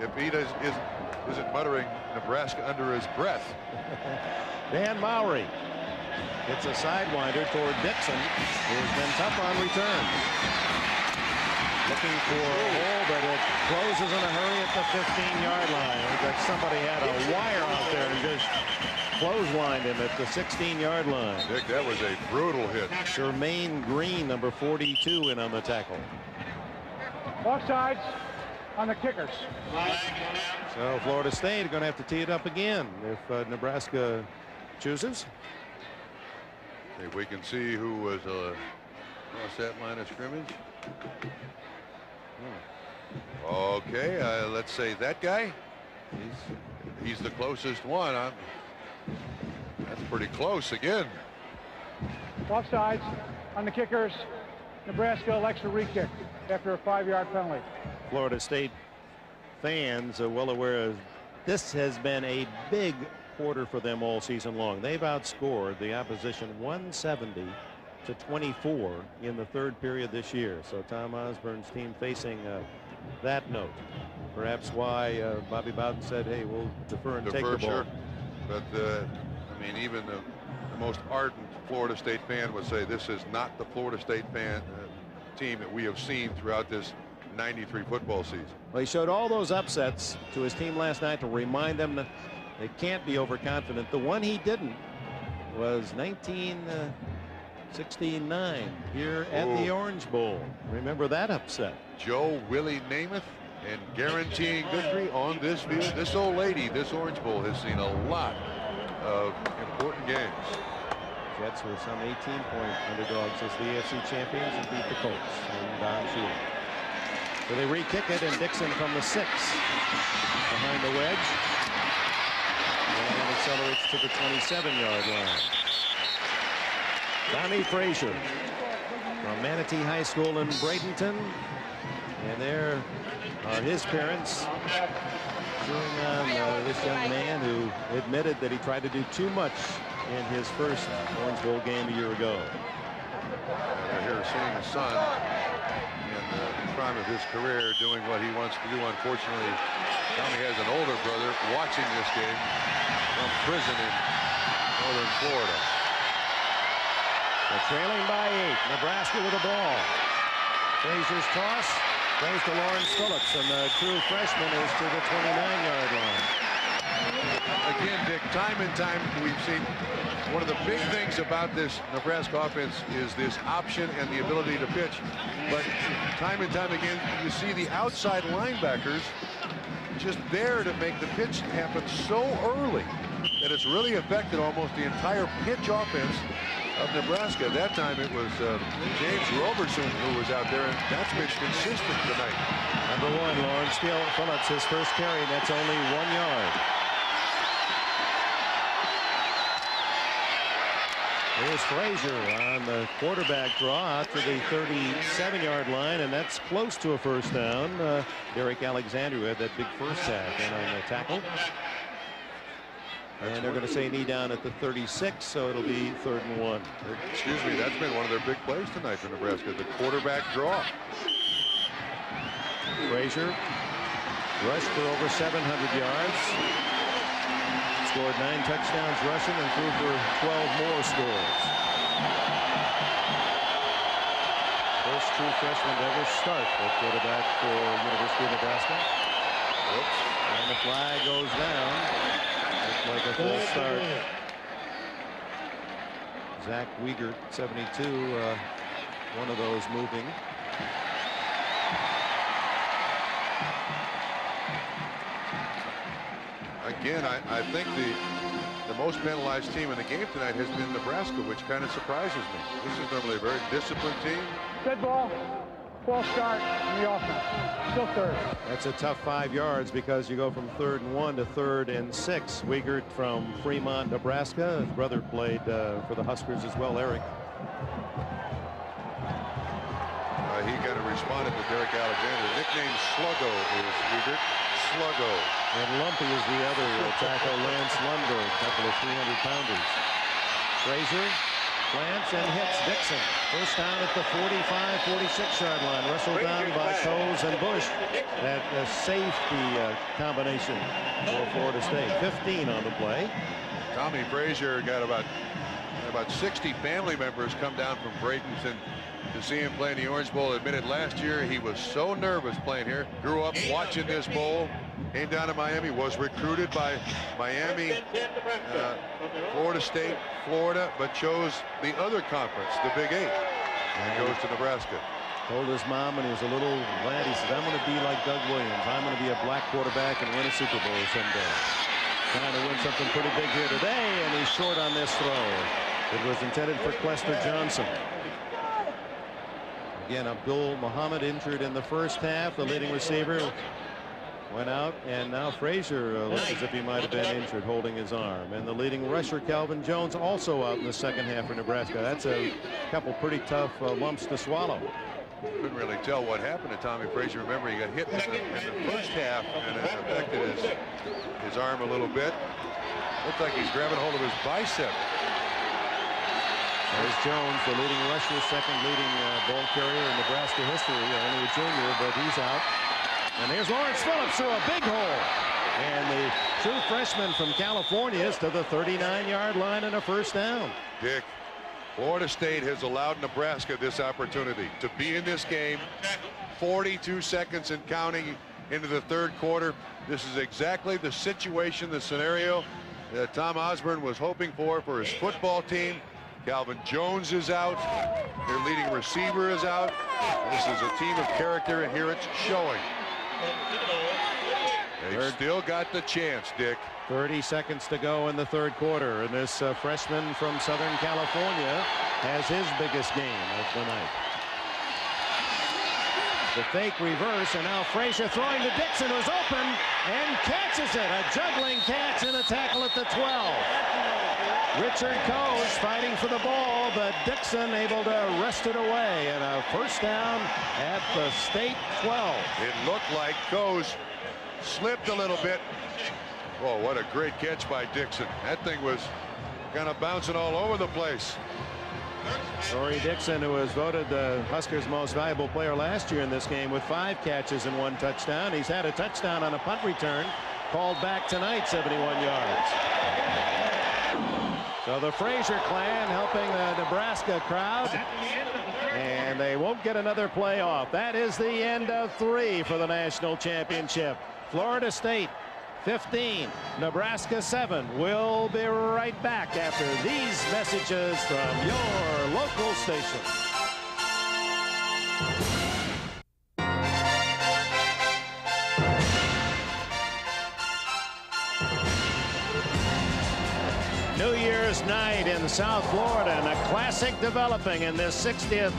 if he isn't muttering Nebraska under his breath. Dan Mowry hits a sidewinder toward Dixon, who's been tough on return. Looking for a hole, but it closes in a hurry at the 15-yard line. Looks like somebody had a wire out there and just clotheslined him at the 16-yard line. Dick, that was a brutal hit. Jermaine Green, number 42, in on the tackle. Offsides. on the kickers. So Florida State are going to have to tee it up again if Nebraska chooses. If we can see who was across that line of scrimmage. Okay, let's say that guy. He's the closest one. That's pretty close again. Offsides on the kickers. Nebraska elects a re-kick after a 5-yard penalty. Florida State fans are well aware of this has been a big quarter for them all season long. They've outscored the opposition 170-24 in the third period this year. So Tom Osborne's team facing that note. Perhaps why Bobby Bowden said, hey, we'll defer and take the ball. Sure. But I mean, even the most ardent Florida State fan would say this is not the Florida State team that we have seen throughout this 93 football season. Well, he showed all those upsets to his team last night to remind them that they can't be overconfident. The one he didn't was 1969 here at the Orange Bowl. Remember that upset? Joe Willie Namath and guaranteeing victory on this field. This old lady, this Orange Bowl has seen a lot of important games. Jets were some 18-point underdogs as the AFC champions and beat the Colts and Don Shula. So they re-kick it, and Dixon from the 6 behind the wedge and accelerates to the 27-yard line. Tommy Frazier from Manatee High School in Bradenton, and there are his parents cheering on this young man who admitted that he tried to do too much in his first Orange Bowl game a year ago. We're here seeing his son in the prime of his career doing what he wants to do. Unfortunately, Tommy has an older brother watching this game from prison in northern Florida. They're trailing by 8. Nebraska with the ball. Frazier's toss goes to Lawrence Phillips, and the true freshman is to the 29-yard line. Again, Dick, time and time we've seen one of the big things about this Nebraska offense is this option and the ability to pitch. But time and time again, you see the outside linebackers just there to make the pitch happen so early that it's really affected almost the entire pitch offense of Nebraska. That time it was James Roberson who was out there, and that's been consistent tonight. Number 1, Lawrence Phillips, his first carry, and that's only 1 yard. Here's Frazier on the quarterback draw out to the 37-yard line, and that's close to a first down. Derek Alexander had that big first sack and on the tackle. And they're going to say knee down at the 36, so it'll be 3rd and 1. Excuse me, that's been one of their big plays tonight for Nebraska, the quarterback draw. Frazier rushed for over 700 yards. Scored 9 touchdowns rushing and threw for 12 more scores. First true freshman to ever start at quarterback for University of Nebraska. Oops. And the flag goes down. Looks like a full start. Zach Wiegert, 72, one of those moving. Again, I think the most penalized team in the game tonight has been Nebraska, which kind of surprises me. This is normally a very disciplined team. Dead ball, false start in the offense. Still 3rd. That's a tough 5 yards because you go from 3rd and 1 to 3rd and 6. Wiegert from Fremont, Nebraska. His brother played for the Huskers as well, Eric. He kind of responded to Derek Alexander. Nickname Sluggo is Wiegert. Sluggo. And Lumpy is the other tackle, Lance Lundberg, a couple of 300-pounders. Frazier plants and hits Dixon. First down at the 45, 46-yard line. Wrestled down by Coles and Bush. That safety combination for Florida State. 15 on the play. Tommy Frazier got about 60 family members come down from Bradenton to see him play in the Orange Bowl. Admitted last year he was so nervous playing here. Grew up watching this bowl. Came down to Miami, was recruited by Miami, Florida State, Florida, but chose the other conference, the Big 8, and goes to Nebraska. Told his mom when he was a little lad, he said, I'm going to be like Doug Williams. I'm going to be a black quarterback and win a Super Bowl someday. Trying to win something pretty big here today, and he's short on this throw. It was intended for Clester Johnson. Again, Abdul Muhammad injured in the first half. The leading receiver went out, and now Frazier looks as if he might have been injured holding his arm. And the leading rusher, Calvin Jones, also out in the second half for Nebraska. That's a couple pretty tough lumps to swallow. Couldn't really tell what happened to Tommy Frazier. Remember, he got hit in the first half, and it affected his arm a little bit. Looks like he's grabbing hold of his bicep. There's Jones, the leading rusher, second leading ball carrier in Nebraska history. Only a junior, but he's out. And here's Lawrence Phillips through a big hole. And the true freshman from California is to the 39-yard line and a first down. Dick, Florida State has allowed Nebraska this opportunity to be in this game. 42 seconds and counting into the third quarter. This is exactly the situation, the scenario that Tom Osborne was hoping for his football team. Calvin Jones is out. Their leading receiver is out. This is a team of character, and here it's showing. They've still got the chance, Dick. 30 seconds to go in the third quarter, and this freshman from Southern California has his biggest game of the night. The fake reverse, and now Frazier throwing to Dixon, who's open and catches it. A juggling catch and a tackle at the 12. Richard Coase fighting for the ball, but Dixon able to wrest it away, and a first down at the state 12. It looked like Coase slipped a little bit. Oh, what a great catch by Dixon. That thing was kind of bouncing all over the place. Torrey Dixon, who was voted the Huskers' most valuable player last year in this game with 5 catches and 1 touchdown. He's had a touchdown on a punt return called back tonight, 71 yards. So the Frazier clan helping the Nebraska crowd, and they won't get another play off. That is the end of 3 for the national championship. Florida State 15, Nebraska 7. We'll be right back after these messages from your local station. New Year's night in South Florida, and a classic developing in this 60th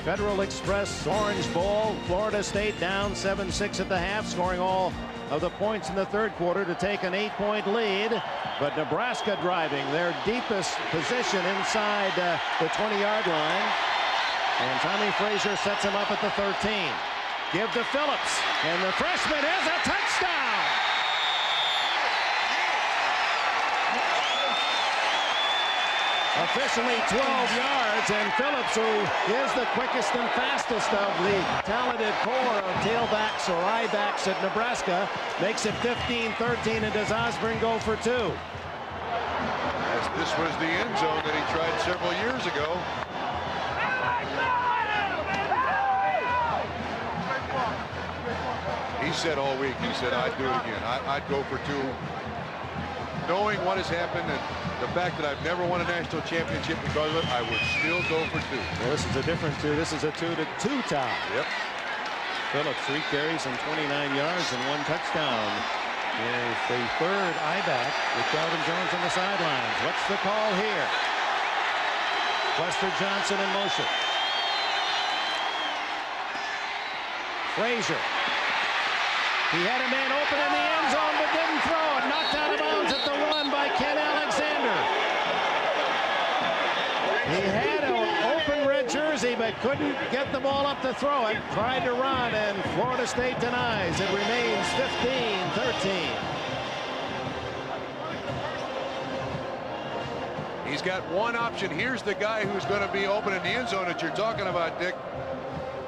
Federal Express Orange Bowl. Florida State down 7-6 at the half, scoring all of the points in the third quarter to take an 8-point lead. But Nebraska driving their deepest position inside the 20-yard line. And Tommy Frazier sets him up at the 13. Give to Phillips, and the freshman has a touchdown. Officially 12 yards, and Phillips, who is the quickest and fastest of the talented core of tailbacks or I-backs at Nebraska, makes it 15-13, and does Osborne go for 2. Yes, this was the end zone that he tried several years ago. He said all week, he said, I'd do it again. I'd go for 2. Knowing what has happened and the fact that I've never won a national championship because of it, I would still go for 2. Well, this is a different 2. This is a 2-2 tie. Yep. Phillips 3 carries and 29 yards and 1 touchdown. Is the third I-back with Calvin Jones on the sidelines. What's the call here? Clester Johnson in motion. Frazier. He had a man open in the end zone but didn't throw it. Knocked out of bounds at the 1 by Ken Alexander. He had an open red jersey but couldn't get the ball up to throw it. Tried to run, and Florida State denies. It remains 15-13. He's got one option. Here's the guy who's going to be open in the end zone that you're talking about, Dick.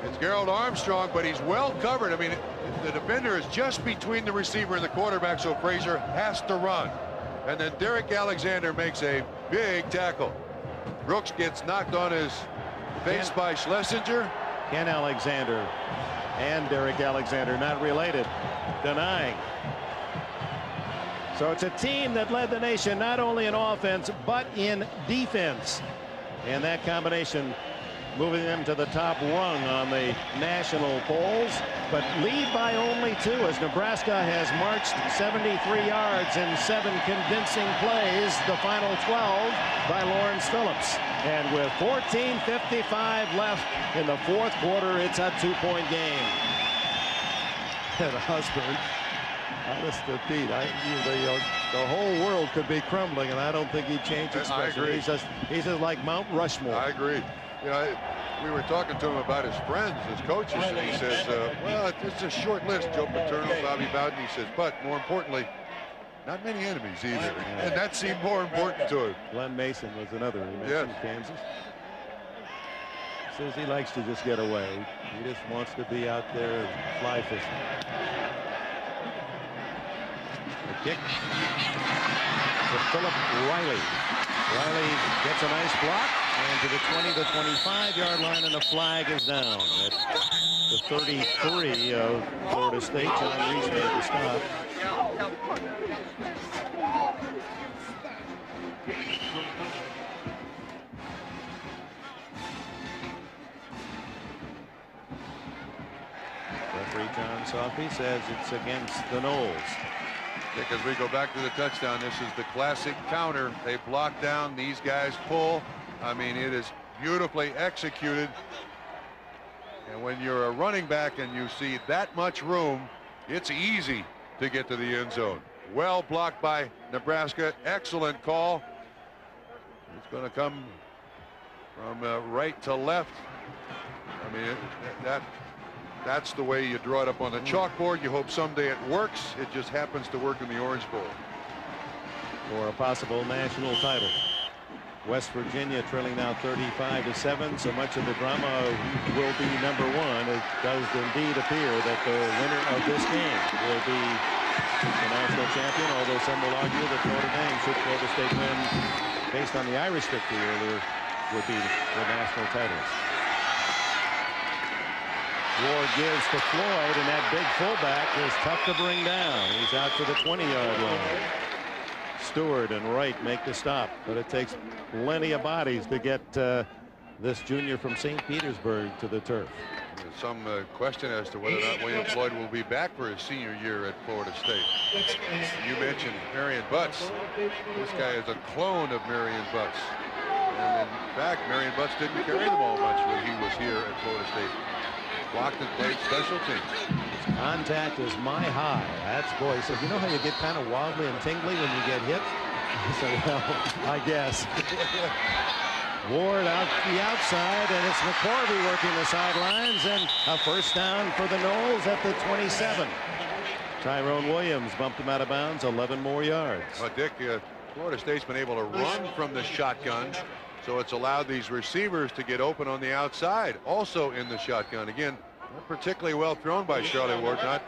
It's Gerald Armstrong, but he's well covered. I mean, the defender is just between the receiver and the quarterback, so Frazier has to run. And then Derek Alexander makes a big tackle. Brooks gets knocked on his face by Schlesinger. Ken Alexander and Derek Alexander, not related, denying. So it's a team that led the nation not only in offense but in defense. And that combination moving them to the top rung on the national polls, but lead by only 2 as Nebraska has marched 73 yards in 7 convincing plays. The final 12 by Lawrence Phillips. And with 14:55 left in the 4th quarter, it's a 2-point game. And Osborne, honest to Pete, the whole world could be crumbling, and I don't think he'd change his expression. I agree. He's just like Mount Rushmore. I agree. You know, we were talking to him about his friends, his coaches, and he says, well, it's a short list. Joe Paterno, Bobby Bowden. He says, but more importantly, not many enemies either. And that seemed more important to him. Glenn Mason was another. He mentioned Kansas. Says he likes to just get away. He just wants to be out there and fly fishing. The kick to Philip Riley. Riley gets a nice block and to the 20 to 25-yard line, and the flag is down at the 33 of Florida State. John Reese made the stop. Referee John Sophie says it's against the Noles. As we go back to the touchdown, this is the classic counter. They block down, these guys pull. I mean, it is beautifully executed. And when you're a running back and you see that much room, it's easy to get to the end zone. Well blocked by Nebraska. Excellent call. It's going to come from right to left. I mean, that's the way you draw it up on the chalkboard. You hope someday it works. It just happens to work in the Orange Bowl. For a possible national title. West Virginia trailing now 35-7. So much of the drama will be number 1. It does indeed appear that the winner of this game will be the national champion, although some will argue that Notre Dame, should Florida State win based on the Irish victory earlier, would be the national titles. Ward gives to Floyd, and that big fullback is tough to bring down. He's out to the 20-yard line. Stewart and Wright make the stop, but it takes plenty of bodies to get this junior from St. Petersburg to the turf. There's some question as to whether or not William Floyd will be back for his senior year at Florida State. You mentioned Marion Butts. This guy is a clone of Marion Butts. And in fact, Marion Butts didn't carry the ball much when he was here at Florida State. Blocked and played special teams. His contact is my high. That's, boy, he said, you know how you get kind of wobbly and tingly when you get hit? He said, well, I guess. Ward out the outside, and it's McCorvey working the sidelines, and a first down for the Noles at the 27. Tyrone Williams bumped him out of bounds, 11 more yards. Well, Dick, Florida State's been able to run from the shotgun, so it's allowed these receivers to get open on the outside, also in the shotgun. Again, not particularly well thrown by Charlie Ward, not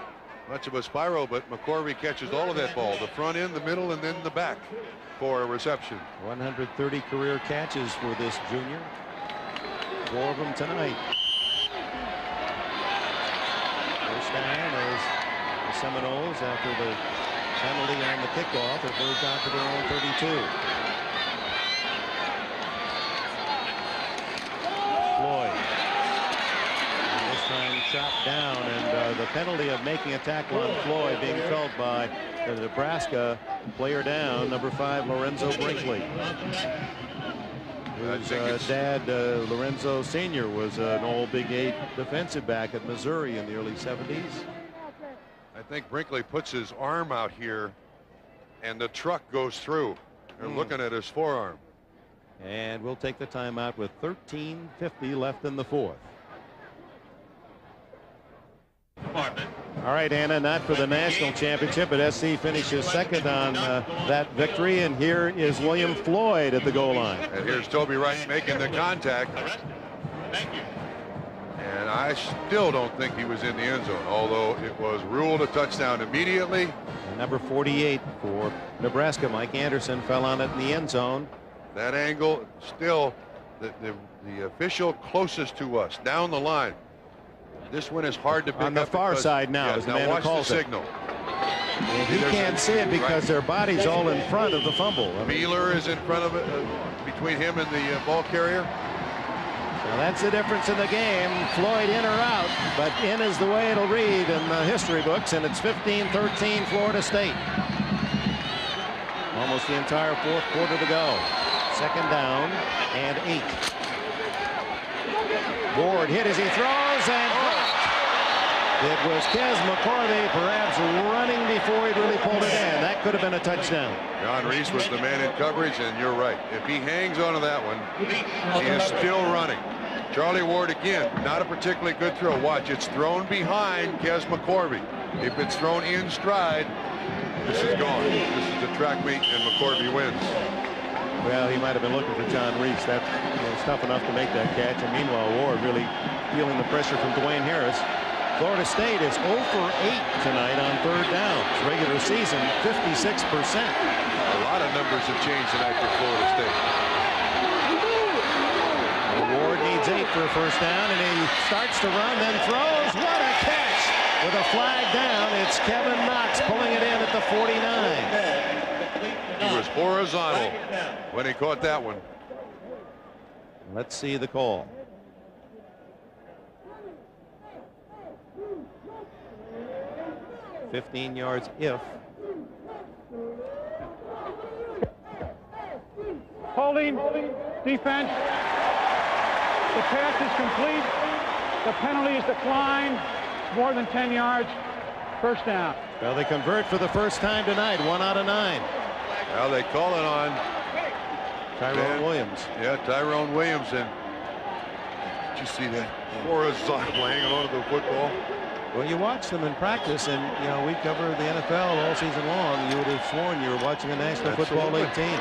much of a spiral, but McCorvey catches all of that ball, the front end, the middle, and then the back for a reception. 130 career catches for this junior. 4 of them tonight. First down is the Seminoles after the penalty on the kickoff. It moved out to their own 32. Floyd. And this time chopped down, and the penalty of making a tackle on Floyd being felt by the Nebraska player down, number 5, Lorenzo Brinkley, whose dad, Lorenzo Sr., was an all Big 8 defensive back at Missouri in the early 70s. I think Brinkley puts his arm out here, and the truck goes through. They're looking at his forearm. And we'll take the timeout with 13:50 left in the 4th. All right, Anna, not for the national championship, but SC finishes second on that victory. And here is William Floyd at the goal line. And here's Toby Wright making the contact. And I still don't think he was in the end zone, although it was ruled a touchdown immediately. And number 48 for Nebraska, Mike Anderson, fell on it in the end zone. That angle, still the official closest to us down the line. This one is hard to pick up on the far side now. Yes, now watch the signal. And he can't see it because their body's all in front of the fumble. Beeler is in front of it, between him and the ball carrier. Well, that's the difference in the game. Floyd in or out, but in is the way it'll read in the history books, and it's 15-13 Florida State. Almost the entire fourth quarter to go. Second down and 8. Ward hit as he throws and dropped. It was Kez McCorvey perhaps running before he really pulled it in. That could have been a touchdown. John Reese was the man in coverage, and you're right. If he hangs onto that one, he is still running. Charlie Ward again, not a particularly good throw. Watch, it's thrown behind Kez McCorvey. If it's thrown in stride, this is gone. This is the track meet, and McCorvey wins. Well, he might have been looking for John Reese. That was tough enough to make that catch. And meanwhile, Ward really feeling the pressure from Dwayne Harris. Florida State is 0 for 8 tonight on third downs. Regular season, 56%. A lot of numbers have changed tonight for Florida State. Ward needs 8 for a first down, and he starts to run, then throws. What a catch! With a flag down, it's Kevin Knox pulling it in at the 49. He was horizontal when he caught that one. Let's see the call. $15 yards if. Holding, defense. The pass is complete. The penalty is declined. More than 10 yards. First down. Well, they convert for the first time tonight. 1 out of 9. Well, they call it on Tyrone Williams. Yeah, Tyrone Williams. And did you see that horizontal hanging onto the football? Well, you watch them in practice, and you know we cover the NFL all season long. You would have sworn you were watching a National Football League team.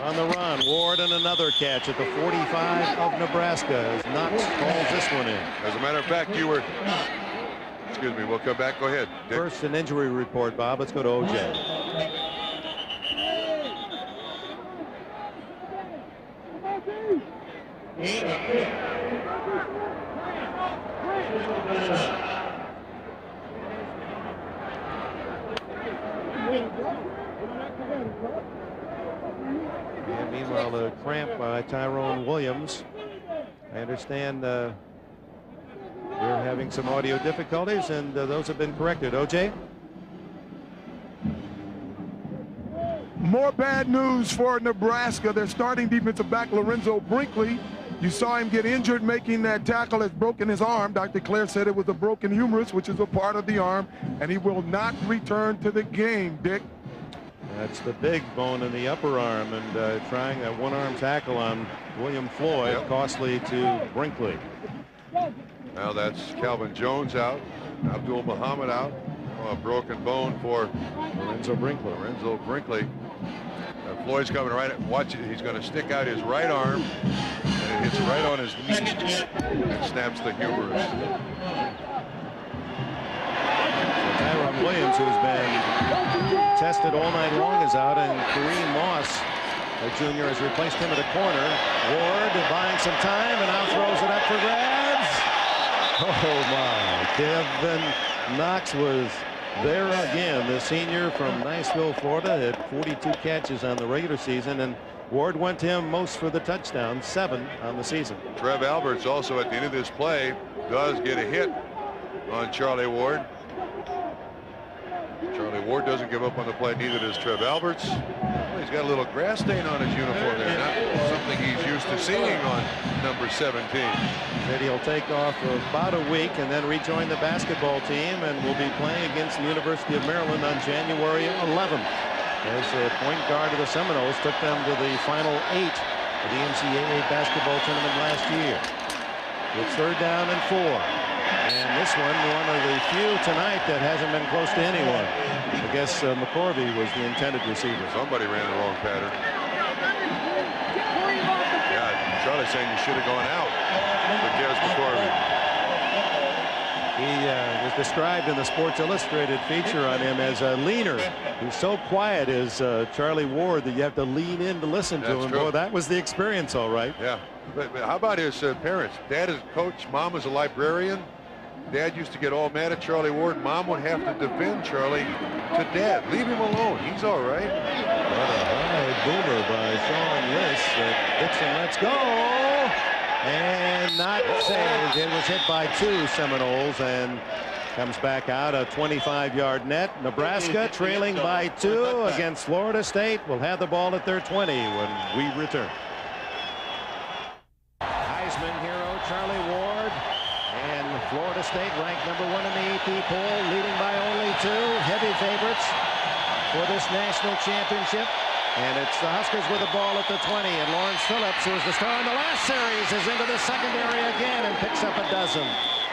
On the run, Ward and another catch at the 45 of Nebraska as Knox calls this one in. As a matter of fact, you were. Excuse me. We'll come back. Go ahead, Dick. First, an injury report, Bob. Let's go to OJ. And meanwhile, a cramp by Tyrone Williams. I understand we're having some audio difficulties, and those have been corrected. OJ? More bad news for Nebraska. Their starting defensive back, Lorenzo Brinkley. You saw him get injured making that tackle, has broken his arm. Dr. Claire said it was a broken humerus, which is a part of the arm, and he will not return to the game, Dick. That's the big bone in the upper arm, and trying that one-arm tackle on William Floyd, costly to Brinkley. Now that's Calvin Jones out, Abdul Muhammad out. Oh, a broken bone for Lorenzo Brinkley. Floyd's coming right. Watch it. He's going to stick out his right arm, and it hits right on his knee and snaps the humerus. So Tyrone Williams, who's been tested all night long, is out, and Kareem Moss, a junior, has replaced him at a corner. Ward buying some time and now throws it up for grabs. Oh my! Kevin Knox was there again. The senior from Niceville, Florida, had 42 catches on the regular season, and Ward went to him most for the touchdown, 7 on the season. Trev Alberts also at the end of this play does get a hit on Charlie Ward. Charlie Ward doesn't give up on the play, neither does Trev Alberts. Well, he's got a little grass stain on his uniform there, not something he's used to seeing on number 17. Said he'll take off for about a week and then rejoin the basketball team, and will be playing against the University of Maryland on January 11th. As the point guard of the Seminoles took them to the final 8 of the NCAA basketball tournament last year. It's third down and 4. And this one of the few tonight that hasn't been close to anyone. I guess McCorvey was the intended receiver. Somebody ran the wrong pattern. Yeah, Charlie's saying you should have gone out for Kez McCorvey. He was described in the Sports Illustrated feature on him as a leaner. He's so quiet as Charlie Ward that you have to lean in to listen to him. Boy, that was the experience, all right. Yeah. But how about his parents? Dad is a coach. Mom is a librarian. Dad used to get all mad at Charlie Ward. Mom would have to defend Charlie to Dad. Leave him alone. He's all right. What a high boomer by Sean Liss. Dixon, let's go. And not saved. It was hit by 2 Seminoles and comes back out a 25-yard net. Nebraska trailing by 2 against Florida State. Will have the ball at their 20 when we return. Heisman hero Charlie Ward, and Florida State ranked #1 in the AP poll, leading by only 2. Heavy favorites for this national championship. And it's the Huskers with the ball at the 20, and Lawrence Phillips, who was the star in the last series, is into the secondary again and picks up a dozen.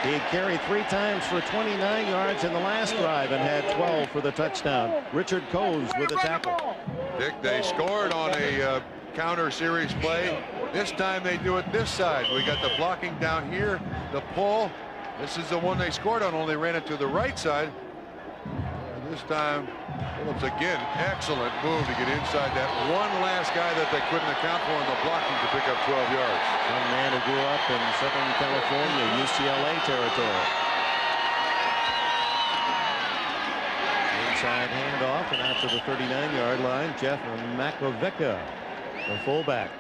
He carried 3 times for 29 yards in the last drive and had 12 for the touchdown. Richard Coase with the tackle. Dick, they scored on a counter series play. This time they do it this side. We got the blocking down here, the pull. This is the one they scored on, only ran it to the right side. And this time, Phillips again, excellent move to get inside that one last guy that they couldn't account for in the blocking to pick up 12 yards. Young man who grew up in Southern California, UCLA territory. Inside handoff and out to the 39-yard line. Jeff Makovica, the fullback.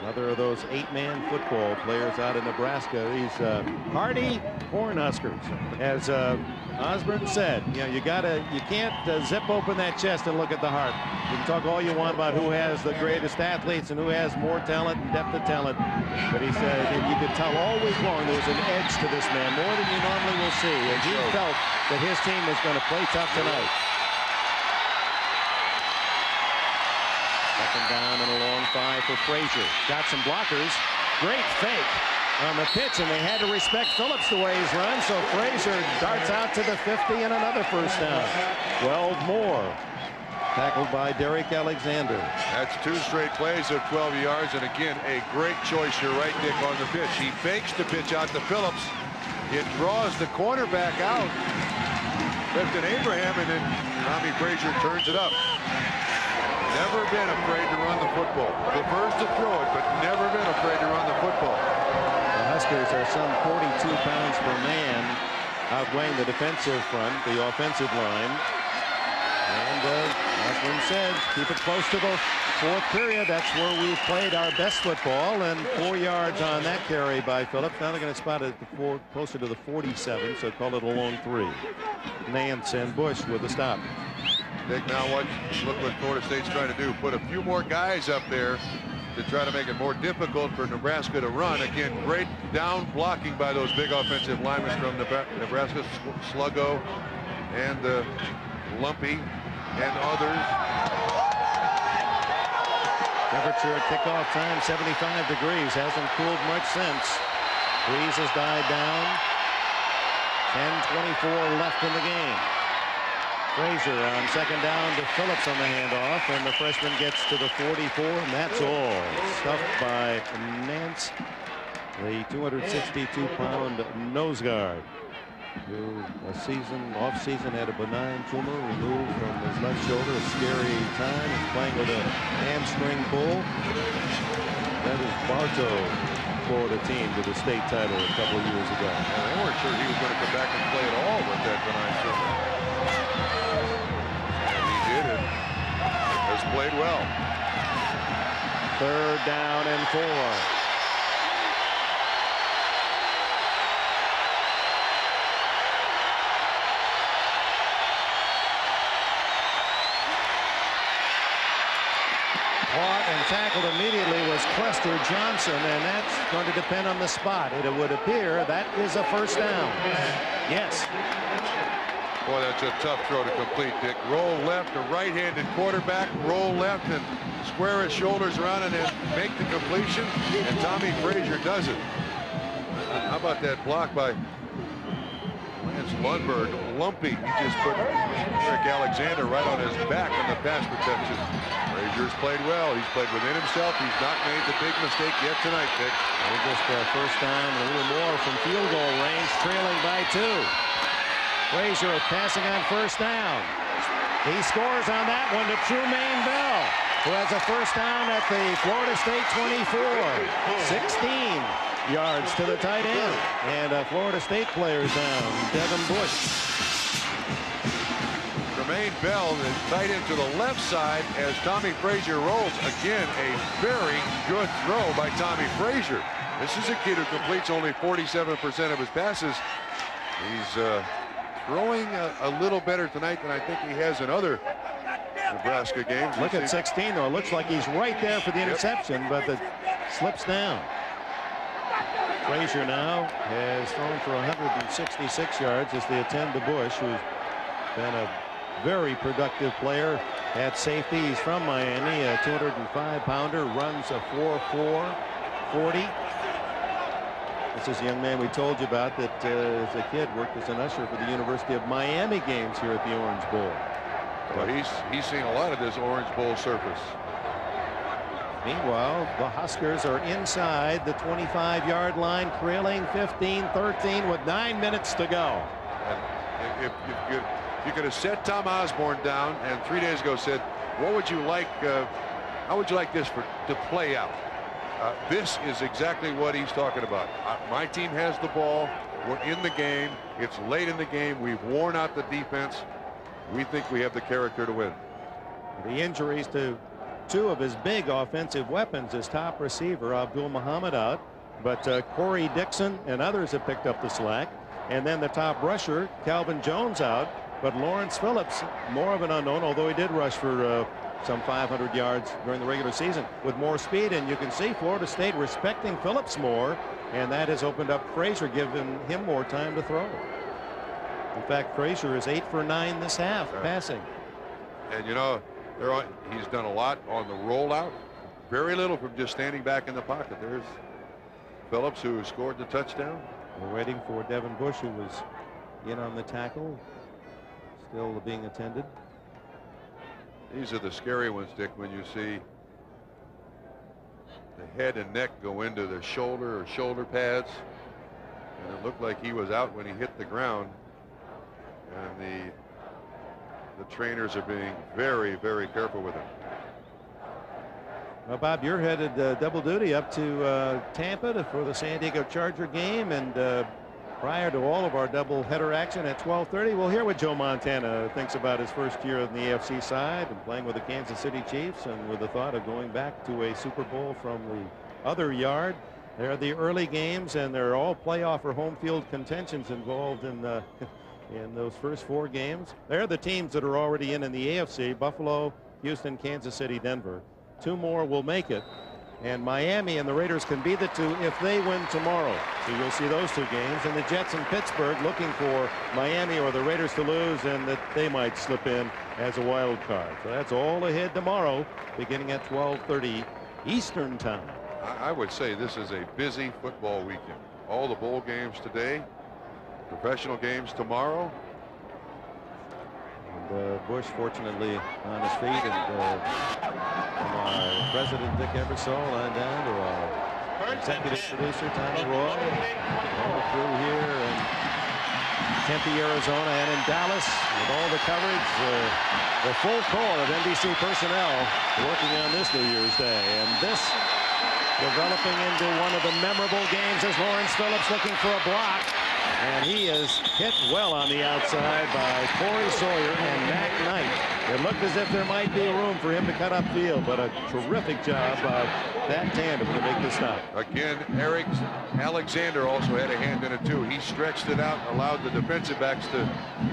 Another of those 8-man football players out of Nebraska. These hardy Cornhuskers, as Osborne said, you know, you can't zip open that chest and look at the heart. You can talk all you want about who has the greatest athletes and who has more talent and depth of talent, but he said you could tell all week long there was an edge to this man, more than you normally will see, and he felt that his team was going to play tough tonight. Second down and a long 5 for Frazier. Got some blockers. Great fake on the pitch, and they had to respect Phillips the way he's run, so Frazier darts out to the 50 and another first down. 12 more. Tackled by Derek Alexander. That's 2 straight plays of 12 yards, and again, a great choice. You're right, Dick, on the pitch. He fakes the pitch out to Phillips. It draws the cornerback out. Clifton Abraham, and then Tommy Frazier turns it up. Never been afraid to run the football. Prefers to throw it, but never been afraid to run the football. The Huskers are some 42 pounds per man, outweighing the defensive front, the offensive line. And Osborne said, keep it close to the 4th period. That's where we played our best football, and 4 yards on that carry by Phillips. Now they're going to spot it closer to the 47, so call it a long 3. Nance and Bush with the stop. Dick, now look what Florida State's trying to do. Put a few more guys up there to try to make it more difficult for Nebraska to run. Again, great down blocking by those big offensive linemen from Nebraska, Sluggo and Lumpy and others. Temperature at kickoff time, 75 degrees. Hasn't cooled much since. Breeze has died down. 10:24 left in the game. Frazier on second down to Phillips on the handoff, and the freshman gets to the 44, and that's all. Stuffed by Nance, the 262-pound nose guard, who off-season had a benign tumor removed from his left shoulder. A scary time. He's playing with a hamstring pull. That is Bartow, Florida team, to the state title a couple of years ago. Well, they weren't sure he was going to come back and play at all with that benign tumor. Has played well. 3rd down and 4. Caught and tackled immediately was Clester Johnson, and that's going to depend on the spot. It would appear that is a first down. Yes. Boy, that's a tough throw to complete, Dick. Roll left, a right-handed quarterback, roll left and square his shoulders around and then make the completion, and Tommy Frazier does it. How about that block by Lance Lundberg? Lumpy. He just put Eric Alexander right on his back in the pass protection. Frazier's played well. He's played within himself. He's not made the big mistake yet tonight, Dick. Just first down, a little more from field goal range, trailing by 2. Frazier passing on first down. He scores on that one to Trumaine Bell, who has a first down at the Florida State 24. 16 yards to the tight end. And Florida State players down. Devin Bush. Trumaine Bell, the tight end to the left side as Tommy Frazier rolls. Again, a very good throw by Tommy Frazier. This is a kid who completes only 47% of his passes. He's throwing a little better tonight than I think he has in other Nebraska games. Look at 16, though. It looks like he's right there for the interception, but it slips down. Frazier now has thrown for 166 yards as they attend to Bush, who's been a very productive player at safety. He's from Miami, a 205-pounder, runs a 4.4 40. This is a young man we told you about that as a kid worked as an usher for the University of Miami games here at the Orange Bowl. Well, he's seen a lot of this Orange Bowl surface. Meanwhile, the Huskers are inside the 25-yard line, trailing 15-13 with 9 minutes to go. And if you could have set Tom Osborne down and 3 days ago said, what would you like, how would you like this to play out? This is exactly what he's talking about. My team has the ball. We're in the game. It's late in the game. We've worn out the defense. We think we have the character to win. The injuries to two of his big offensive weapons, his top receiver, Abdul Muhammad, out. But Corey Dixon and others have picked up the slack. And then the top rusher, Calvin Jones, out. But Lawrence Phillips, more of an unknown, although he did rush for some 500 yards during the regular season with more speed. And you can see Florida State respecting Phillips more, and that has opened up Frazier, giving him more time to throw. In fact, Frazier is 8 for 9 this half passing. And you know, he's done a lot on the rollout, very little from just standing back in the pocket. There's Phillips, who scored the touchdown. We're waiting for Devin Bush, who was in on the tackle, still being attended. These are the scary ones, Dick, when you see the head and neck go into the shoulder or shoulder pads. And it looked like he was out when he hit the ground. And the trainers are being very, very careful with him. Well, Bob, you're headed double duty up to Tampa for the San Diego Charger game, and prior to all of our double header action at 12:30, we'll hear what Joe Montana thinks about his first year on the AFC side and playing with the Kansas City Chiefs, and with the thought of going back to a Super Bowl from the other yard. There are the early games, and they're all playoff or home field contentions involved in those first 4 games. They're the teams that are already in the AFC: Buffalo, Houston, Kansas City, Denver. 2 more will make it, and Miami and the Raiders can be the 2 if they win tomorrow. So you'll see those 2 games, and the Jets in Pittsburgh looking for Miami or the Raiders to lose, and that they might slip in as a wild card. So that's all ahead tomorrow, beginning at 12:30 Eastern time. I would say this is a busy football weekend. All the bowl games today, professional games tomorrow. And Bush, fortunately, on his feet, and from our president Dick Ebersol on down to our executive producer Tommy Roy, all the crew here in Tempe, Arizona, and in Dallas with all the coverage, the full core of NBC personnel working on this New Year's Day, and this developing into one of the memorable games as Lawrence Phillips looking for a block. And he is hit well on the outside by Corey Sawyer and Mac Knight. It looked as if there might be room for him to cut upfield, but a terrific job of that tandem to make the stop. Again, Eric Alexander also had a hand in it too. He stretched it out, allowed the defensive backs to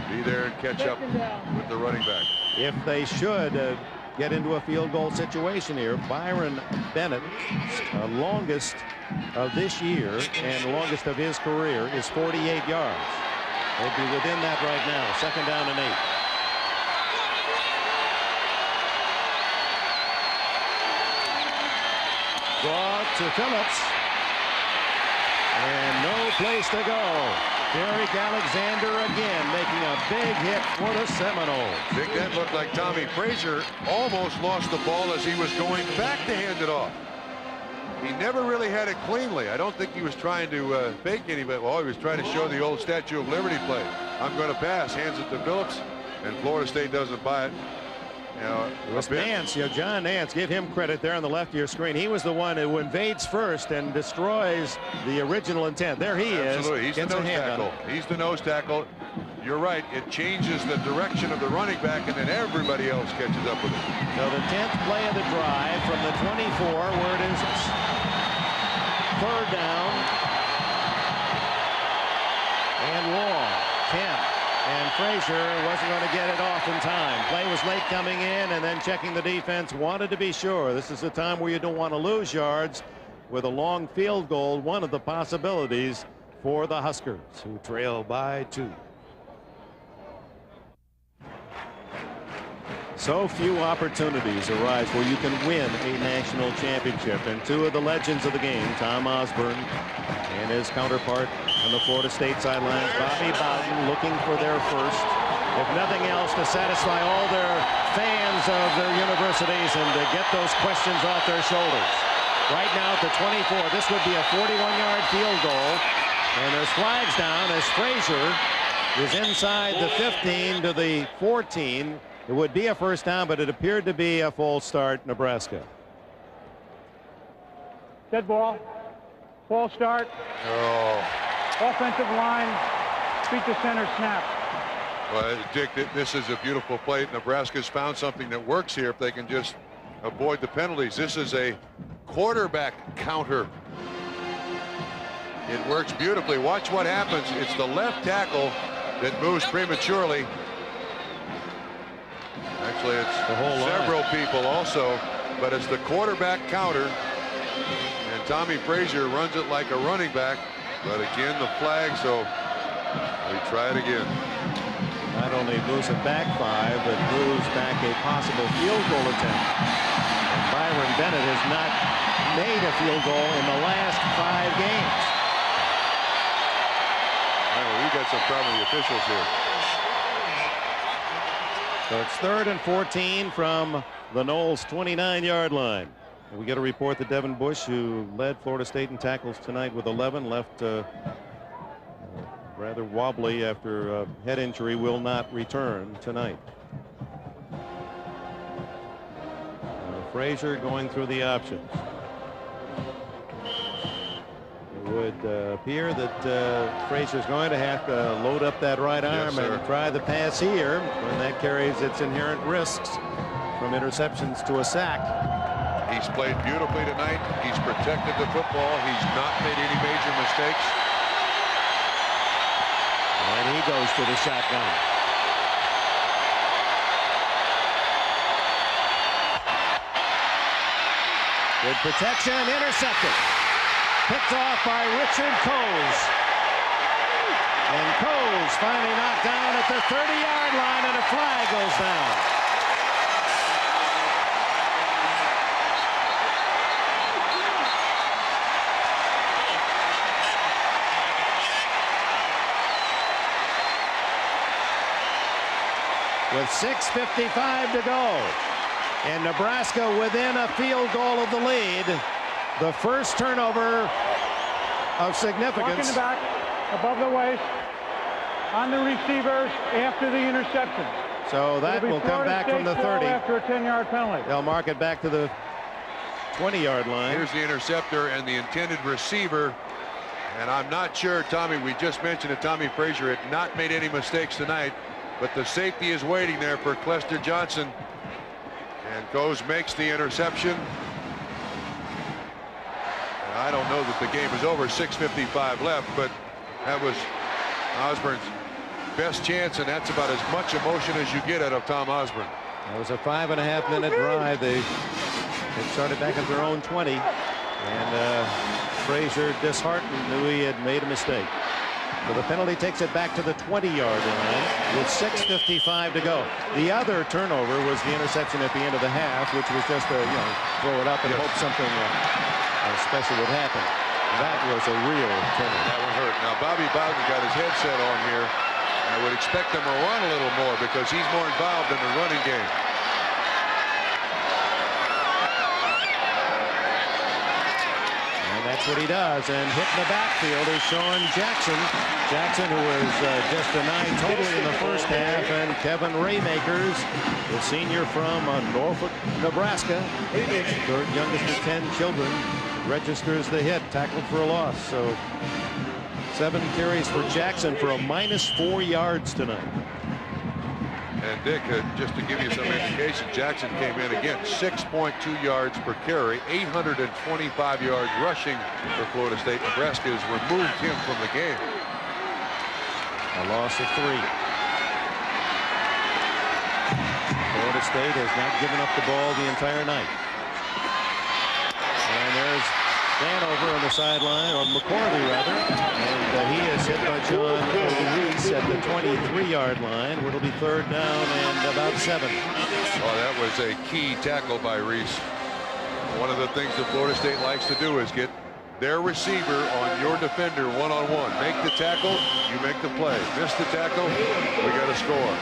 be there and catch up with the running back. If they should get into a field goal situation here, Byron Bennett, longest of this year and longest of his career, is 48 yards. They'd be within that right now. 2nd down and 8. Draw to Phillips, and no place to go. Derek Alexander again making a big hit for the Seminoles. Dick, that looked like Tommy Frazier almost lost the ball as he was going back to hand it off. He never really had it cleanly. I don't think he was trying to fake anybody. Well, he was trying to show the old Statue of Liberty play. I'm going to pass, hands it to Phillips, and Florida State doesn't buy it. It was Nance, John Nance, give him credit there on the left of your screen. He was the one who invades first and destroys the original intent. There he is. Absolutely. He's the nose tackle. He's the nose tackle. You're right. It changes the direction of the running back, and then everybody else catches up with it. So the 10th play of the drive from the 24, where it is third down. And long. 10. And Frazier wasn't going to get it off in time. Play was late coming in, and then checking the defense. Wanted to be sure. This is a time where you don't want to lose yards. With a long field goal, one of the possibilities for the Huskers, who trail by 2. So few opportunities arise where you can win a national championship, and 2 of the legends of the game, Tom Osborne and his counterpart on the Florida State sidelines, Bobby Bowden, looking for their first, if nothing else, to satisfy all their fans of their universities and to get those questions off their shoulders. Right now at the 24, this would be a 41-yard field goal, and there's flags down as Frazier is inside the 15 to the 14. It would be a first down, but it appeared to be a false start, Nebraska. Dead ball. False start. Oh. Offensive line. Feet to center snap. Well, Dick, this is a beautiful play. Nebraska's found something that works here if they can just avoid the penalties. This is a quarterback counter. It works beautifully. Watch what happens. It's the left tackle that moves prematurely. Actually, it's the whole several line. people also, but it's the quarterback counter. And Tommy Frazier runs it like a running back. But again, the flag, so we try it again. Not only moves it back 5, but moves back a possible field goal attempt. And Byron Bennett has not made a field goal in the last 5 games. Oh, we got some problem with the officials here. So it's 3rd and 14 from the Noles 29-yard line. And we get a report that Devin Bush, who led Florida State in tackles tonight with 11, left rather wobbly after a head injury, will not return tonight. Frazier going through the options. It would appear that Frazier's going to have to load up that right arm and try the pass here, and that carries its inherent risks from interceptions to a sack. He's played beautifully tonight. He's protected the football. He's not made any major mistakes. And he goes to the shotgun. Good protection, intercepted. Picked off by Richard Coles. And Coles finally knocked down at the 30-yard line, and a flag goes down. With 6:55 to go, and Nebraska within a field goal of the lead. The first turnover of significance. Walking back above the waist on the receivers after the interception. So that will come back from the 30 after a 10-yard penalty. They'll mark it back to the 20-yard line. Here's the interceptor and the intended receiver. And I'm not sure, Tommy, we just mentioned that Tommy Frazier had not made any mistakes tonight, but the safety is waiting there for Clester Johnson. And Coles makes the interception. And I don't know that the game is over. 6:55 left, but that was Osborne's best chance, and that's about as much emotion as you get out of Tom Osborne. It was a 5.5-minute drive. They started back at their own 20, and Frazier, disheartened, knew he had made a mistake. So the penalty takes it back to the 20-yard line with 6:55 to go. The other turnover was the interception at the end of the half, which was just a, throw it up and hope something special would happen. That was a real turnover. That one hurt. Now Bobby Bowden got his headset on here. I would expect him to run a little more because he's more involved in the running game. That's what he does, and hitting the backfield is Sean Jackson. Jackson, who was just a 9 totally in the first half, and Kevin Raymakers, the senior from Norfolk, Nebraska, third youngest of 10 children, registers the hit, tackled for a loss. So 7 carries for Jackson for a -4 yards tonight. And Dick, just to give you some indication, Jackson came in again 6.2 yards per carry, 825 yards rushing for Florida State. Nebraska has removed him from the game. A loss of 3. Florida State has not given up the ball the entire night. And there's Vanover on the sideline, or McCorvey rather, and he is hit by John Reese at the 23-yard line, where it'll be 3rd down and about 7. Oh, that was a key tackle by Reese. One of the things that Florida State likes to do is get their receiver on your defender one-on-one. Make the tackle, you make the play. Miss the tackle, we got to score.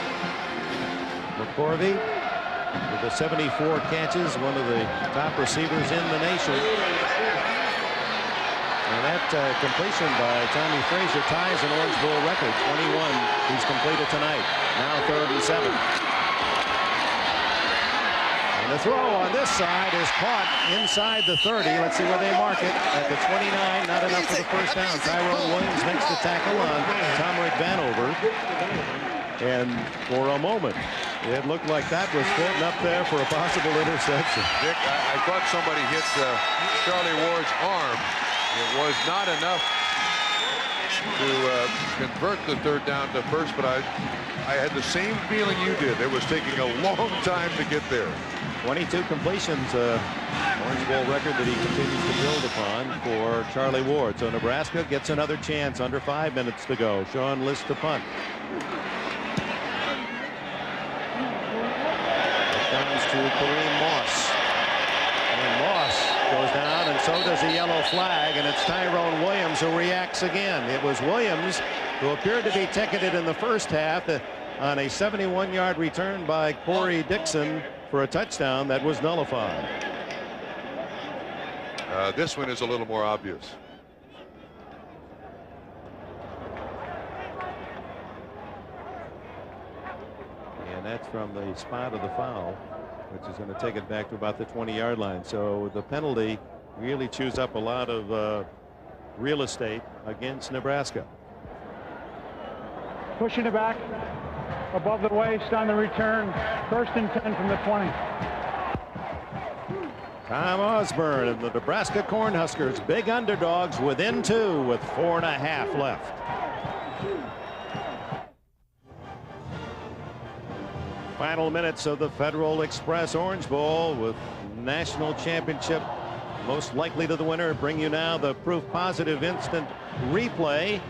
McCorvey with the 74 catches, one of the top receivers in the nation. And that completion by Tommy Frazier ties an Orange Bowl record, 21 he's completed tonight. Now 3rd and 7. And the throw on this side is caught inside the 30. Let's see where they mark it. At the 29, not enough for the first down. Tyrone Williams makes the tackle on Tomrick Vanover. And for a moment, it looked like that was floating up there for a possible interception. Dick, I thought somebody hit Charlie Ward's arm. It was not enough to convert the 3rd down to first, but I had the same feeling you did. It was taking a long time to get there. 22 completions, Orange Bowl record that he continues to build upon for Charlie Ward. So Nebraska gets another chance under 5 minutes to go. Sean List to punt. It comes to Kareem Moss. And Moss goes down, and so does a yellow flag, and it's Tyrone Williams who reacts again. It was Williams who appeared to be ticketed in the first half on a 71-yard return by Corey Dixon for a touchdown that was nullified. This one is a little more obvious. And that's from the spot of the foul, which is going to take it back to about the 20-yard line. So the penalty really chews up a lot of real estate against Nebraska. Pushing it back above the waist on the return. 1st and 10 from the 20. Tom Osborne and the Nebraska Cornhuskers, big underdogs, within 2 with 4.5 left. Final minutes of the Federal Express Orange Bowl, with national championship most likely to the winner. Bring you now the proof positive instant replay,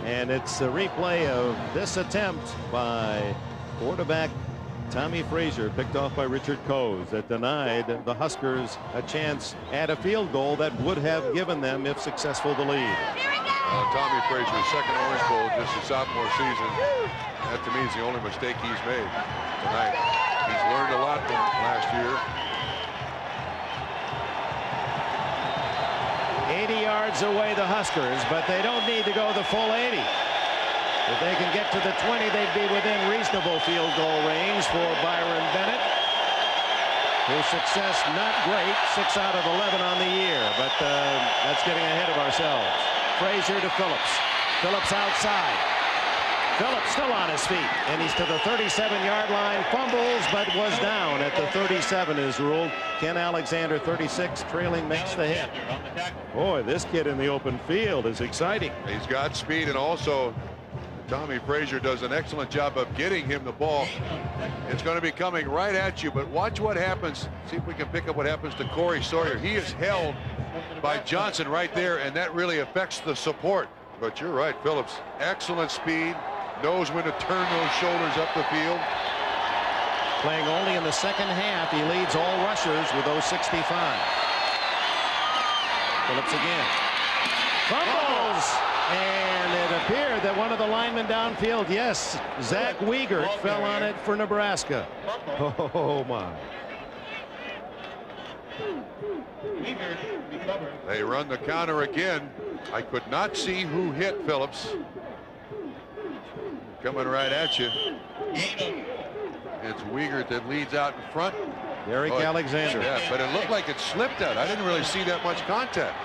and it's a replay of this attempt by quarterback Tommy Frazier, picked off by Richard Coase, that denied the Huskers a chance at a field goal that would have given them, if successful, the lead. Tommy Frazier's 2nd Orange Bowl, just his sophomore season. That to me is the only mistake he's made tonight. He's learned a lot from last year. 80 yards away, the Huskers, but they don't need to go the full 80. If they can get to the 20, they'd be within reasonable field goal range for Byron Bennett, whose success not great, 6 out of 11 on the year, but that's getting ahead of ourselves. Frazier to Phillips. Phillips outside. Phillips still on his feet, and he's to the 37-yard line. Fumbles, but was down at the 37 is ruled. Ken Alexander, 36, trailing, makes the hit. Boy, this kid in the open field is exciting. He's got speed, and also Tommy Frazier does an excellent job of getting him the ball. It's going to be coming right at you, but watch what happens. See if we can pick up what happens to Corey Sawyer. He is held by Johnson right there, and that really affects the support. But you're right, Phillips, excellent speed, knows when to turn those shoulders up the field. Playing only in the 2nd half, he leads all rushers with those 65. Phillips again. Fumbles! And it appeared that one of the linemen downfield, yes, Zach Wiegert, fell on it for Nebraska. Oh, my. They run the counter again. I could not see who hit Phillips. Coming right at you. It's Wiegert that leads out in front. Derek Alexander. Yeah, but it looked like it slipped out. I didn't really see that much contact.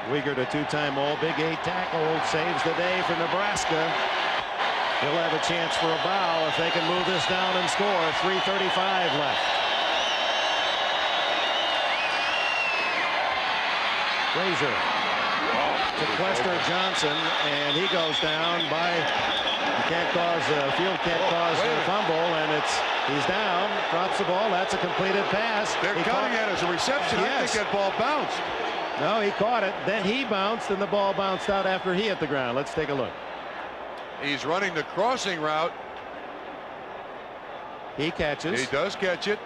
Wiegert, a 2-time All-Big 8 tackle, saves the day for Nebraska. He'll have a chance for a bow if they can move this down and score. 3:35 left. Frazier to Quester Johnson, and he goes down by, field can't cause a fumble, and he's down, drops the ball. That's a completed pass. They're counting it as a reception. Yes. I think that ball bounced. No, he caught it. Then he bounced, and the ball bounced out after he hit the ground. Let's take a look. He's running the crossing route. He catches. He does catch it.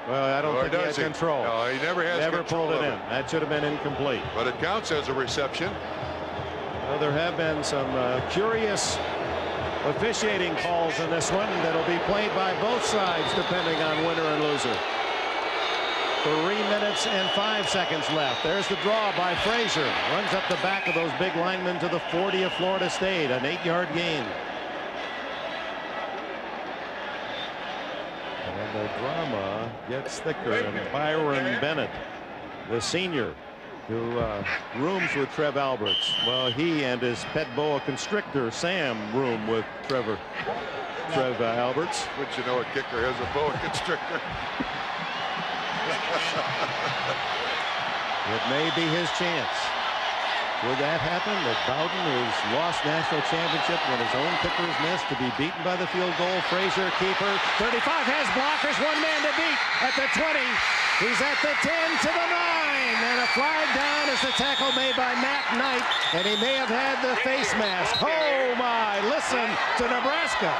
Well, I don't think he had control. No, he never has Never control pulled it of in. That should have been incomplete. But it counts as a reception. Well, there have been some curious officiating calls in this one that'll be played by both sides depending on winner and loser. 3 minutes and 5 seconds left. There's the draw by Frazier. Runs up the back of those big linemen to the 40 of Florida State. An 8-yard gain. And the drama gets thicker. And Byron Bennett, the senior, who rooms with Trev Alberts. Well, he and his pet boa constrictor, Sam, room with Trev Alberts. Wouldn't you know a kicker has a boa constrictor? It may be his chance. Would that happen? That Bowden, who's lost national championship when his own kickers missed, to be beaten by the field goal. Frazier, keeper, 35, has blockers, one man to beat at the 20. He's at the 10 to the 9, and a flag down is the tackle made by Matt Knight, and he may have had the face mask. Oh my, listen to Nebraska.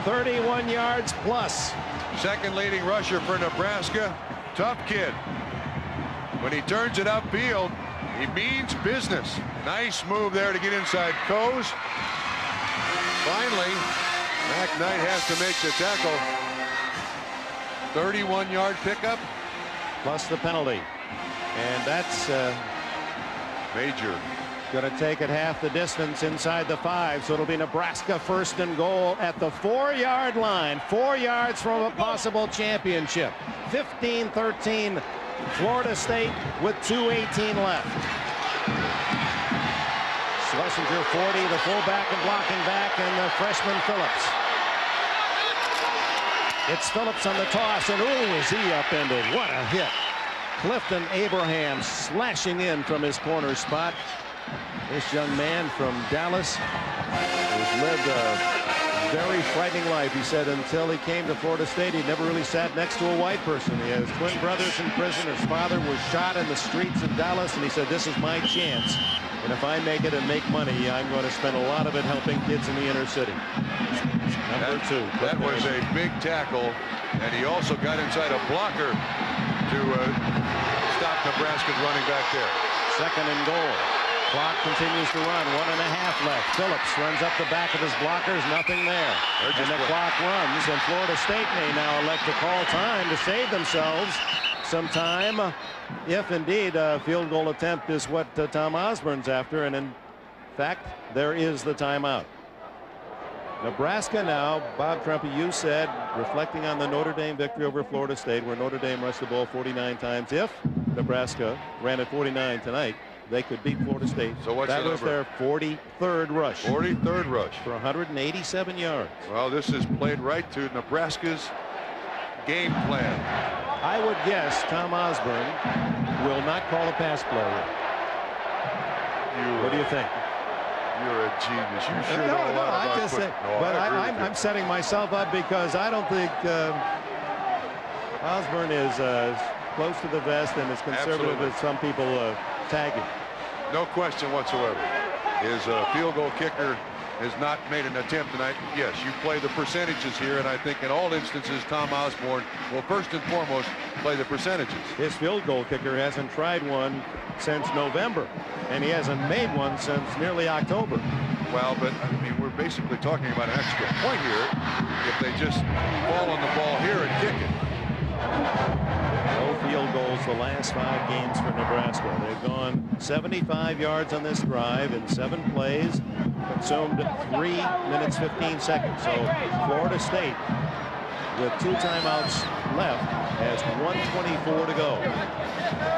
.31 yards plus. Second leading rusher for Nebraska. Tough kid. When he turns it upfield, he means business. Nice move there to get inside Coase. Finally, Mac Knight has to make the tackle. 31-yard pickup. Plus the penalty. And that's major. Going to take it half the distance inside the 5, so it'll be Nebraska first and goal at the 4-yard line. 4 yards from a possible championship. 15-13 Florida State with 2:18 left. Schlesinger 40, the fullback and blocking back, and the freshman Phillips. It's Phillips on the toss, and ooh, is he upended. What a hit. Clifton Abraham slashing in from his corner spot. This young man from Dallas has lived a very frightening life. He said until he came to Florida State, he never really sat next to a white person. He has twin brothers in prison. His father was shot in the streets of Dallas, and he said, this is my chance. And if I make it and make money, I'm going to spend a lot of it helping kids in the inner city. Number 2. That was a big tackle, and he also got inside a blocker to stop Nebraska's running back there. Second and goal. Clock continues to run. 1.5 left. Phillips runs up the back of his blockers. Nothing there. And the clock runs, and Florida State may now elect to call time to save themselves some time, if indeed a field goal attempt is what Tom Osborne's after. And in fact, there is the timeout. Nebraska now, Bob Trumpy, you said, reflecting on the Notre Dame victory over Florida State, where Notre Dame rushed the ball 49 times. If Nebraska ran at 49 tonight, they could beat Florida State. So what's that was their 43rd rush. 43rd rush. For 187 yards. Well, this is played right to Nebraska's game plan. I would guess Tom Osborne will not call a pass play. What do you think? You're a genius. You sure know a lot about football. But I'm setting myself up because I don't think Osborne is close to the vest and as conservative as some people tag him. No question whatsoever. His field goal kicker has not made an attempt tonight. Yes, you play the percentages here, and I think in all instances Tom Osborne will first and foremost play the percentages. His field goal kicker hasn't tried one since November, and he hasn't made one since nearly October. Well, but I mean, we're basically talking about an extra point here if they just fall on the ball here and kick it. No field goals the last 5 games for Nebraska. They've gone 75 yards on this drive in 7 plays, consumed 3 minutes 15 seconds. So Florida State with 2 timeouts left has 1:24 to go.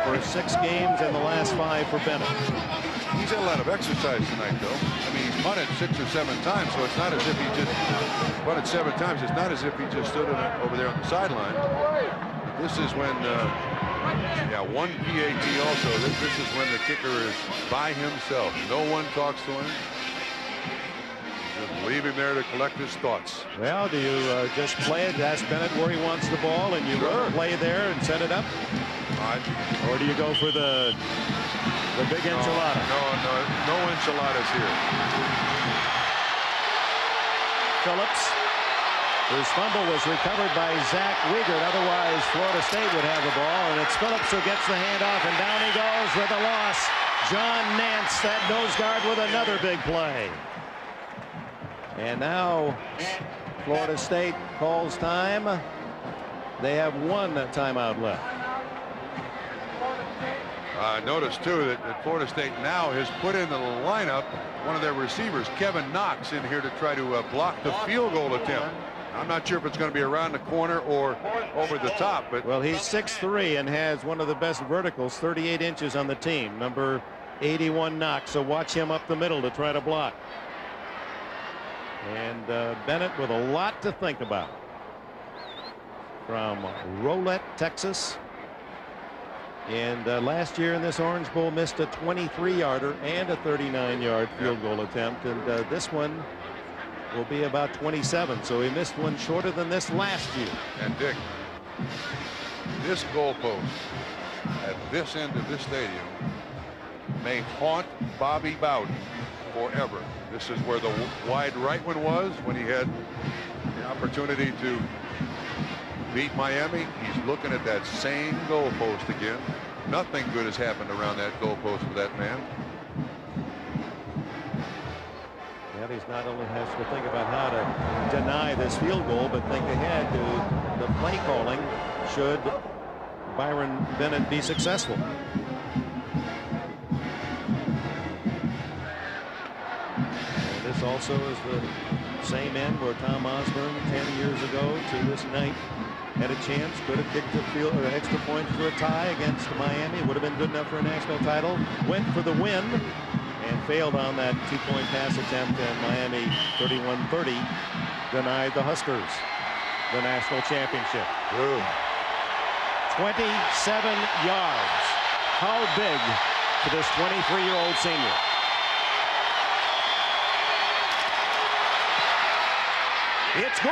For 6 games in the last 5 for Bennett. He's had a lot of exercise tonight, though. I mean, he's punted 6 or 7 times, so it's not as if he just punted 7 times. It's not as if he just stood over there on the sideline. This is when, yeah, 1 PAT also. This is when the kicker is by himself. No one talks to him. Just leave him there to collect his thoughts. Well, do you just play it, ask Bennett where he wants the ball, and you play there and set it up? Or do you go for the big enchilada? No enchiladas here. Phillips, whose fumble was recovered by Zach Wiegert. Otherwise, Florida State would have the ball, and it's Phillips who gets the handoff, and down he goes with a loss. John Nance, that nose guard, with another big play. And now Florida State calls time. They have 1 timeout left. Notice, too, that Florida State now has put in the lineup one of their receivers, Kevin Knox, in here to try to block the field goal attempt. I'm not sure if it's going to be around the corner or over the top. But well, he's 6'3" and has one of the best verticals, 38 inches on the team, number 81 Knox. So watch him up the middle to try to block. And Bennett with a lot to think about. From Rolette, Texas. And last year in this Orange Bowl missed a 23-yarder and a 39-yard field goal attempt. And this one will be about 27. So he missed one shorter than this last year. And Dick, this goalpost at this end of this stadium may haunt Bobby Bowden forever. This is where the wide right one was when he had the opportunity to beat Miami. He's looking at that same goalpost again. Nothing good has happened around that goalpost for that man. Well, he's not only has to think about how to deny this field goal, but think ahead to the play calling should Byron Bennett be successful. This also is the same end where Tom Osborne 10 years ago to this night had a chance, could have kicked the field or extra point for a tie against Miami. Would have been good enough for a national title. Went for the win and failed on that 2-point pass attempt, and Miami 31-30 denied the Huskers the national championship. Ooh. 27 yards. How big for this 23-year-old senior? It's good.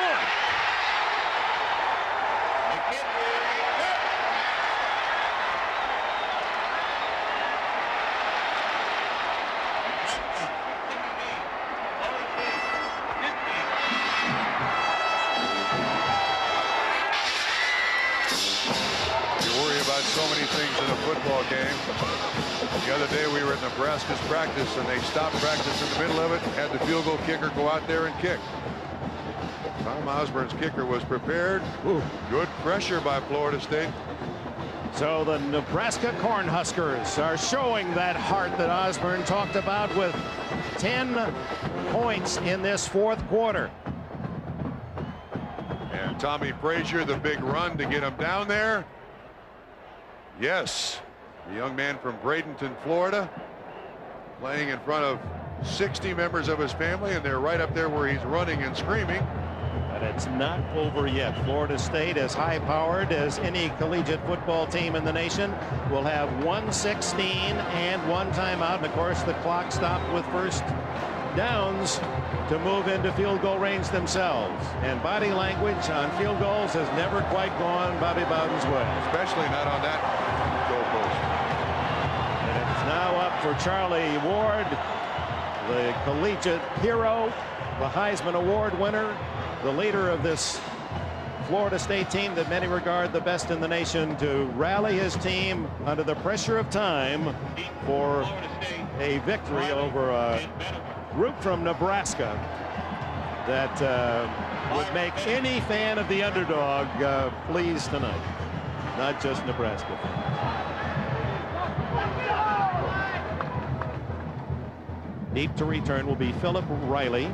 You worry about so many things in a football game. The other day we were at Nebraska's practice and they stopped practice in the middle of it and had the field goal kicker go out there and kick. Tom Osborne's kicker was prepared. Ooh. Good pressure by Florida State. So the Nebraska Cornhuskers are showing that heart that Osborne talked about with 10 points in this 4th quarter. And Tommy Frazier, the big run to get him down there. Yes, the young man from Bradenton, Florida, playing in front of 60 members of his family, and they're right up there where he's running and screaming. But it's not over yet. Florida State, as high-powered as any collegiate football team in the nation, will have 1:16 and 1 timeout. And of course, the clock stopped with first downs to move into field goal range themselves. And body language on field goals has never quite gone Bobby Bowden's way. Especially not on that goalpost. And it's now up for Charlie Ward, the collegiate hero, the Heisman Award winner, the leader of this Florida State team that many regard the best in the nation, to rally his team under the pressure of time for a victory over a group from Nebraska that would make any fan of the underdog pleased tonight, not just Nebraska fans. Deep to return will be Philip Riley,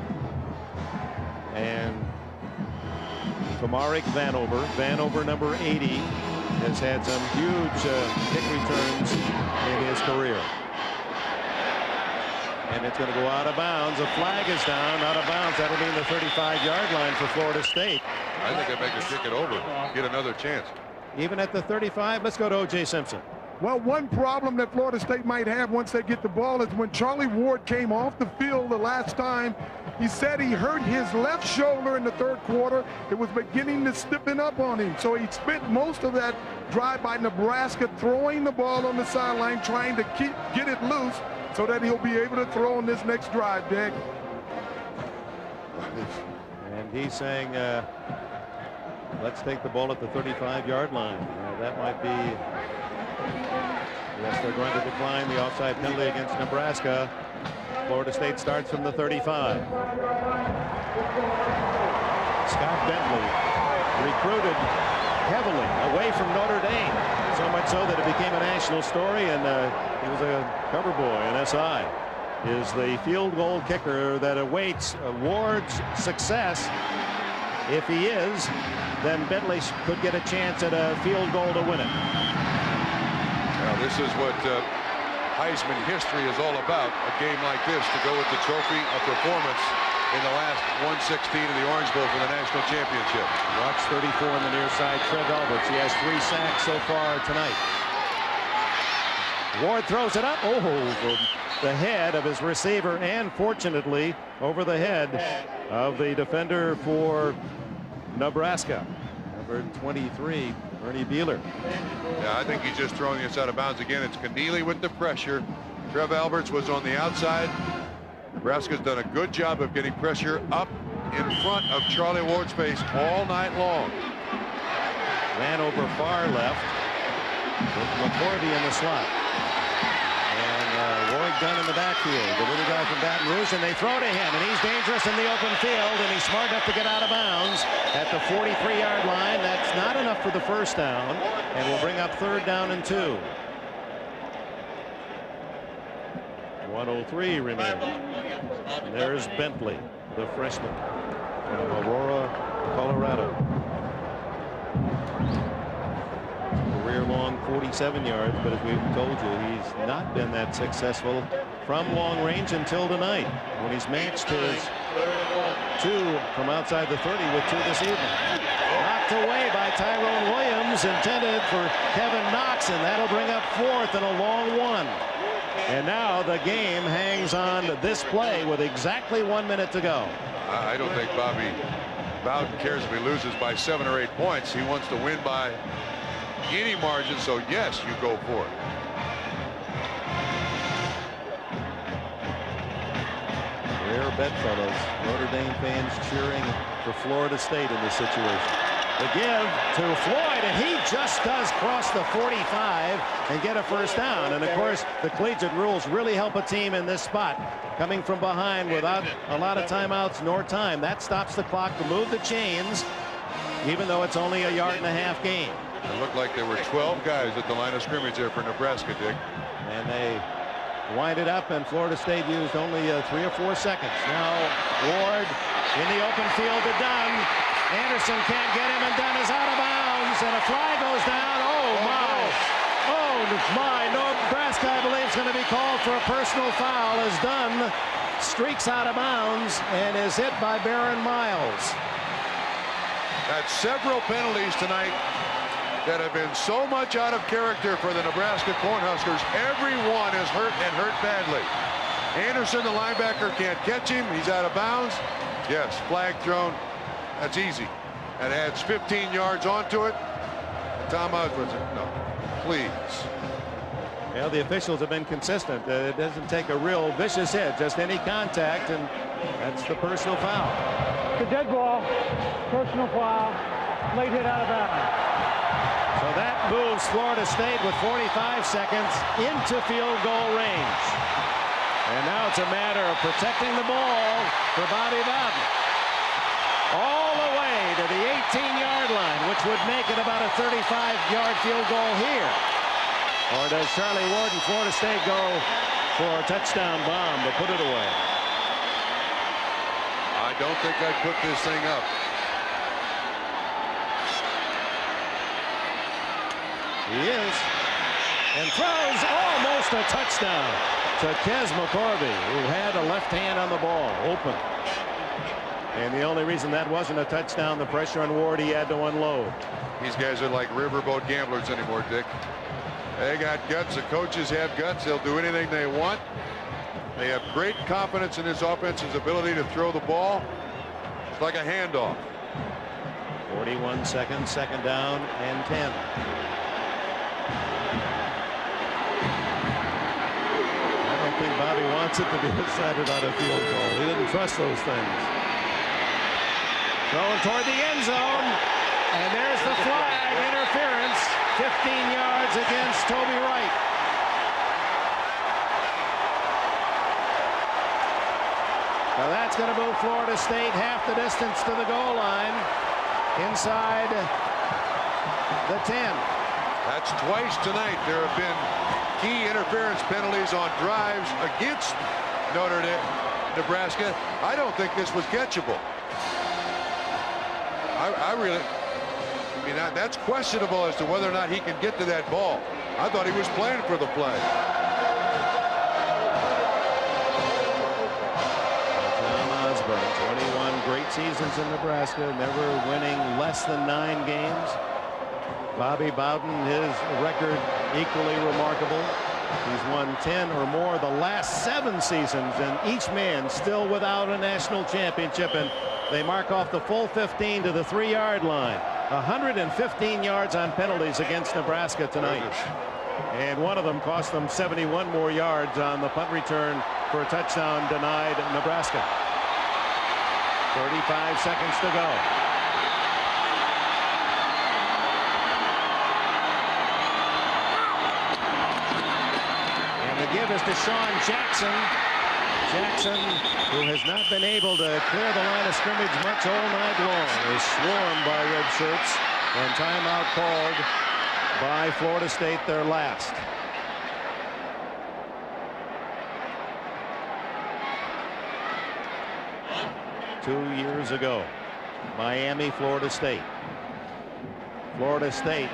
and Kamaric Vanover. Vanover, number 80, has had some huge kick returns in his career. And it's going to go out of bounds. A flag is down, out of bounds. That'll be in the 35-yard line for Florida State. I think they make a kick it over, get another chance. Even at the 35, let's go to O.J. Simpson. Well, one problem that Florida State might have once they get the ball is when Charlie Ward came off the field the last time, he said he hurt his left shoulder in the third quarter. It was beginning to stiffen up on him. So he spent most of that drive by Nebraska throwing the ball on the sideline, trying to get it loose so that he'll be able to throw on this next drive, Dick. And he's saying, let's take the ball at the 35-yard line. That might be... Yes, they're going to decline the offside penalty against Nebraska. Florida State starts from the 35. Scott Bentley recruited heavily away from Notre Dame, so much so that it became a national story, and he was a cover boy in SI. Is the field goal kicker that awaits Ward's success. If he is, then Bentley could get a chance at a field goal to win it. Now, this is what Heisman history is all about. A game like this to go with the trophy, a performance in the last 1/16 of the Orange Bowl for the national championship. Watch 34 on the near side, Trev Alberts. He has 3 sacks so far tonight. Ward throws it up. Oh, the head of his receiver, and fortunately over the head of the defender for Nebraska, number 23, Ernie Beeler. Yeah, I think he's just throwing this out of bounds again. It's Keneally with the pressure. Trev Alberts was on the outside. Nebraska's done a good job of getting pressure up in front of Charlie Ward's face all night long. Vanover far left with McCorvey in the slot. And Roy Gunn in the backfield, the little guy from Baton Rouge, and they throw to him, and he's dangerous in the open field, and he's smart enough to get out of bounds at the 43-yard line. That's not enough for the first down, and will bring up 3rd down and 2. 1:03 remaining. There's Bentley, the freshman from Aurora, Colorado. Career-long 47 yards, but as we've told you, he's not been that successful from long range until tonight, when he's matched his 2 from outside the 30 with 2 this evening. Knocked away by Tyrone Williams, intended for Kevin Knox, and that'll bring up 4th and a long 1. And now the game hangs on this play with exactly 1 minute to go. I don't think Bobby Bowden cares if he loses by 7 or 8 points. He wants to win by any margin, so yes, you go for it. Rare bedfellows. Notre Dame fans cheering for Florida State in this situation. The give to Floyd, and he just does cross the 45 and get a first down. And of course, the collegiate rules really help a team in this spot, coming from behind without a lot of timeouts nor time. That stops the clock to move the chains, even though it's only a 1.5-yard game. It looked like there were 12 guys at the line of scrimmage there for Nebraska, Dick. And they wind it up, and Florida State used only 3 or 4 seconds. Now Ward in the open field to Dunn. Anderson can't get him, and Dunn is out of bounds, and a flag goes down. Oh my! Oh my! Nebraska, I believe, is going to be called for a personal foul as Dunn streaks out of bounds and is hit by Baron Miles. Had several penalties tonight that have been so much out of character for the Nebraska Cornhuskers. Everyone is hurt, and hurt badly. Anderson, the linebacker, can't catch him. He's out of bounds. Yes, flag thrown. That's easy. That adds 15 yards onto it. Tom Osborne said, no, please. Well, the officials have been consistent. It doesn't take a real vicious hit, just any contact, and that's the personal foul. The dead ball, personal foul, late hit out of bounds. So that moves Florida State with 45 seconds into field goal range. And now it's a matter of protecting the ball for Bobby Bowden. All the way to the 18-yard line, which would make it about a 35-yard field goal here. Or does Charlie Ward and Florida State go for a touchdown bomb to put it away? I don't think I'd put this thing up. He is. And throws almost a touchdown to Kes McCorvey, who had a left hand on the ball, open. And the only reason that wasn't a touchdown, the pressure on Ward, he had to unload. These guys are like riverboat gamblers anymore, Dick. They got guts. The coaches have guts. They'll do anything they want. They have great confidence in his offense's ability to throw the ball. It's like a handoff. 41 seconds, second down and 10. I don't think Bobby wants it to be decided on a field goal. He didn't trust those things. Throwing toward the end zone. And there's the flag, interference, 15 yards against Toby Wright. Now that's going to move Florida State half the distance to the goal line, inside the 10. That's twice tonight. There have been key interference penalties on drives against Nebraska. I don't think this was catchable. I mean, that's questionable as to whether or not he can get to that ball. I thought he was playing for the play. Tom Osborne, 21 great seasons in Nebraska, never winning less than 9 games. Bobby Bowden, his record equally remarkable. He's won 10 or more the last 7 seasons, and each man still without a national championship. And they mark off the full 15 to the 3-yard line. 115 yards on penalties against Nebraska tonight. And one of them cost them 71 more yards on the punt return for a touchdown denied Nebraska. 35 seconds to go. And the give is to Sean Jackson. Jackson, who has not been able to clear the line of scrimmage much all night long, is swarmed by red shirts, and timeout called by Florida State, their last. Two years ago, Miami, Florida State. Florida State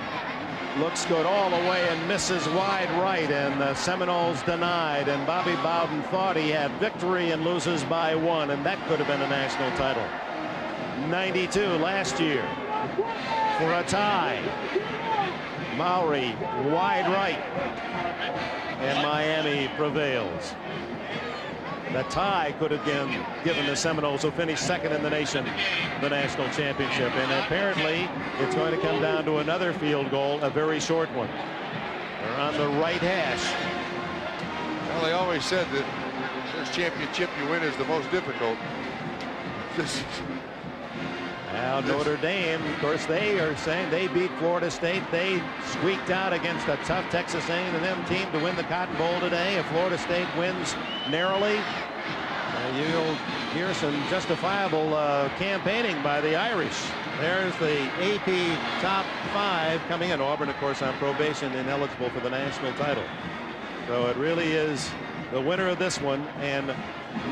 looks good all the way and misses wide right, and the Seminoles denied, and Bobby Bowden thought he had victory and loses by 1, and that could have been a national title. 92 last year for a tie. Mowry wide right, and Miami prevails. The tie could have given the Seminoles, who finished second in the nation, the national championship. And apparently it's going to come down to another field goal, a very short one. They're on the right hash. Well, they always said that the first championship you win is the most difficult. Now Notre Dame, of course, they are saying they beat Florida State. They squeaked out against a tough Texas A&M team to win the Cotton Bowl today. If Florida State wins narrowly, you'll hear some justifiable campaigning by the Irish. There's the AP top 5 coming in. Auburn, of course, on probation, ineligible for the national title. So it really is the winner of this one and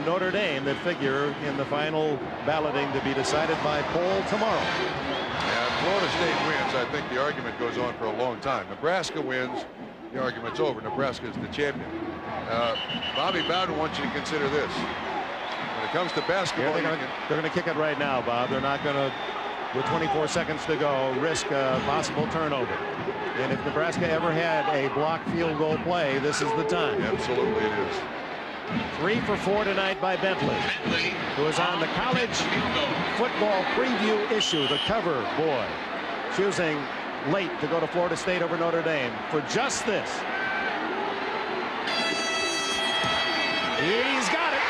Notre Dame that figure in the final balloting to be decided by poll tomorrow. Yeah, Florida State wins. I think the argument goes on for a long time. Nebraska wins. The argument's over. Nebraska is the champion. Bobby Bowden wants you to consider this. When it comes to basketball, they're going to kick it right now, Bob. They're not going to, with 24 seconds to go, risk a possible turnover. And if Nebraska ever had a blocked field goal play, this is the time. Absolutely it is. 3 for 4 tonight by Bentley, who is on the college football preview issue, the cover boy, choosing late to go to Florida State over Notre Dame for just this. He's got it.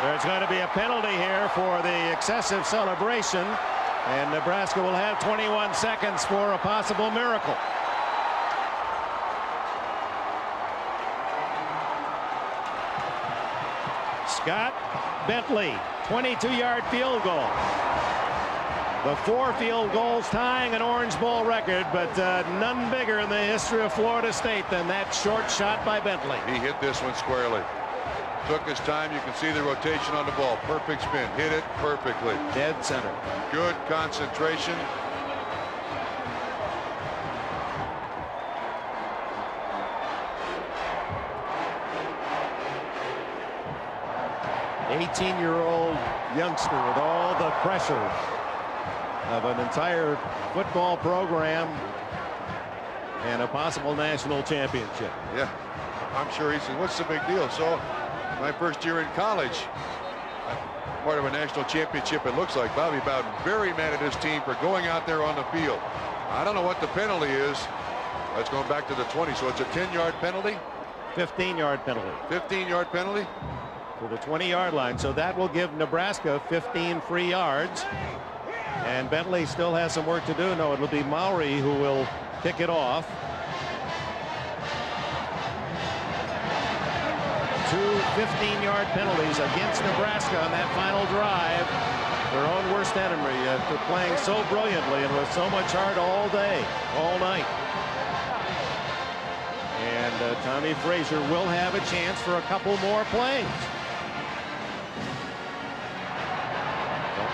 There's going to be a penalty here for the excessive celebration, and Nebraska will have 21 seconds for a possible miracle. Scott Bentley, 22-yard field goal. The 4 field goals tying an Orange Bowl record, but none bigger in the history of Florida State than that short shot by Bentley. He hit this one squarely. Took his time. You can see the rotation on the ball. Perfect spin. Hit it perfectly. Dead center. Good concentration. An 18-year-old youngster with all the pressure of an entire football program and a possible national championship. Yeah, I'm sure he said, what's the big deal? So my first year in college, part of a national championship, it looks like. Bobby Bowden very mad at his team for going out there on the field. I don't know what the penalty is. That's going back to the 20, so it's a 10-yard penalty? 15-yard penalty. 15-yard penalty? To the 20-yard line, so that will give Nebraska 15 free yards. And Bentley still has some work to do. No, it'll be Mowry who will kick it off. 2 15-yard penalties against Nebraska on that final drive. Their own worst enemy after playing so brilliantly and with so much heart all day, all night. And Tommy Frazier will have a chance for a couple more plays.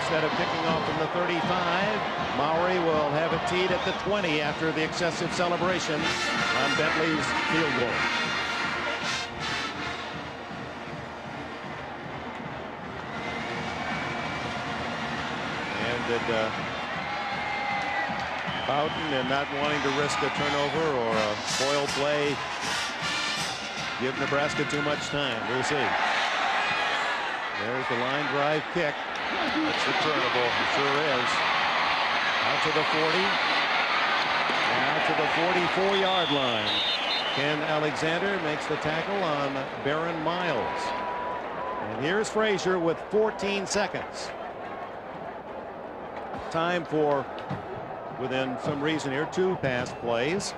Instead of picking off from the 35, Mowry will have it teed at the 20 after the excessive celebration on Bentley's field goal. And did Bowden, and not wanting to risk a turnover or a foil play, give Nebraska too much time? We'll see. There's the line drive kick. It's returnable. It sure is. Out to the 40. And out to the 44-yard line. Ken Alexander makes the tackle on Baron Miles. And here's Frazier with 14 seconds. Time for, within some reason here, 2 pass plays.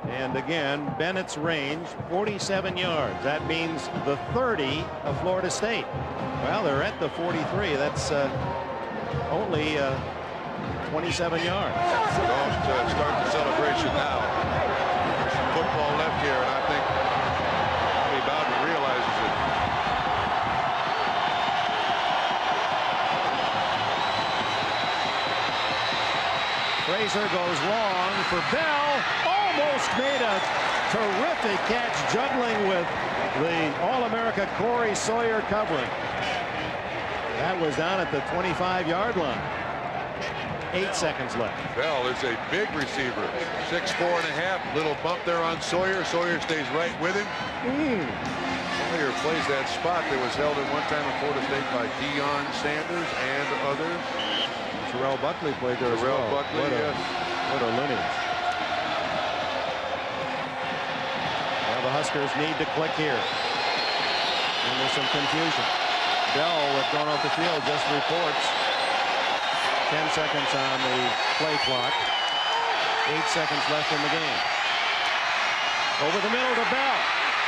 And again, Bennett's range, 47 yards. That means the 30 of Florida State. Well, they're at the 43. That's only 27 yards. Don't start the celebration now. There's some football left here, and I think Bobby Bowden realizes it. Frazier goes long for Bell. Almost made a terrific catch, juggling with the All-America Corey Sawyer covering. That was down at the 25-yard line. 8 seconds left. Bell is a big receiver. 6'4½". Little bump there on Sawyer. Sawyer stays right with him. Sawyer plays that spot that was held at one time in Florida State by Deion Sanders and others. Terrell Buckley played there as well. Terrell Buckley, yes. What a lineage. Well, the Huskers need to click here. And there's some confusion. Bell, with gone off the field, just reports 10 seconds on the play clock. 8 seconds left in the game. Over the middle to Bell.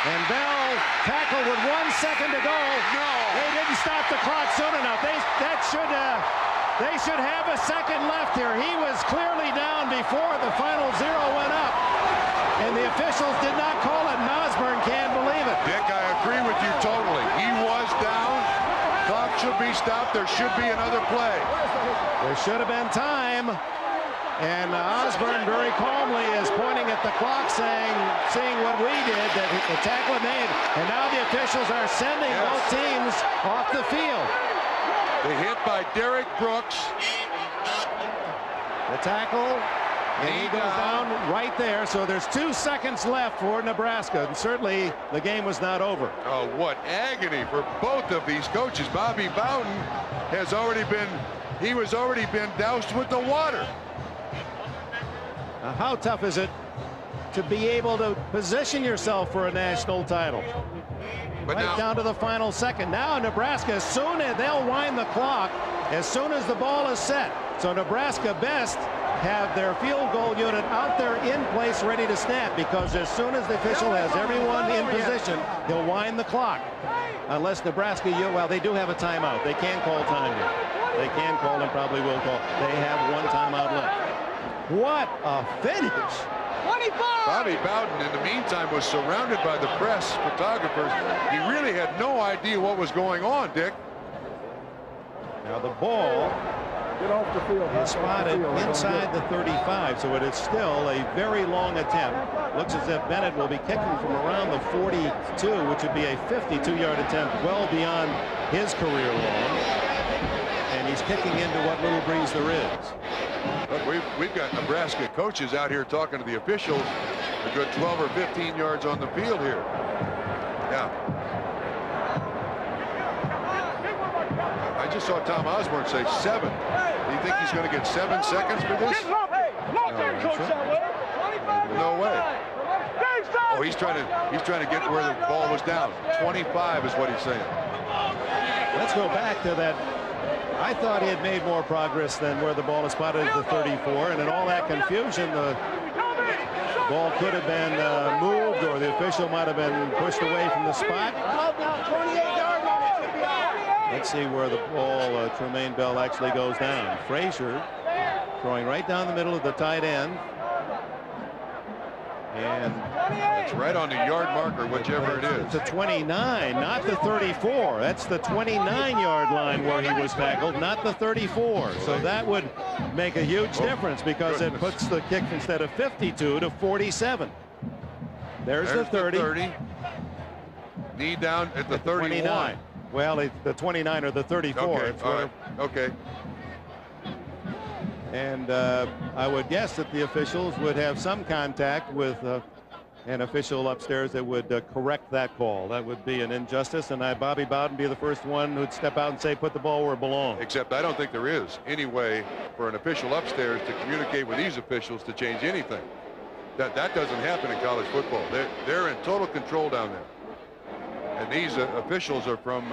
And Bell tackled with 1 second to go. No. They didn't stop the clock soon enough. They should have a second left here. He was clearly down before the final 0 went up. And the officials did not call it, and Osborne can't believe it. Dick, I agree with you totally. He was down. Clock should be stopped. There should be another play. There should have been time. And Osborne very calmly is pointing at the clock, seeing what we did, that the tackle made. And now the officials are sending both teams off the field. The hit by Derek Brooks. The tackle, and he goes down right there. So there's 2 seconds left for Nebraska, and certainly the game was not over. Oh, what agony for both of these coaches. Bobby Bowden has already been doused with the water. Now, how tough is it to be able to position yourself for a national title? But right now, down to the final second. Now Nebraska, as soon as they'll wind the clock, as soon as the ball is set. So Nebraska best have their field goal unit out there in place ready to snap, because as soon as the official has everyone in position, he'll wind the clock. Unless Nebraska, well, they do have a timeout. They can call time here. They can call and probably will call. They have one timeout left. What a finish! 25! Bobby Bowden, in the meantime, was surrounded by the press photographers. He really had no idea what was going on, Dick. Now the ball is spotted inside the 35, so it is still a very long attempt. Looks as if Bennett will be kicking from around the 42, which would be a 52-yard attempt, well beyond his career long. And he's kicking into what little breeze there is. But we've got Nebraska coaches out here talking to the officials. A good 12 or 15 yards on the field here. Yeah. I just saw Tom Osborne say 7. Do you think he's going to get 7 seconds for this? No way. Oh, he's trying to get where the ball was down. 25 is what he's saying. Let's go back to that. I thought he had made more progress than where the ball is spotted at the 34, and in all that confusion, the ball could have been moved, or the official might have been pushed away from the spot. Let's see where the ball, Tremaine Bell, actually goes down. Frazier throwing right down the middle of the tight end. And it's right on the yard marker, whichever it is. The 29, not the 34. That's the 29-yard line where he was tackled, not the 34. So that would make a huge difference, because it puts the kick instead of 52 to 47. There's the 30. The 30. Knee down at the 31. 29. Well, it's the 29 or the 34. Okay. All right. Okay. And I would guess that the officials would have some contact with an official upstairs that would correct that call. That would be an injustice, and Bobby Bowden be the first one who'd step out and say, put the ball where it belongs. Except I don't think there is any way for an official upstairs to communicate with these officials to change anything. That doesn't happen in college football. They're in total control down there. And these officials are from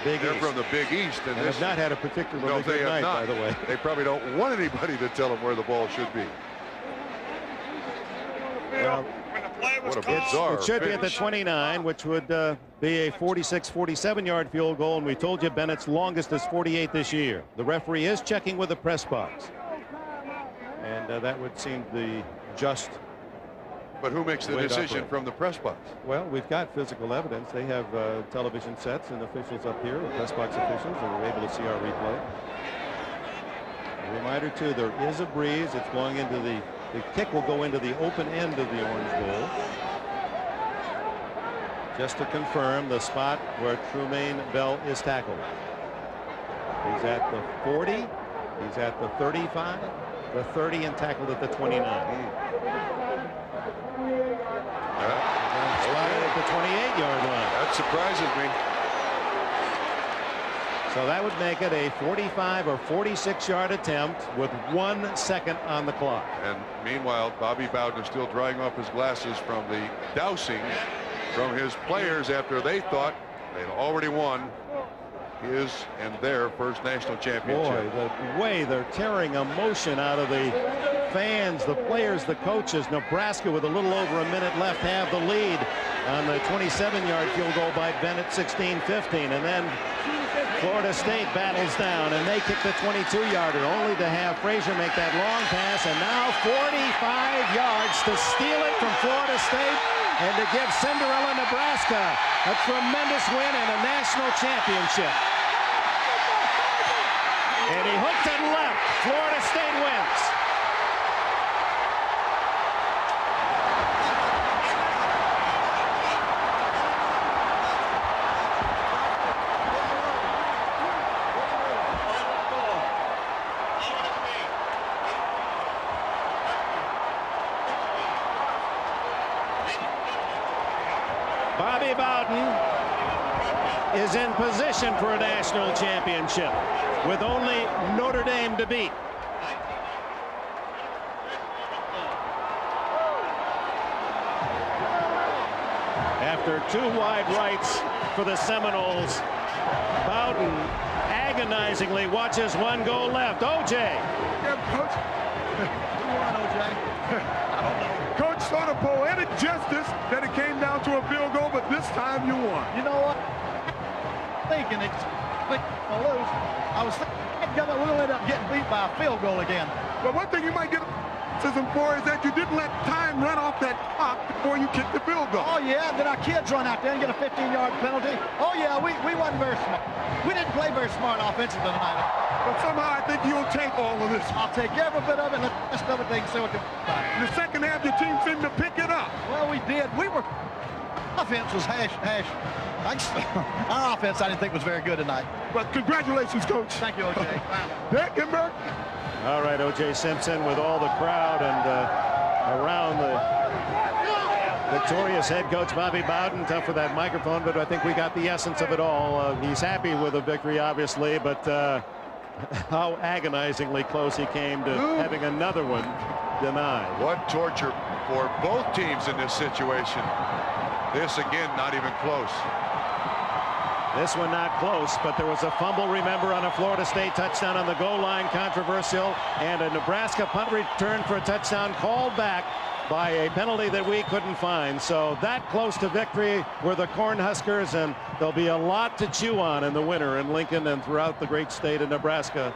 they're from the Big East, and have not had a particularly good night, by the way. They probably don't want anybody to tell them where the ball should be. Well, what a bizarre it should finish. be at the 29, which would be a 46, 47-yard field goal, and we told you Bennett's longest is 48 this year. The referee is checking with the press box, and that would seem the just. But who makes the decision from the press box? Well, we've got physical evidence. They have television sets and officials up here, press box officials, and we're able to see our replay. A reminder, too, there is a breeze. It's going into the kick will go into the open end of the Orange Bowl. Just to confirm the spot where Tremaine Bell is tackled. He's at the 40. He's at the 35, the 30, and tackled at the 29. Spotted at the 28-yard line. That surprises me. So that would make it a 45 or 46-yard attempt with 1 second on the clock. And meanwhile, Bobby Bowden is still drying off his glasses from the dousing from his players after they thought they'd already won his and their first national championship. Boy, the way they're tearing emotion out of the fans, the players, the coaches. Nebraska, with a little over a minute left, have the lead on the 27-yard field goal by Bennett, 16-15. And then Florida State battles down, and they kick the 22-yarder, only to have Frazier make that long pass, and now 45 yards to steal it from Florida State and to give Cinderella Nebraska a tremendous win and a national championship. And he hooked it left. Florida State wins. Bobby Bowden is in position for a national championship with only Notre Dame to beat. After 2 wide rights for the Seminoles, Bowden agonizingly watches one go left. OJ. Yeah, Coach. Coach sort of poetic justice that it came down to a field goal, but this time you won. You know what? Thinking it's lose. I was thinking we'll end up getting beat by a field goal again. But one thing you might get criticism for is that you didn't let time run off that clock before you kicked the field goal. Oh, yeah, and then our kids run out there and get a 15-yard penalty. Oh, yeah, we wasn't very smart. We didn't play very smart offensively tonight. But somehow I think you'll take all of this. I'll take every bit of it and let the rest of it, they can say what they want. In the second half, your team seemed to pick it up. Well, we did. Offense was hash. Our offense, I didn't think was very good tonight. But congratulations, Coach. Thank you, O.J. Deckenberg. All right, O.J. Simpson with all the crowd and around the victorious head coach Bobby Bowden. Tough for that microphone, but I think we got the essence of it all. He's happy with the victory, obviously, but how agonizingly close he came to having another one denied. What torture for both teams in this situation. This again, not even close. This one not close, but there was a fumble, remember, on a Florida State touchdown on the goal line, controversial, and a Nebraska punt return for a touchdown called back by a penalty that we couldn't find. So that close to victory were the Cornhuskers, and there'll be a lot to chew on in the winter in Lincoln and throughout the great state of Nebraska